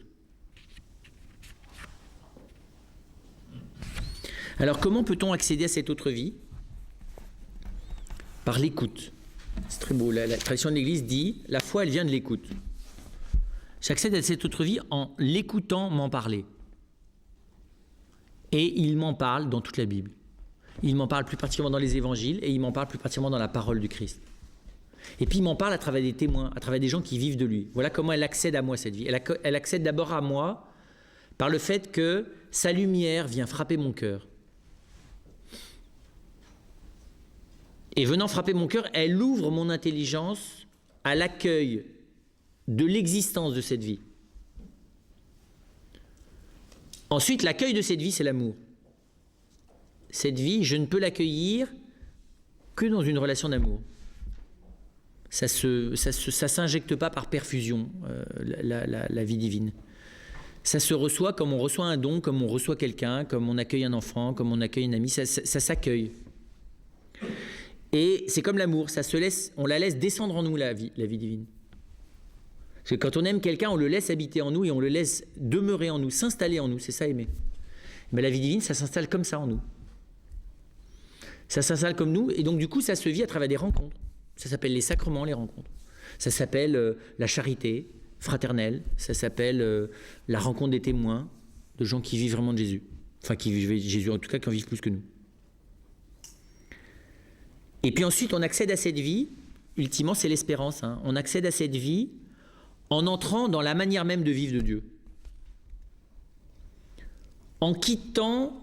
Alors comment peut-on accéder à cette autre vie? Par l'écoute. C'est très beau, la tradition de l'Église dit, la foi elle vient de l'écoute. J'accède à cette autre vie en l'écoutant m'en parler. Et il m'en parle dans toute la Bible. Il m'en parle plus particulièrement dans les évangiles et il m'en parle plus particulièrement dans la parole du Christ. Et puis il m'en parle à travers des témoins, à travers des gens qui vivent de lui. Voilà comment elle accède à moi, cette vie. Elle accède d'abord à moi par le fait que sa lumière vient frapper mon cœur. Et venant frapper mon cœur, elle ouvre mon intelligence à l'accueil de l'existence de cette vie. Ensuite, l'accueil de cette vie, c'est l'amour. Cette vie, je ne peux l'accueillir que dans une relation d'amour. Ça s'injecte pas par perfusion, la vie divine. Ça se reçoit comme on reçoit un don, comme on reçoit quelqu'un, comme on accueille un enfant, comme on accueille un ami, ça s'accueille. Et c'est comme l'amour, on la laisse descendre en nous, la vie divine. Parce que quand on aime quelqu'un, on le laisse habiter en nous et on le laisse demeurer en nous, s'installer en nous, c'est ça aimer. Mais la vie divine, ça s'installe comme ça en nous. Ça s'installe comme nous, et donc du coup, ça se vit à travers des rencontres. Ça s'appelle les sacrements, les rencontres. Ça s'appelle la charité fraternelle, ça s'appelle la rencontre des témoins, de gens qui vivent vraiment de Jésus. Enfin, qui vivent Jésus, en tout cas, qui en vivent plus que nous. Et puis ensuite, on accède à cette vie, ultimement, c'est l'espérance. Hein. On accède à cette vie en entrant dans la manière même de vivre de Dieu. En quittant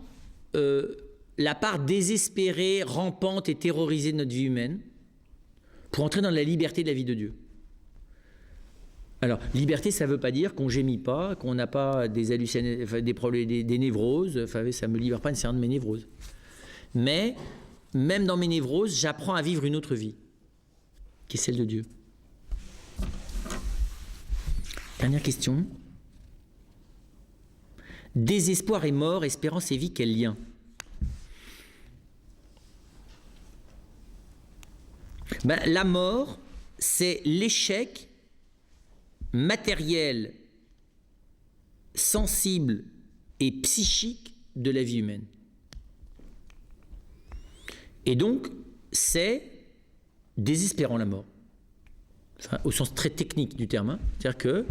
la part désespérée, rampante et terrorisée de notre vie humaine, pour entrer dans la liberté de la vie de Dieu. Alors, liberté, ça ne veut pas dire qu'on ne gémit pas, qu'on n'a pas des hallucinations, des problèmes, des névroses. Enfin, ça ne me libère pas nécessairement de mes névroses. Mais, même dans mes névroses, j'apprends à vivre une autre vie, qui est celle de Dieu. Dernière question. Désespoir et mort, espérance et vie, quel lien? La mort, c'est l'échec matériel, sensible et psychique de la vie humaine. Et donc, c'est désespérant la mort. Enfin, au sens très technique du terme. Hein. C'est-à-dire que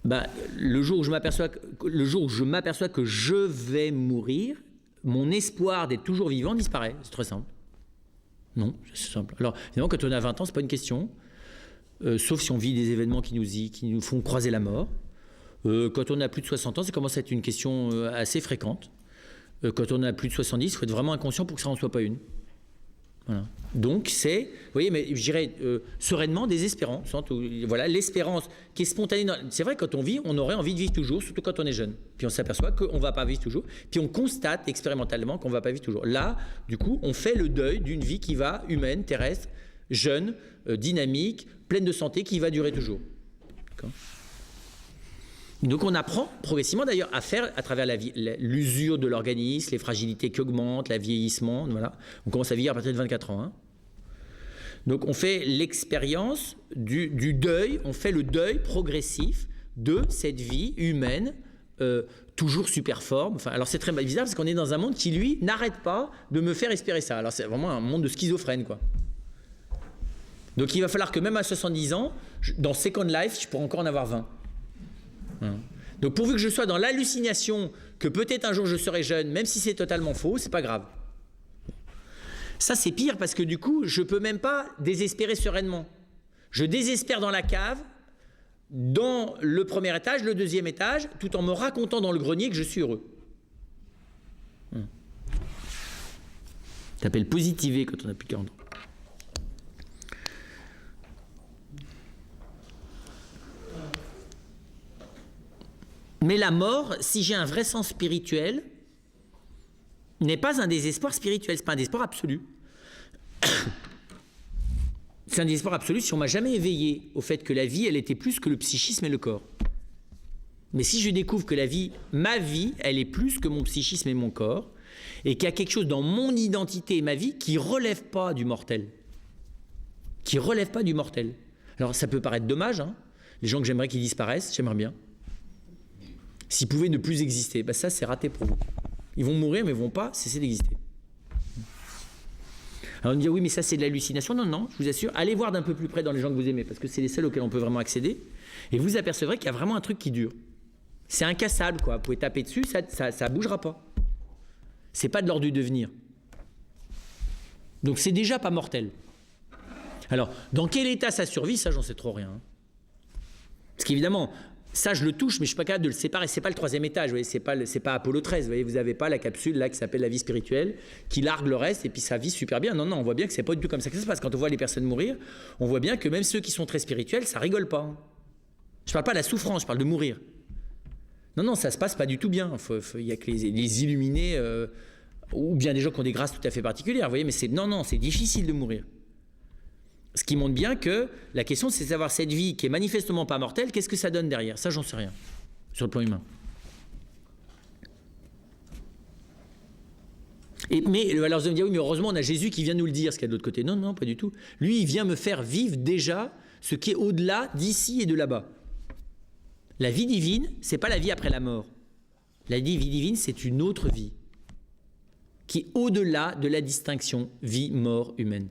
le jour où je m'aperçois que je vais mourir, mon espoir d'être toujours vivant disparaît. C'est très simple. Non, c'est simple. Alors, évidemment, quand on a 20 ans, c'est pas une question. Sauf si on vit des événements qui nous font croiser la mort. Quand on a plus de 60 ans, ça commence à être une question assez fréquente. Quand on a plus de 70, il faut être vraiment inconscient pour que ça n'en soit pas une. Voilà. Donc c'est, vous voyez, mais je dirais sereinement désespérant. Voilà, l'espérance qui est spontanée. C'est vrai, quand on vit, on aurait envie de vivre toujours, surtout quand on est jeune. Puis on s'aperçoit qu'on ne va pas vivre toujours. Puis on constate expérimentalement qu'on ne va pas vivre toujours. Là, du coup, on fait le deuil d'une vie qui va, humaine, terrestre, jeune, dynamique, pleine de santé, qui va durer toujours. D'accord ? Donc on apprend progressivement d'ailleurs à faire à travers la vie, l'usure de l'organisme, les fragilités qui augmentent, le vieillissement, voilà. On commence à vieillir à partir de 24 ans. Hein. Donc on fait l'expérience du deuil, on fait le deuil progressif de cette vie humaine, toujours superforme. Enfin, alors c'est très bizarre parce qu'on est dans un monde qui, lui, n'arrête pas de me faire espérer ça. Alors c'est vraiment un monde de schizophrène, quoi. Donc il va falloir que même à 70 ans, dans Second Life, je pourrais encore en avoir 20. Donc pourvu que je sois dans l'hallucination que peut-être un jour je serai jeune, même si c'est totalement faux, c'est pas grave. Ça c'est pire parce que du coup je peux même pas désespérer sereinement. Je désespère dans la cave, dans le premier étage, le deuxième étage, tout en me racontant dans le grenier que je suis heureux. Ça s'appelle positiver quand on a plus de 40 ans. Mais la mort, si j'ai un vrai sens spirituel, n'est pas un désespoir spirituel, c'est pas un désespoir absolu. C'est un désespoir absolu si on m'a jamais éveillé au fait que la vie, elle était plus que le psychisme et le corps. Mais si je découvre que la vie, ma vie, elle est plus que mon psychisme et mon corps, et qu'il y a quelque chose dans mon identité et ma vie qui relève pas du mortel. Qui relève pas du mortel. Alors ça peut paraître dommage, hein. Les gens que j'aimerais qu'ils disparaissent, j'aimerais bien. S'ils pouvaient ne plus exister, ben ça c'est raté pour vous. Ils vont mourir mais ils vont pas cesser d'exister. Alors on me dit oui mais ça c'est de l'hallucination. Non, non, je vous assure, allez voir d'un peu plus près dans les gens que vous aimez parce que c'est les seuls auxquels on peut vraiment accéder et vous apercevrez qu'il y a vraiment un truc qui dure. C'est incassable quoi, vous pouvez taper dessus, ça bougera pas. C'est pas de l'ordre du devenir. Donc c'est déjà pas mortel. Alors, dans quel état ça survit, ça j'en sais trop rien. Parce qu'évidemment, ça je le touche, mais je ne suis pas capable de le séparer. C'est pas le troisième étage, vous voyez, c'est pas Apollo 13, vous voyez, vous n'avez pas la capsule là qui s'appelle la vie spirituelle, qui largue le reste et puis ça vit super bien. Non, non, on voit bien que c'est pas du tout comme ça que ça se passe. Quand on voit les personnes mourir, on voit bien que même ceux qui sont très spirituels, ça rigole pas. Je parle pas de la souffrance, je parle de mourir. Non, non, ça se passe pas du tout bien. Il y a que les illuminés ou bien des gens qui ont des grâces tout à fait particulières, vous voyez, mais c'est difficile de mourir. Ce qui montre bien que la question, c'est de savoir cette vie qui est manifestement pas mortelle, qu'est-ce que ça donne derrière? Ça, j'en sais rien, sur le plan humain. Mais alors, vous allez me dire, oui, mais heureusement, on a Jésus qui vient nous le dire, ce qu'il y a de l'autre côté. Non, non, pas du tout. Lui, il vient me faire vivre déjà ce qui est au-delà d'ici et de là-bas. La vie divine, c'est pas la vie après la mort. La vie divine, c'est une autre vie qui est au-delà de la distinction vie-mort humaine.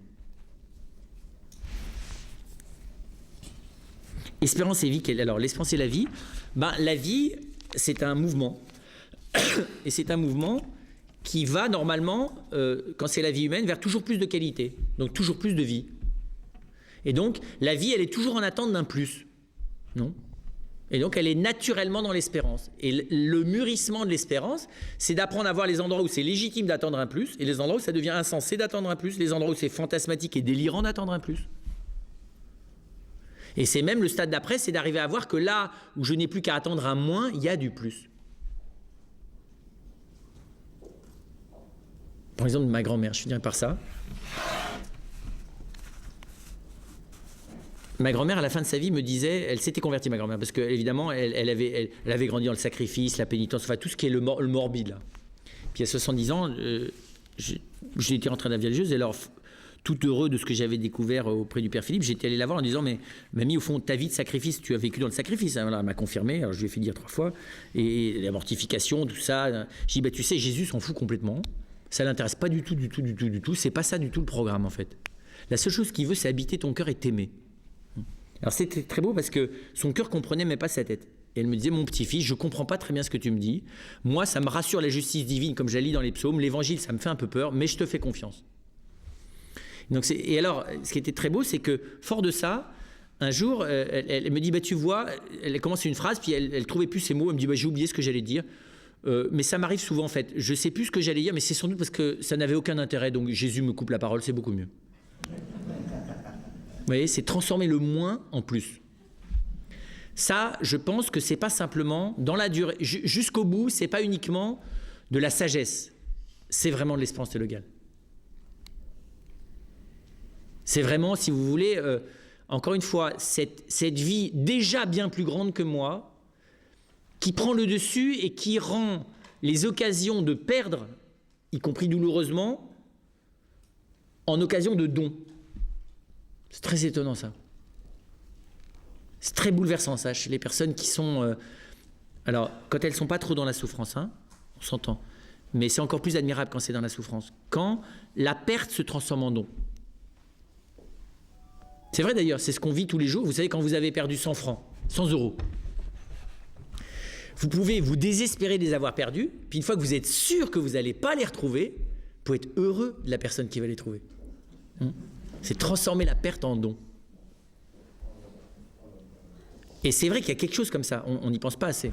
Espérance et vie, alors l'espérance et la vie, la vie, c'est un mouvement. Et c'est un mouvement qui va normalement, quand c'est la vie humaine, vers toujours plus de qualité, donc toujours plus de vie. Et donc, la vie, elle est toujours en attente d'un plus. Non ? Et donc, elle est naturellement dans l'espérance. Et le mûrissement de l'espérance, c'est d'apprendre à voir les endroits où c'est légitime d'attendre un plus, et les endroits où ça devient insensé d'attendre un plus, les endroits où c'est fantasmatique et délirant d'attendre un plus. Et c'est même le stade d'après, c'est d'arriver à voir que là où je n'ai plus qu'à attendre un moins, il y a du plus. Par exemple, ma grand-mère, je finirai par ça. Ma grand-mère, à la fin de sa vie, me disait, elle s'était convertie, ma grand-mère, parce qu'évidemment, elle avait grandi dans le sacrifice, la pénitence, enfin tout ce qui est le morbide. Là. Puis à 70 ans, j'étais en train de la vie religieuse, et alors, tout heureux de ce que j'avais découvert auprès du Père Philippe, j'étais allé la voir en disant, mais mamie, au fond, ta vie de sacrifice, tu as vécu dans le sacrifice. Hein, voilà, elle m'a confirmé, alors je lui ai fait dire 3 fois, et la mortification, tout ça. J'ai dit, tu sais, Jésus s'en fout complètement, ça ne l'intéresse pas du tout, c'est pas ça du tout le programme en fait. La seule chose qu'il veut, c'est habiter ton cœur et t'aimer. Alors c'était très beau parce que son cœur comprenait mais pas sa tête. Et elle me disait, mon petit-fils, je ne comprends pas très bien ce que tu me dis. Moi, ça me rassure la justice divine, comme je la lis dans les psaumes. L'évangile, ça me fait un peu peur, mais je te fais confiance. Donc et alors, ce qui était très beau, c'est que, fort de ça, un jour, elle me dit, tu vois, elle commence une phrase, puis elle ne trouvait plus ses mots. Elle me dit, j'ai oublié ce que j'allais dire. Mais ça m'arrive souvent, en fait. Je ne sais plus ce que j'allais dire, mais c'est sans doute parce que ça n'avait aucun intérêt. Donc Jésus me coupe la parole, c'est beaucoup mieux. Vous voyez, c'est transformer le moins en plus. Ça, je pense que c'est pas simplement dans la durée, jusqu'au bout, c'est pas uniquement de la sagesse, c'est vraiment de l'espérance théologale. C'est vraiment, si vous voulez, encore une fois, cette vie déjà bien plus grande que moi, qui prend le dessus et qui rend les occasions de perdre, y compris douloureusement, en occasion de don. C'est très étonnant ça. C'est très bouleversant ça, chez les personnes qui sont... alors, quand elles ne sont pas trop dans la souffrance, hein, on s'entend, mais c'est encore plus admirable quand c'est dans la souffrance, quand la perte se transforme en don. C'est vrai d'ailleurs, c'est ce qu'on vit tous les jours. Vous savez, quand vous avez perdu 100 francs, 100 euros, vous pouvez vous désespérer de les avoir perdus, puis une fois que vous êtes sûr que vous n'allez pas les retrouver, vous pouvez être heureux de la personne qui va les trouver. C'est transformer la perte en don. Et c'est vrai qu'il y a quelque chose comme ça, on n'y pense pas assez. Le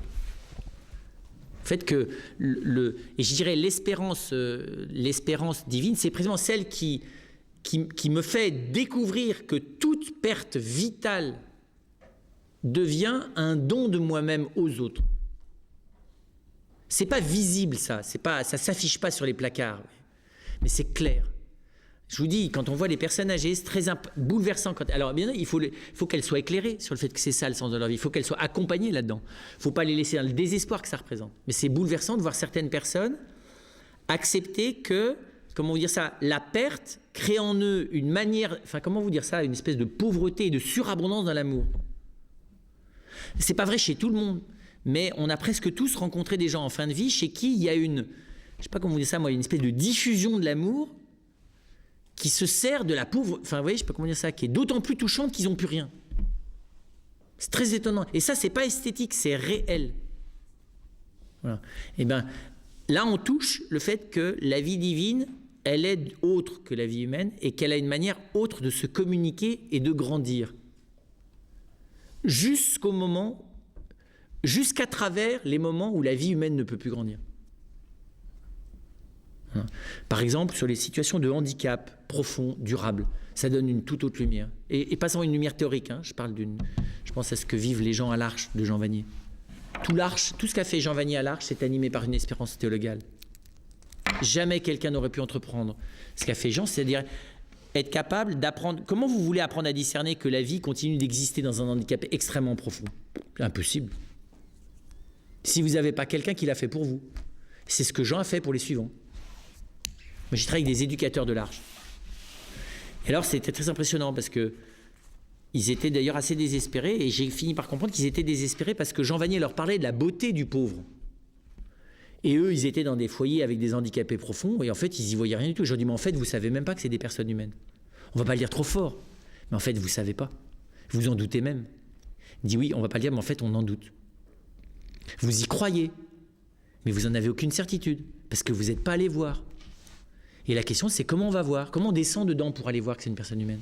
fait que, et je dirais l'espérance divine, c'est précisément celle qui me fait découvrir que toute perte vitale devient un don de moi-même aux autres. C'est pas visible, ça s'affiche pas sur les placards, mais c'est clair. Je vous dis, quand on voit les personnes âgées, c'est très bouleversant. Alors bien, il faut qu'elles soient éclairées sur le fait que c'est ça le sens de leur vie. Il faut qu'elles soient accompagnées là-dedans. Il ne faut pas les laisser dans le désespoir que ça représente. Mais c'est bouleversant de voir certaines personnes accepter que, comment vous dire ça, la perte crée en eux une manière, enfin comment vous dire ça, une espèce de pauvreté et de surabondance dans l'amour. C'est pas vrai chez tout le monde, mais on a presque tous rencontré des gens en fin de vie chez qui il y a une, je sais pas comment vous dire ça, moi, une espèce de diffusion de l'amour qui se sert de la pauvre, enfin vous voyez, je sais pas comment dire ça, qui est d'autant plus touchante qu'ils n'ont plus rien. C'est très étonnant. Et ça, c'est pas esthétique, c'est réel. Voilà. Et bien, là, on touche le fait que la vie divine, elle est autre que la vie humaine et qu'elle a une manière autre de se communiquer et de grandir. Jusqu'à travers les moments où la vie humaine ne peut plus grandir. Par exemple, sur les situations de handicap profond, durable, ça donne une toute autre lumière. Et pas seulement une lumière théorique, hein, je pense à ce que vivent les gens à l'Arche de Jean Vanier. Tout ce qu'a fait Jean Vanier à l'Arche, c'est animé par une espérance théologale. Jamais quelqu'un n'aurait pu entreprendre ce qu'a fait Jean, c'est-à-dire être capable d'apprendre. Comment vous voulez apprendre à discerner que la vie continue d'exister dans un handicap extrêmement profond? Impossible. Si vous n'avez pas quelqu'un qui l'a fait pour vous. C'est ce que Jean a fait pour les suivants. Moi, j'ai travaillé avec des éducateurs de l'Arche. Et alors, c'était très impressionnant parce que ils étaient d'ailleurs assez désespérés et j'ai fini par comprendre qu'ils étaient désespérés parce que Jean Vanier leur parlait de la beauté du pauvre. Et eux, ils étaient dans des foyers avec des handicapés profonds et en fait, ils n'y voyaient rien du tout. Je leur dis, mais en fait, vous ne savez même pas que c'est des personnes humaines. On ne va pas le dire trop fort, mais en fait, vous ne savez pas. Vous en doutez même. Il dit, oui, on ne va pas le dire, mais en fait, on en doute. Vous y croyez, mais vous n'en avez aucune certitude parce que vous n'êtes pas allé voir. Et la question, c'est comment on va voir? Comment on descend dedans pour aller voir que c'est une personne humaine?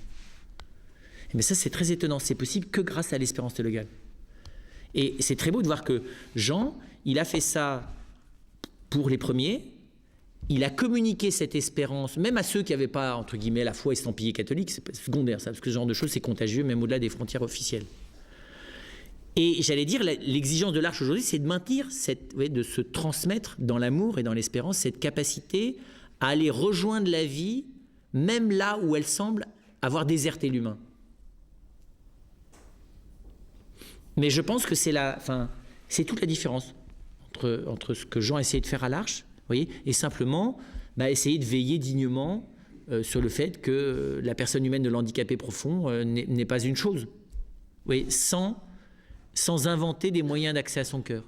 Mais ça, c'est très étonnant. C'est possible que grâce à l'espérance théologale. Et c'est très beau de voir que Jean, il a fait ça pour les premiers. Il a communiqué cette espérance, même à ceux qui n'avaient pas, entre guillemets, la foi estampillée catholique. C'est secondaire, ça, parce que ce genre de choses, c'est contagieux, même au-delà des frontières officielles. Et j'allais dire, l'exigence de l'Arche aujourd'hui, c'est de maintenir, de se transmettre dans l'amour et dans l'espérance, cette capacité à aller rejoindre la vie, même là où elle semble avoir déserté l'humain. Mais je pense que c'est toute la différence entre ce que Jean essayait de faire à l'Arche, voyez, et simplement essayer de veiller dignement sur le fait que la personne humaine de l'handicapé profond n'est pas une chose, voyez, sans inventer des moyens d'accès à son cœur.